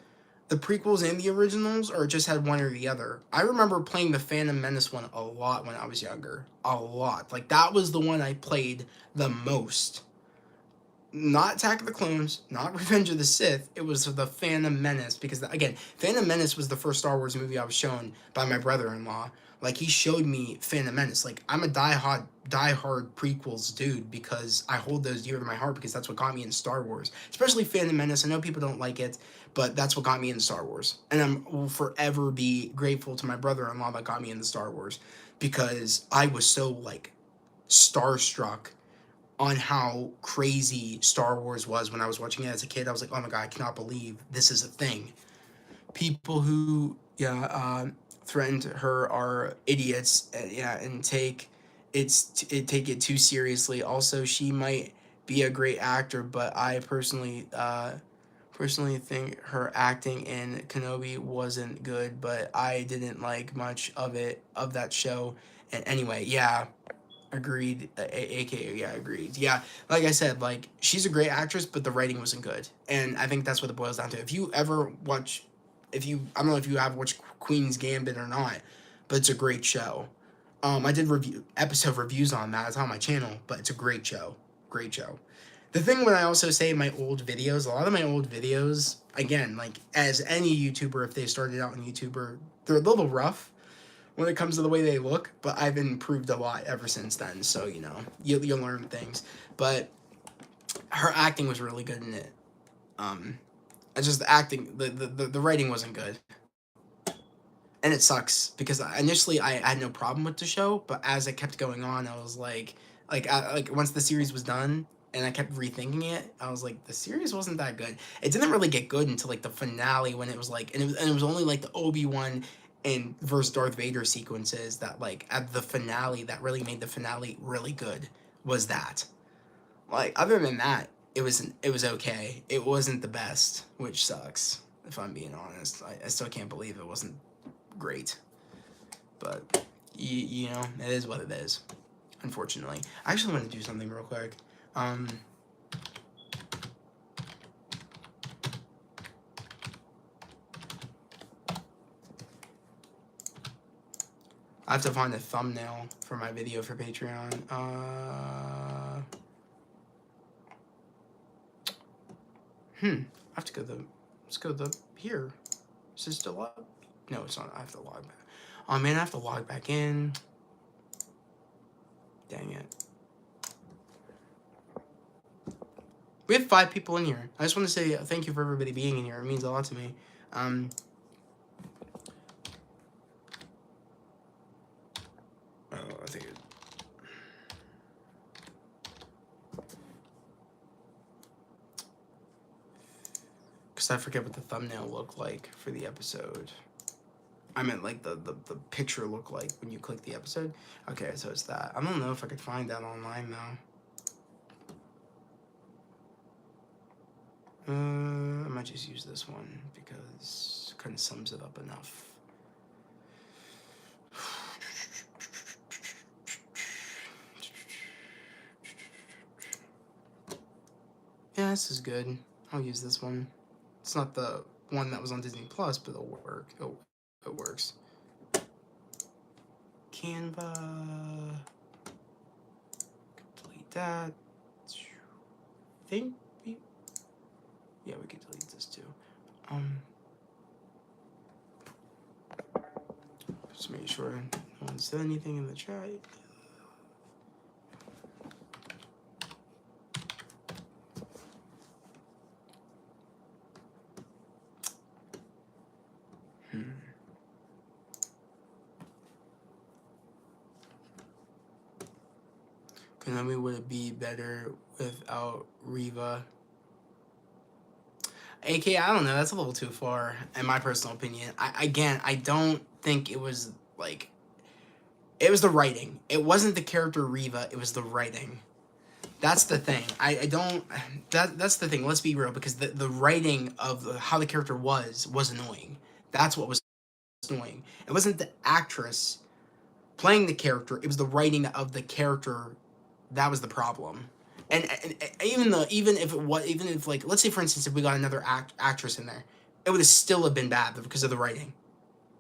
the prequels and the originals, or it just had one or the other. I remember playing the Phantom Menace one a lot when I was younger. A lot. Like, that was the one I played the most. Not Attack of the Clones, not Revenge of the Sith. It was the Phantom Menace, because again, Phantom Menace was the first Star Wars movie I was shown by my brother-in-law. Like, he showed me Phantom Menace. Like, I'm a diehard prequels dude, because I hold those dear to my heart, because that's what got me in Star Wars. Especially Phantom Menace. I know people don't like it, but that's what got me into Star Wars. And I will forever be grateful to my brother-in-law that got me into Star Wars, because I was so, like, starstruck on how crazy Star Wars was when I was watching it as a kid. I was like, oh my god, I cannot believe this is a thing. People who threatened her are idiots, and take it too seriously. Also, she might be a great actor, but I personally think her acting in Kenobi wasn't good, but I didn't like much of that show. And anyway, yeah, agreed. AKA, yeah, agreed. Yeah, like I said, like, she's a great actress, but the writing wasn't good, and I think that's what it boils down to. If you ever watch, I don't know if you have watched Queen's Gambit or not, but it's a great show. I did episode reviews on that. It's on my channel, but it's a great show. Great show. The thing when I also say my old videos, a lot of my old videos, again, like, as any YouTuber, if they started out on YouTuber, they're a little rough when it comes to the way they look, but I've improved a lot ever since then. So, you'll learn things. But her acting was really good in it. I just the acting, the writing wasn't good, and it sucks, because initially I had no problem with the show, but as it kept going on, I was like once the series was done, and I kept rethinking it, I was like, the series wasn't that good. It didn't really get good until like the finale, when it was like, and it was only like the Obi-Wan and versus Darth Vader sequences that, like, at the finale, that really made the finale really good, was that. Like, other than that, it was okay. It wasn't the best, which sucks, if I'm being honest. I still can't believe it wasn't great. But, it is what it is, unfortunately. I actually want to do something real quick. I have to find a thumbnail for my video for Patreon. I have to go let's go here. Is this still up? No, it's not. I have to log back. Oh man, I have to log back in. Dang it. We have 5 people in here. I just want to say thank you for everybody being in here. It means a lot to me. I think because I forget what the thumbnail looked like for the episode. I meant, like, the picture looked like when you click the episode. Okay, so it's that. I don't know if I could find that online, though. I might just use this one, because it kind of sums it up enough. Yeah, this is good. I'll use this one. It's not the one that was on Disney Plus, but it'll work. It works. Canva. Delete that. Yeah, we can delete this too. Just make sure no one said anything in the chat. Konami would be better without Riva. AK, I don't know. That's a little too far, in my personal opinion. I don't think it was like. It was the writing. It wasn't the character Riva. It was the writing. That's the thing. I don't. That's the thing. Let's be real, because the writing of how the character was annoying. That's what was annoying. It wasn't the actress playing the character. It was the writing of the character that was the problem. And even if it was, even if, like, let's say for instance, if we got another actress in there, it would have still have been bad because of the writing.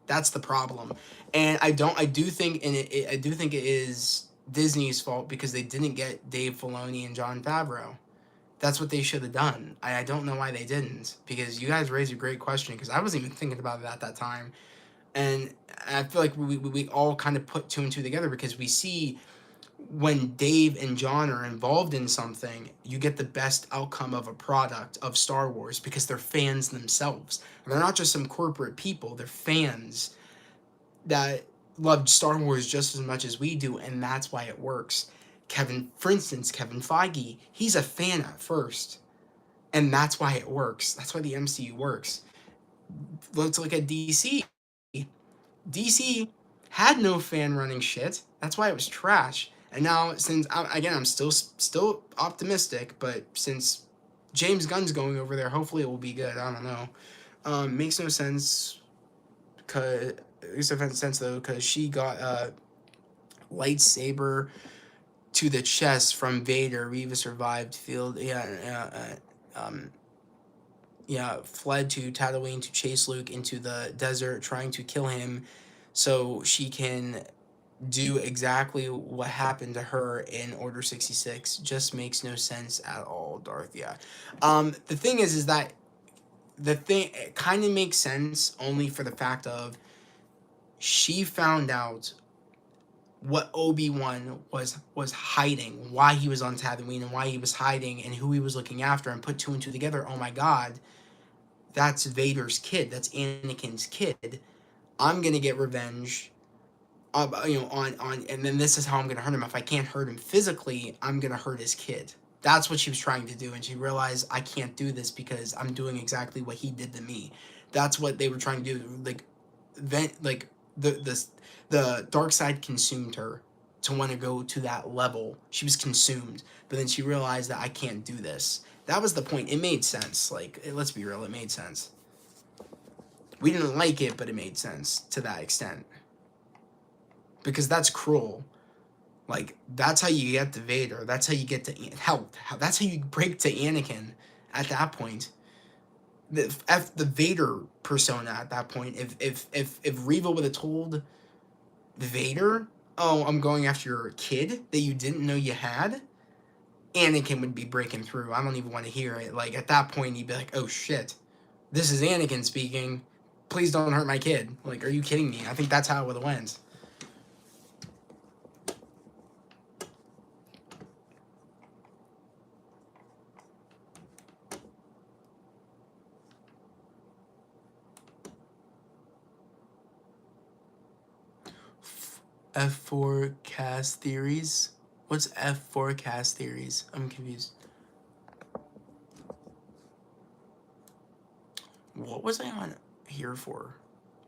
That's the problem. And I do think, and I do think it is Disney's fault because they didn't get Dave Filoni and Jon Favreau. That's what they should have done. I don't know why they didn't, because you guys raised a great question, because I wasn't even thinking about it at that time. And I feel like we all kind of put two and two together, because we see when Dave and Jon are involved in something, you get the best outcome of a product of Star Wars, because they're fans themselves. They're not just some corporate people, they're fans that loved Star Wars just as much as we do, and that's why it works. For instance, Kevin Feige, he's a fan at first, and that's why it works. That's why the MCU works. Let's look at DC. DC had no fan running shit. That's why it was trash. And now, since again, I'm still optimistic, but since James Gunn's going over there, hopefully it will be good. I don't know. Makes no sense. Cause it makes no sense though, because she got a lightsaber to the chest from Vader. Reva survived field. Fled to Tatooine to chase Luke into the desert, trying to kill him, so she can do exactly what happened to her in Order 66. Just makes no sense at all, Darth. Yeah. The thing is that it kind of makes sense only for the fact of she found out what Obi-Wan was hiding, why he was on Tatooine and why he was hiding and who he was looking after, and put two and two together. Oh my God, that's Vader's kid. That's Anakin's kid. I'm gonna get revenge. And then this is how I'm gonna hurt him. If I can't hurt him physically, I'm gonna hurt his kid. That's what she was trying to do, and she realized, I can't do this because I'm doing exactly what he did to me. That's what they were trying to do. The dark side consumed her to want to go to that level. She was consumed, but then she realized that I can't do this. That was the point. It made sense. Like, let's be real, it made sense. We didn't like it, but it made sense to that extent. Because that's cruel. Like, that's how you get to Vader. That's how you get to that's how you break to Anakin at that point. The Vader persona at that point. If Reva would have told Vader, "Oh, I'm going after your kid that you didn't know you had," Anakin would be breaking through. I don't even want to hear it. Like, at that point, he'd be like, "Oh shit, this is Anakin speaking. Please don't hurt my kid." Like, are you kidding me? I think that's how it would have went. F forecast theories? What's F forecast theories? I'm confused. What was I on here for?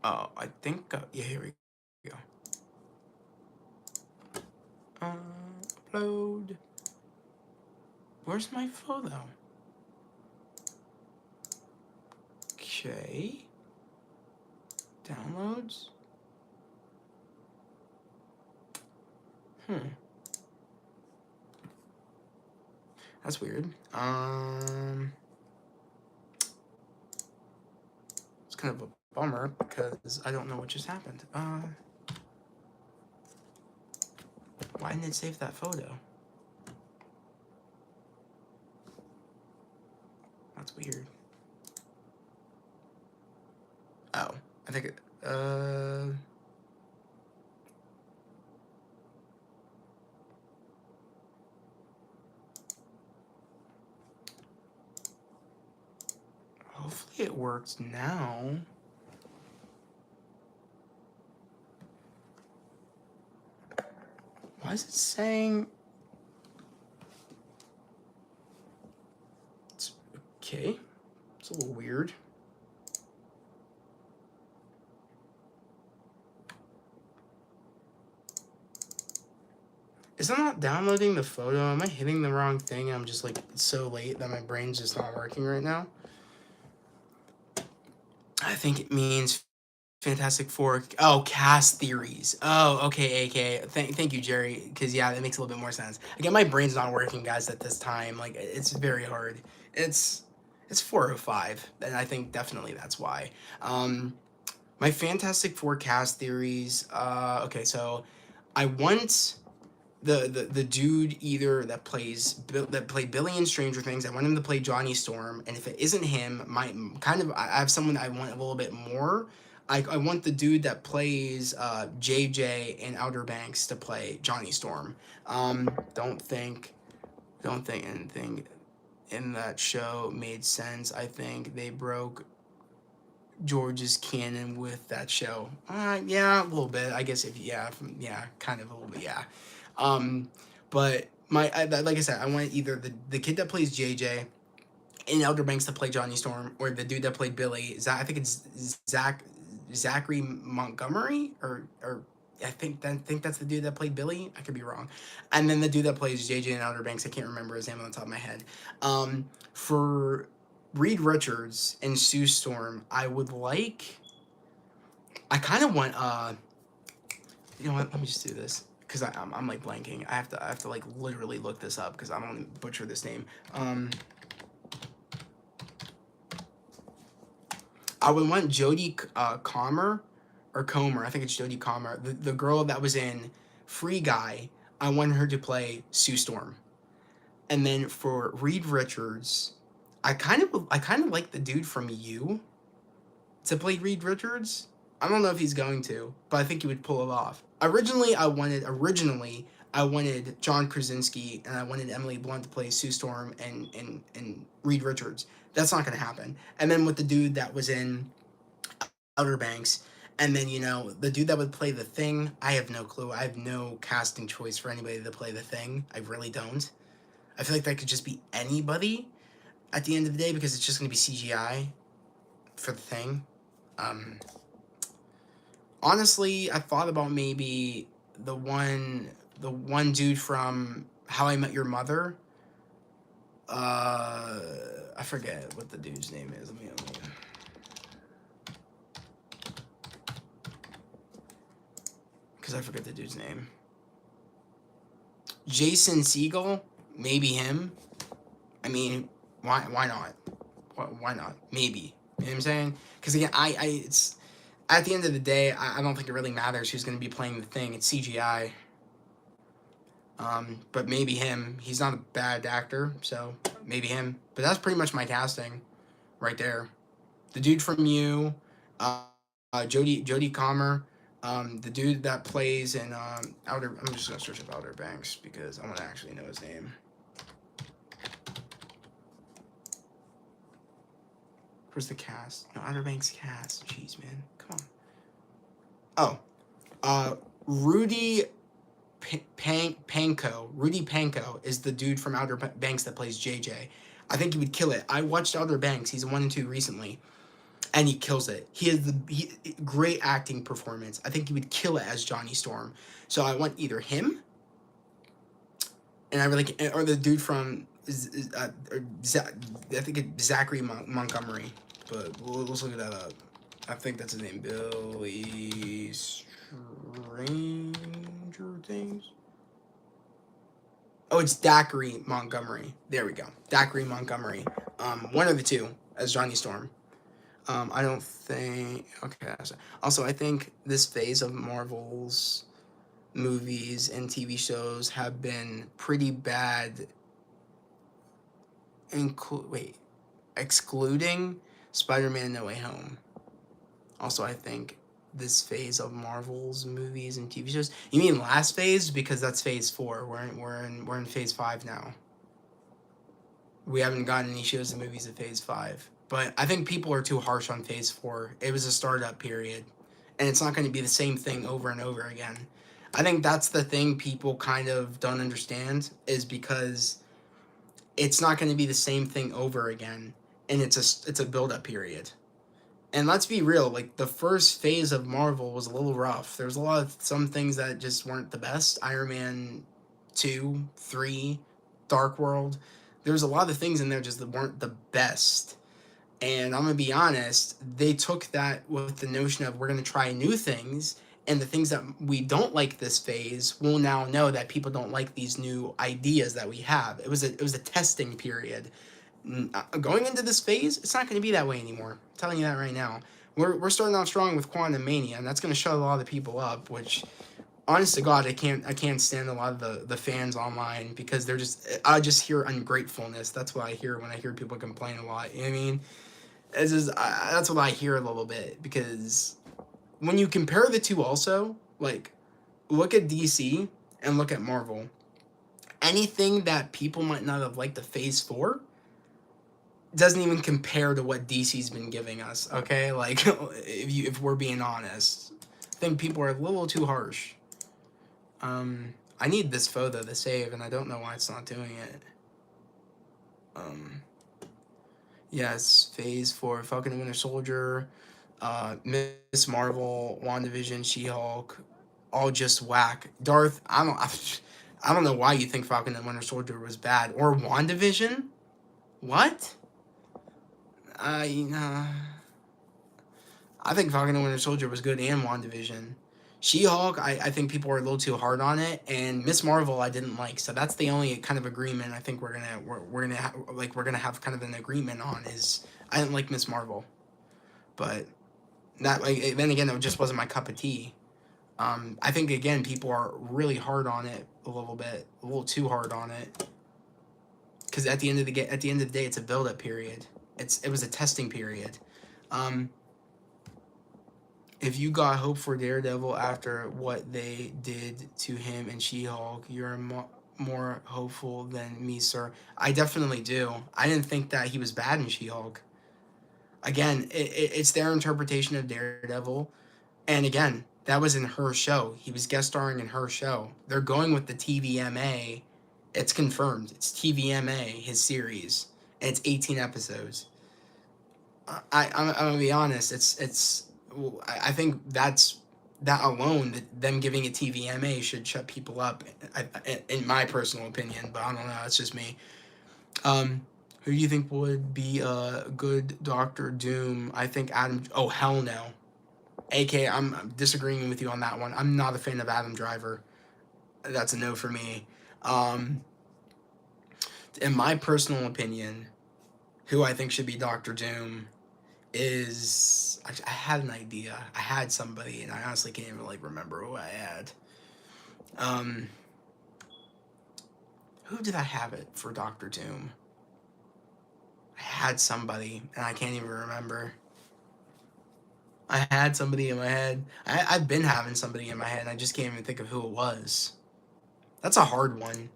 Oh, I think, yeah, here we go. Upload. Where's my photo? Okay. Downloads. That's weird. It's kind of a bummer because I don't know what just happened. Why didn't it save that photo? That's weird. Oh, I think it, hopefully it works now. Why is it saying Okay, it's a little weird. Is it not downloading the photo? Am I hitting the wrong thing? I'm just like, it's so late that my brain's just not working right now. I think it means Fantastic Four. Oh, cast theories. Oh, okay, AK. Thank you, Jerry. Because yeah, that makes a little bit more sense. Again, my brain's not working, guys, at this time. Like, it's very hard. It's 4:05, and I think definitely that's why. My Fantastic Four cast theories. Okay, so I want the dude either that played Billy in Stranger Things. I want him to play Johnny Storm, and if it isn't him, I have someone I want a little bit more. I want the dude that plays JJ in Outer Banks to play Johnny Storm. Don't think anything in that show made sense. I think they broke George's canon with that show. Yeah, a little bit. I guess kind of a little bit. Yeah. Um, but like I said, I want either the kid that plays JJ in Elder Banks to play Johnny Storm, or the dude that played Billy. I think it's Zachary Montgomery, or I think that's the dude that played Billy. I could be wrong. And then the dude that plays JJ in Outer Banks, I can't remember his name on the top of my head. For Reed Richards and Sue Storm, I kind of want you know what? Let me just do this because I'm like blanking. I have to like literally look this up because I don't want to butcher this name. I would want Jodie Comer or Comer. I think it's Jodie Comer. The girl that was in Free Guy. I want her to play Sue Storm. And then for Reed Richards, I kind of like the dude from You to play Reed Richards. I don't know if he's going to, but I think he would pull it off. Originally I wanted John Krasinski and I wanted Emily Blunt to play Sue Storm and Reed Richards. That's not going to happen. And then with the dude that was in Outer Banks, and then the dude that would play the Thing, I have no clue. I have no casting choice for anybody to play the Thing. I really don't. I feel like that could just be anybody at the end of the day because it's just going to be CGI for the Thing. Honestly, I thought about maybe the one dude from How I Met Your Mother. I forget what the dude's name is. Let me because I forget the dude's name. Jason Segel, maybe him. I mean, why not? Why not? Maybe. You know what I'm saying? Because again, it's at the end of the day, I don't think it really matters who's going to be playing the Thing. It's CGI. But maybe him. He's not a bad actor, so maybe him. But that's pretty much my casting, right there. The dude from You, Jodie Comer, the dude that plays in Outer. I'm just gonna search up Outer Banks because I want to actually know his name. Where's the cast? No, Outer Banks cast. Jeez, man, come on. Oh, Rudy Panko. Rudy Panko is the dude from Outer Banks that plays JJ. I think he would kill it. I watched Outer Banks. He's 1 and 2 recently, and he kills it. He has great acting performance. I think he would kill it as Johnny Storm. So I want either him, and I really or the dude from I think it's Zachary Montgomery, but let's look that up. I think that's his name, Billy Stranger Things. Oh, it's Dacre Montgomery. There we go, Dacre Montgomery. One of the two as Johnny Storm. I don't think. Okay. Also, I think this phase of Marvel's movies and TV shows have been pretty bad. Excluding Spider-Man No Way Home. Also, I think this phase of Marvel's movies and TV shows. You mean last phase? Because that's phase 4. We're in phase 5 now. We haven't gotten any shows and movies at phase 5. But I think people are too harsh on phase 4. It was a startup period. And it's not going to be the same thing over and over again. I think that's the thing people kind of don't understand is because it's not going to be the same thing over again. and it's a build up period. And let's be real, like the first phase of Marvel was a little rough. There was a lot of some things that just weren't the best. Iron Man 2, 3, Dark World. There's a lot of things in there just that weren't the best. And I'm gonna be honest, they took that with the notion of we're gonna try new things, and the things that we don't like this phase, we'll now know that people don't like these new ideas that we have. It was a testing period. Going into this phase, it's not going to be that way anymore. I'm telling you that right now. We're starting out strong with Quantum Mania, and that's going to shut a lot of people up. Which, honest to God, I can't stand a lot of the fans online because they're just I just hear ungratefulness. That's what I hear when I hear people complain a lot. You know what I mean? It's just, that's what I hear a little bit because when you compare the two, also like look at DC and look at Marvel. Anything that people might not have liked the Phase 4 doesn't even compare to what DC's been giving us. Okay, like if we're being honest, I think people are a little too harsh. I need this photo to save, and I don't know why it's not doing it. Yes, Phase 4, Falcon and Winter Soldier, Miss Marvel, WandaVision, She-Hulk, all just whack. Darth, I don't know why you think Falcon and Winter Soldier was bad or WandaVision. What? I think Falcon and Winter Soldier was good and WandaVision. She-Hulk, I think people were a little too hard on it, and Miss Marvel I didn't like. So that's the only kind of agreement I think we're gonna have kind of an agreement on is I didn't like Miss Marvel, but that like then again it just wasn't my cup of tea. I think again people are really hard on it a little bit, a little too hard on it, because at the end of the day it's a build up period. It was a testing period. If you got hope for Daredevil after what they did to him and She-Hulk, you're more hopeful than me, sir. I definitely do. I didn't think that he was bad in She-Hulk. Again, it's their interpretation of Daredevil. And again, that was in her show. He was guest starring in her show. They're going with the TVMA. It's confirmed. It's TVMA, his series. And it's 18 episodes. I'm gonna be honest. I think that alone, them giving it TVMA should shut people up. In my personal opinion, but I don't know. It's just me. Who do you think would be a good Doctor Doom? I think Adam. Oh hell no. AK, I'm disagreeing with you on that one. I'm not a fan of Adam Driver. That's a no for me. In my personal opinion, who I think should be Doctor Doom is I had an idea. I had somebody, and I honestly can't even like remember who I had. Who did I have it for Doctor Doom? I had somebody, and I can't even remember. I had somebody in my head. I've been having somebody in my head, and I just can't even think of who it was. That's a hard one,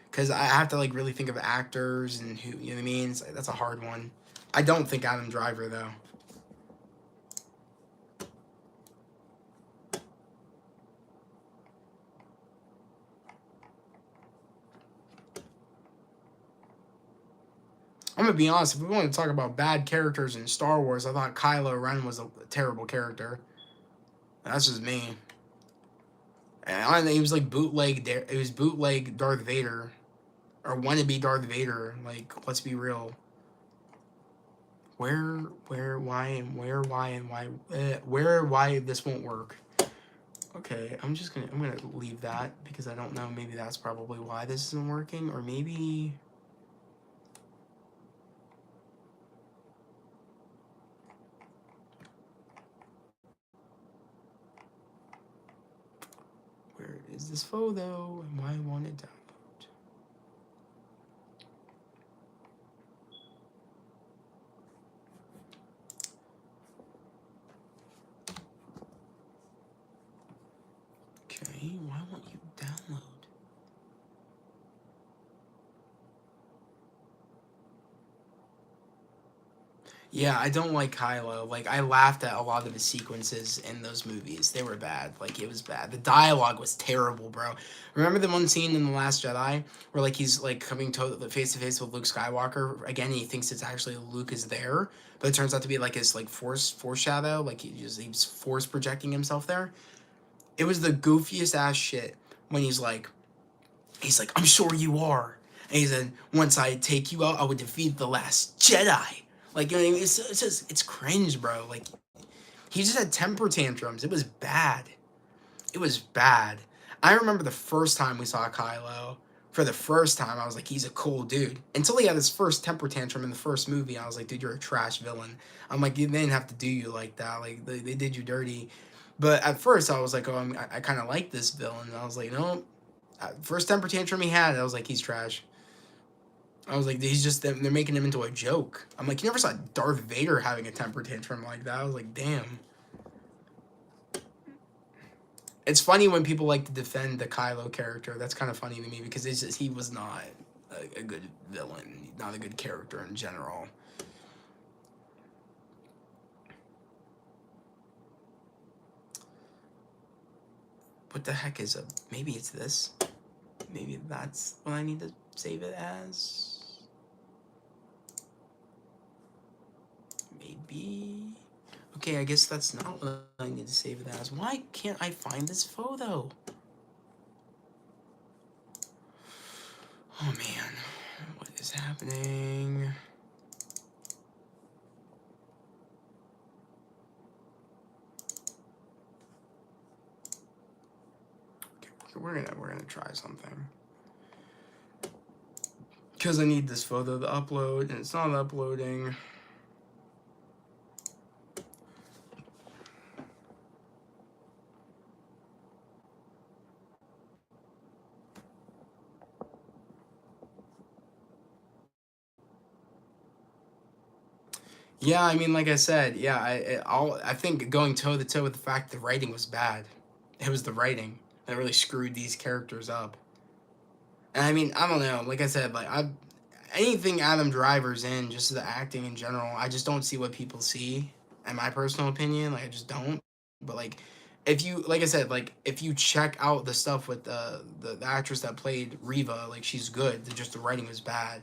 because I have to like really think of actors and who, you know what I mean? That's a hard one. I don't think Adam Driver though. I'm gonna be honest. If we want to talk about bad characters in Star Wars, I thought Kylo Ren was a terrible character. That's just me. And I think he was like bootleg. It was bootleg Darth Vader, or wannabe Darth Vader. Like, let's be real. Why, and why this won't work. Okay, I'm gonna leave that because I don't know. Maybe that's probably why this isn't working, or maybe. Where is this photo? And why I want it download? Okay, why won't you download? Yeah, I don't like Kylo. Like, I laughed at a lot of the sequences in those movies. They were bad. Like, it was bad. The dialogue was terrible, bro. Remember the one scene in The Last Jedi where, like, he's, like, coming face to face with Luke Skywalker? Again, he thinks it's actually Luke is there, but it turns out to be, like, his, like, foreshadow. Like, he's force projecting himself there. It was the goofiest ass shit when he's like, I'm sure you are. And he said, once I take you out, I would defeat the last Jedi. Like, you know what I mean? It's just, it's cringe, bro. Like, he just had temper tantrums. It was bad. It was bad. I remember the first time we saw Kylo. For the first time, I was like, he's a cool dude. Until he had his first temper tantrum in the first movie, I was like, dude, you're a trash villain. I'm like, they didn't have to do you like that. Like, they did you dirty. But at first, I was like, oh, I kind of like this villain. And I was like, no. First temper tantrum he had, I was like, he's trash. I was like, he's just, they're making him into a joke. I'm like, you never saw Darth Vader having a temper tantrum like that. I was like, damn. It's funny when people like to defend the Kylo character. That's kind of funny to me because it's just, he was not a good villain, not a good character in general. What the heck is a, maybe it's this? Maybe that's what I need to save it as? Maybe. Okay, I guess that's not what I need to save it as. Why can't I find this photo? Oh man, what is happening? Okay, we're gonna try something. Because I need this photo to upload, and it's not uploading. Yeah, I mean, like I said, yeah, I think going toe to toe with the fact the writing was bad. It was the writing that really screwed these characters up. And I mean, I don't know. Like I said, like anything Adam Driver's in, just the acting in general, I just don't see what people see. In my personal opinion, like I just don't. But like, if you, like I said, like if you check out the stuff with the actress that played Reva, like she's good. Just the writing was bad.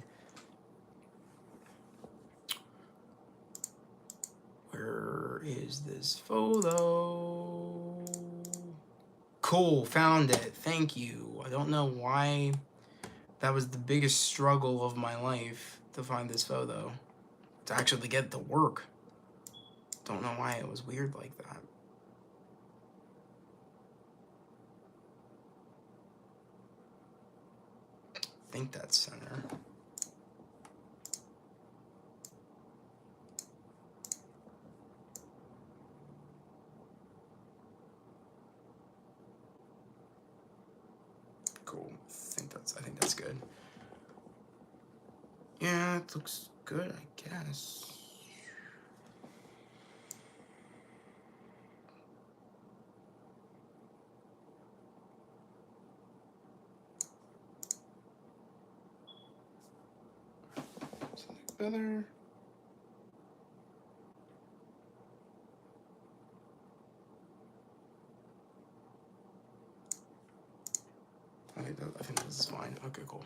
Where is this photo? Cool, found it. Thank you. I don't know why that was the biggest struggle of my life to find this photo. To actually get it to work. Don't know why it was weird like that. I think that's center. Cool. I think that's good. Yeah, it looks good, I guess. Something better. I think this is fine. Okay, cool.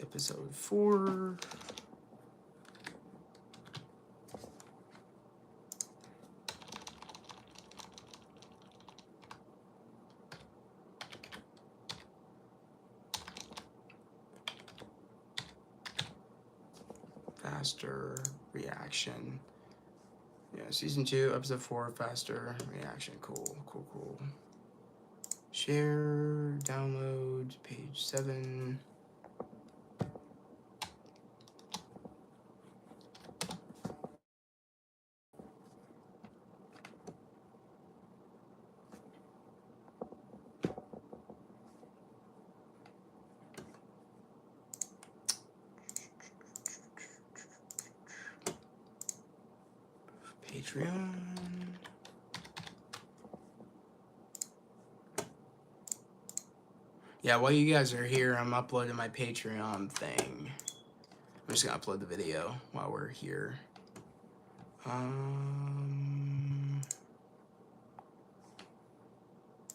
Episode 4. Faster reaction. Yeah, season 2, episode 4, faster reaction. Cool, cool, cool. Share, download, page 7. Patreon. Yeah, while you guys are here, I'm uploading my Patreon thing. I'm just gonna upload the video while we're here.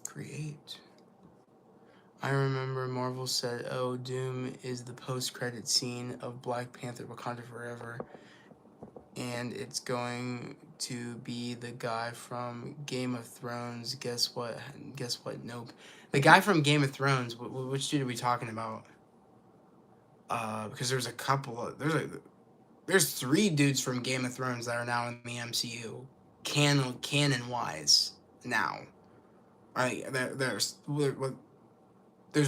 Create. I remember Marvel said, "Oh, Doom is the post-credit scene of Black Panther: Wakanda Forever, and it's going to be the guy from Game of Thrones." Guess what? Guess what? Nope. The guy from Game of Thrones. Which dude are we talking about? Because there's a couple of there's 3 dudes from Game of Thrones that are now in the MCU, canon wise now. Right? There's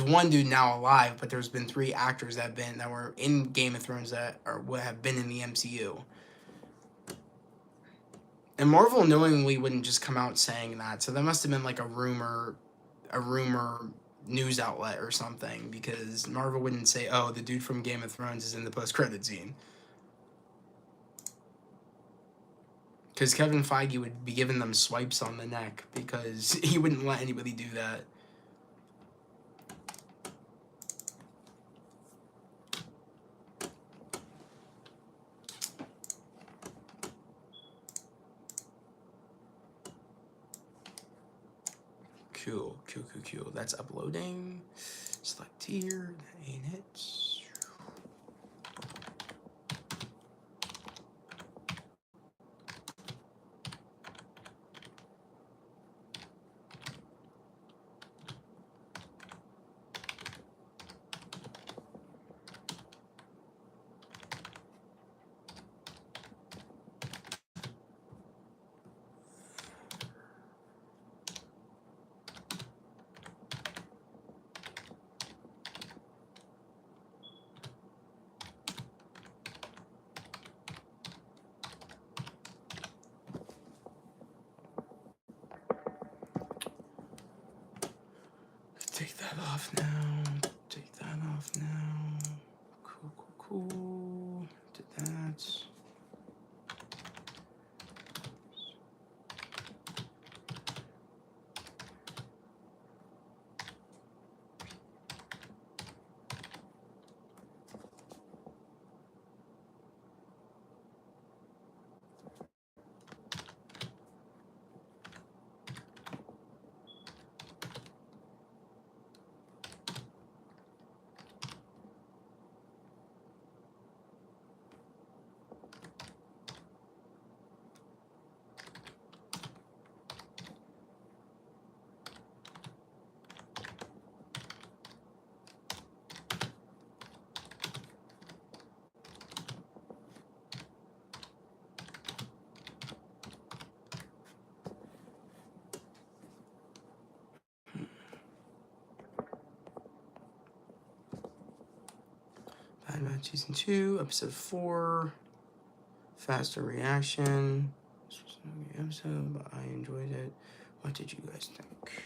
1 dude now alive, but there's been 3 actors that were in Game of Thrones that have been in the MCU. And Marvel knowingly wouldn't just come out saying that, so that must have been like a rumor news outlet or something, because Marvel wouldn't say, "Oh, the dude from Game of Thrones is in the post-credit scene." Because Kevin Feige would be giving them swipes on the neck, because he wouldn't let anybody do that. Cool. That's uploading. Select here. That ain't it. 'Take that off now. Take that off now. Cool. Did that. Bad Batch Season 2, Episode 4. Faster reaction. This was an episode, but I enjoyed it. What did you guys think?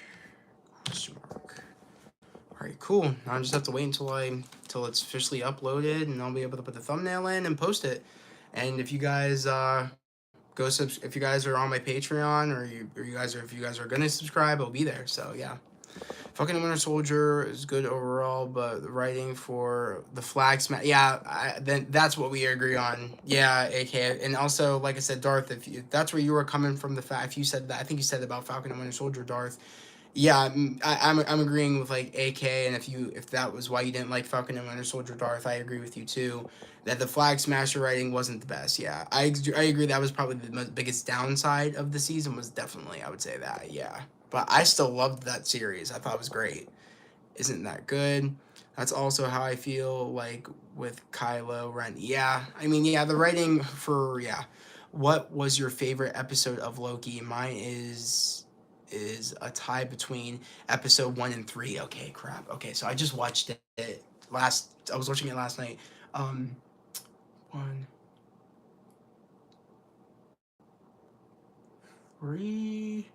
Question mark. Alright, cool. Now I just have to wait until it's officially uploaded, and I'll be able to put the thumbnail in and post it. And if you guys if you guys are on my Patreon, or if you guys are gonna subscribe, it'll be there. So yeah. Falcon and Winter Soldier is good overall, but the writing for the flag smash, then that's what we agree on. Yeah, AK, and also, like I said, Darth, if that's where you were coming from, the fact, if you said that, I think you said about Falcon and Winter Soldier, Darth. Yeah, I'm agreeing with like AK, and if that was why you didn't like Falcon and Winter Soldier, Darth, I agree with you too. That the flag smasher writing wasn't the best. Yeah, I agree. That was probably the biggest downside of the season. Was definitely, I would say that. Yeah. But I still loved that series. I thought it was great. Isn't that good? That's also how I feel like with Kylo Ren. Yeah, I mean, yeah, the writing for, yeah. What was your favorite episode of Loki? Mine is a tie between episode 1 and 3. Okay, crap. Okay, so I just watched it I was watching it last night. 1, 3.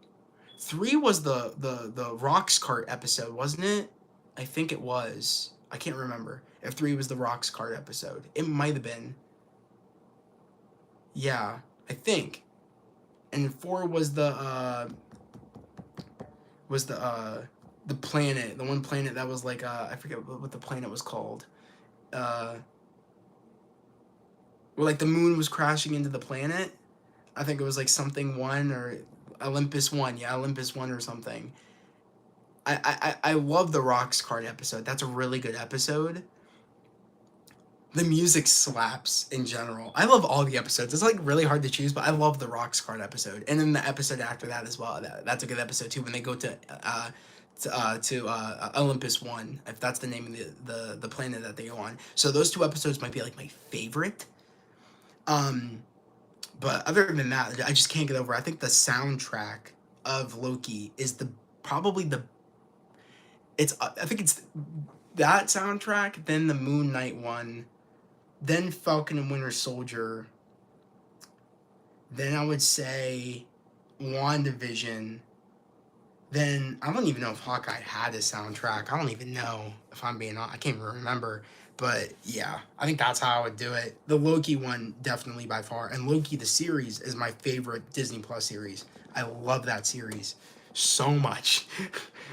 3 was the Rocks Cart episode, wasn't it? I think it was. I can't remember if 3 was the Rocks Cart episode. It might have been. Yeah, I think. And 4 was the planet, the one planet that was like I forget what the planet was called. where like the moon was crashing into the planet. I think it was like something one or Olympus One, yeah, Olympus One or something. I love the Rocks card episode. That's a really good episode. The music slaps in general. I love all the episodes. It's like really hard to choose, but I love the Rocks card episode, and then the episode after that as well. That's a good episode too when they go to Olympus One, if that's the name of the planet that they go on. So those two episodes might be like my favorite. But other than that, I just can't get over. I think the soundtrack of Loki is probably the I think it's that soundtrack, then the Moon Knight one, then Falcon and Winter Soldier, then I would say WandaVision, then I don't even know if Hawkeye had a soundtrack. I don't even know if I'm being honest. I can't even remember. But yeah, I think that's how I would do it. The Loki one, definitely by far. And Loki, the series, is my favorite Disney Plus series. I love that series so much.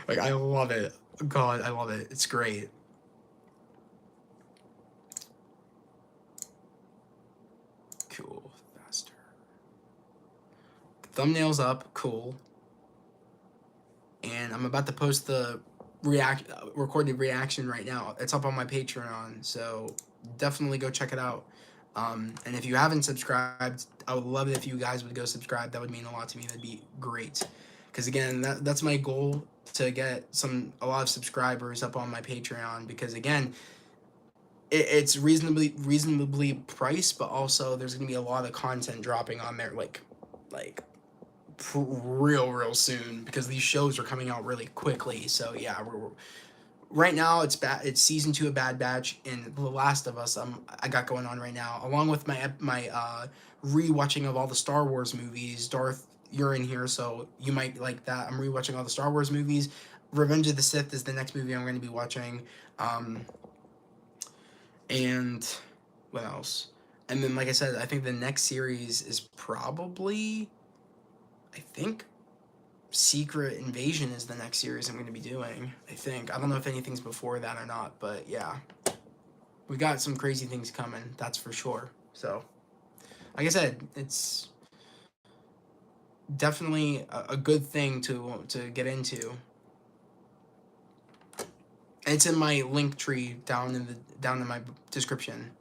Like, I love it. God, I love it. It's great. Cool. Faster. Thumbnails up. Cool. And I'm about to post the recorded reaction right now. It's up on my Patreon, so definitely go check it out. And if you haven't subscribed, I would love it if you guys would go subscribe. That would mean a lot to me. That'd be great. Because again, that's my goal, to get a lot of subscribers up on my Patreon. Because again, it's reasonably priced, but also there's gonna be a lot of content dropping on there, like real soon, because these shows are coming out really quickly. So yeah, right now it's season 2 of Bad Batch and The Last of Us. I got going on right now, along with my rewatching of all the Star Wars movies. Darth, you're in here, so you might like that. I'm rewatching all the Star Wars movies. Revenge of the Sith is the next movie I'm going to be watching. And what else? And then, like I said, I think the next series is probably, I think, Secret Invasion is the next series I'm going to be doing. I think. I don't know if anything's before that or not, but yeah. We got some crazy things coming, that's for sure. So, like I said, it's definitely a good thing to get into. It's in my link tree down in my description.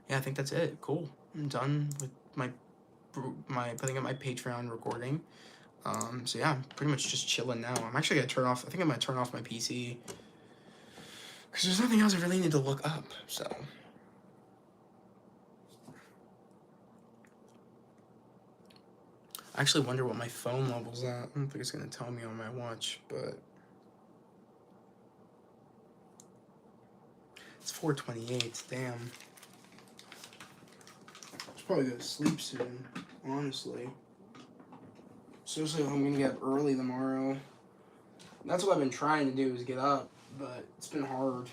Yeah, I think that's it. Cool. I'm done with my putting up my Patreon recording. So yeah, pretty much just chilling now. I'm actually gonna turn off. I think I'm gonna turn off my PC because there's nothing else I really need to look up. So. I actually wonder what my phone level's at. I don't think it's gonna tell me on my watch, but it's 4:28. Damn. I should probably go to sleep soon, honestly. Especially if I'm gonna get up early tomorrow. That's what I've been trying to do, is get up, but it's been hard.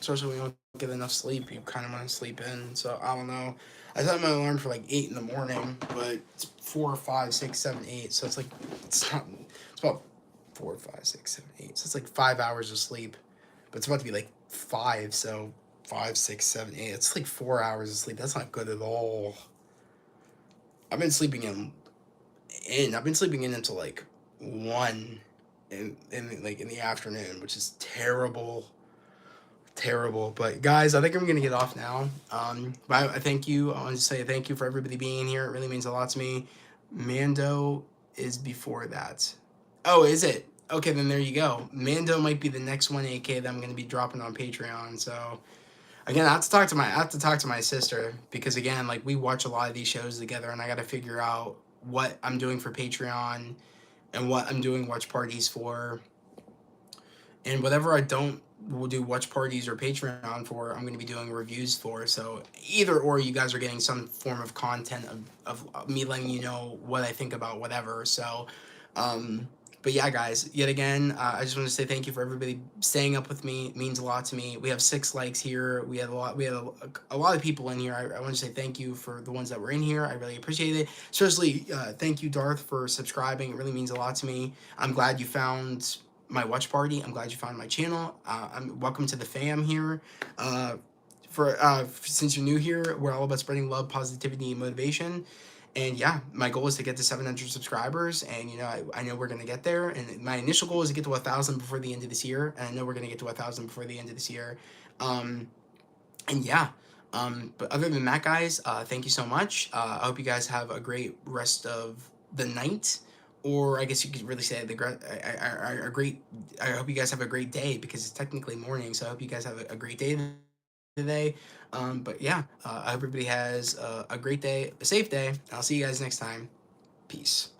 Especially when you don't get enough sleep, you kind of want to sleep in. So I don't know. I set my alarm for like 8 in the morning, but it's 4, 5, 6, 7, 8. So it's like it's about 4, 5, 6, 7, 8. So it's like 5 hours of sleep, but it's about to be like 5. So 5, 6, 7, 8. It's like 4 hours of sleep. That's not good at all. I've been sleeping in. I've been sleeping in until like 1 in the afternoon, which is terrible. But guys, I think I'm gonna get off now. But I thank you. I want to say thank you for everybody being here. It really means a lot to me. Mando is before that. Oh, is it? Okay, then there you go. Mando might be the next 1AK that I'm gonna be dropping on Patreon. So again, I have to talk to my sister, because again, like, we watch a lot of these shows together, and I got to figure out what I'm doing for Patreon and what I'm doing watch parties for. And whatever I don't will do watch parties or Patreon for, I'm going to be doing reviews for. So either or, you guys are getting some form of content of me letting you know what I think about whatever. So, but yeah, guys, yet again, I just want to say thank you for everybody staying up with me. It means a lot to me. We have 6 likes here. We had a lot of people in here. I want to say thank you for the ones that were in here. I really appreciate it. Seriously, thank you, Darth, for subscribing. It really means a lot to me. I'm glad you found my watch party. I'm glad you found my channel. I'm welcome to the fam here. Since you're new here, we're all about spreading love, positivity, and motivation. And yeah, my goal is to get to 700 subscribers, and I know we're gonna get there. And my initial goal is to get to 1,000 before the end of this year, and I know we're gonna get to 1,000 before the end of this year. Um, and yeah, but other than that, guys, thank you so much. I hope you guys have a great rest of the night, or I guess you could really say a great. I hope you guys have a great day because it's technically morning. So I hope you guys have a great day today. But yeah, I hope everybody has a great day, a safe day. I'll see you guys next time. Peace.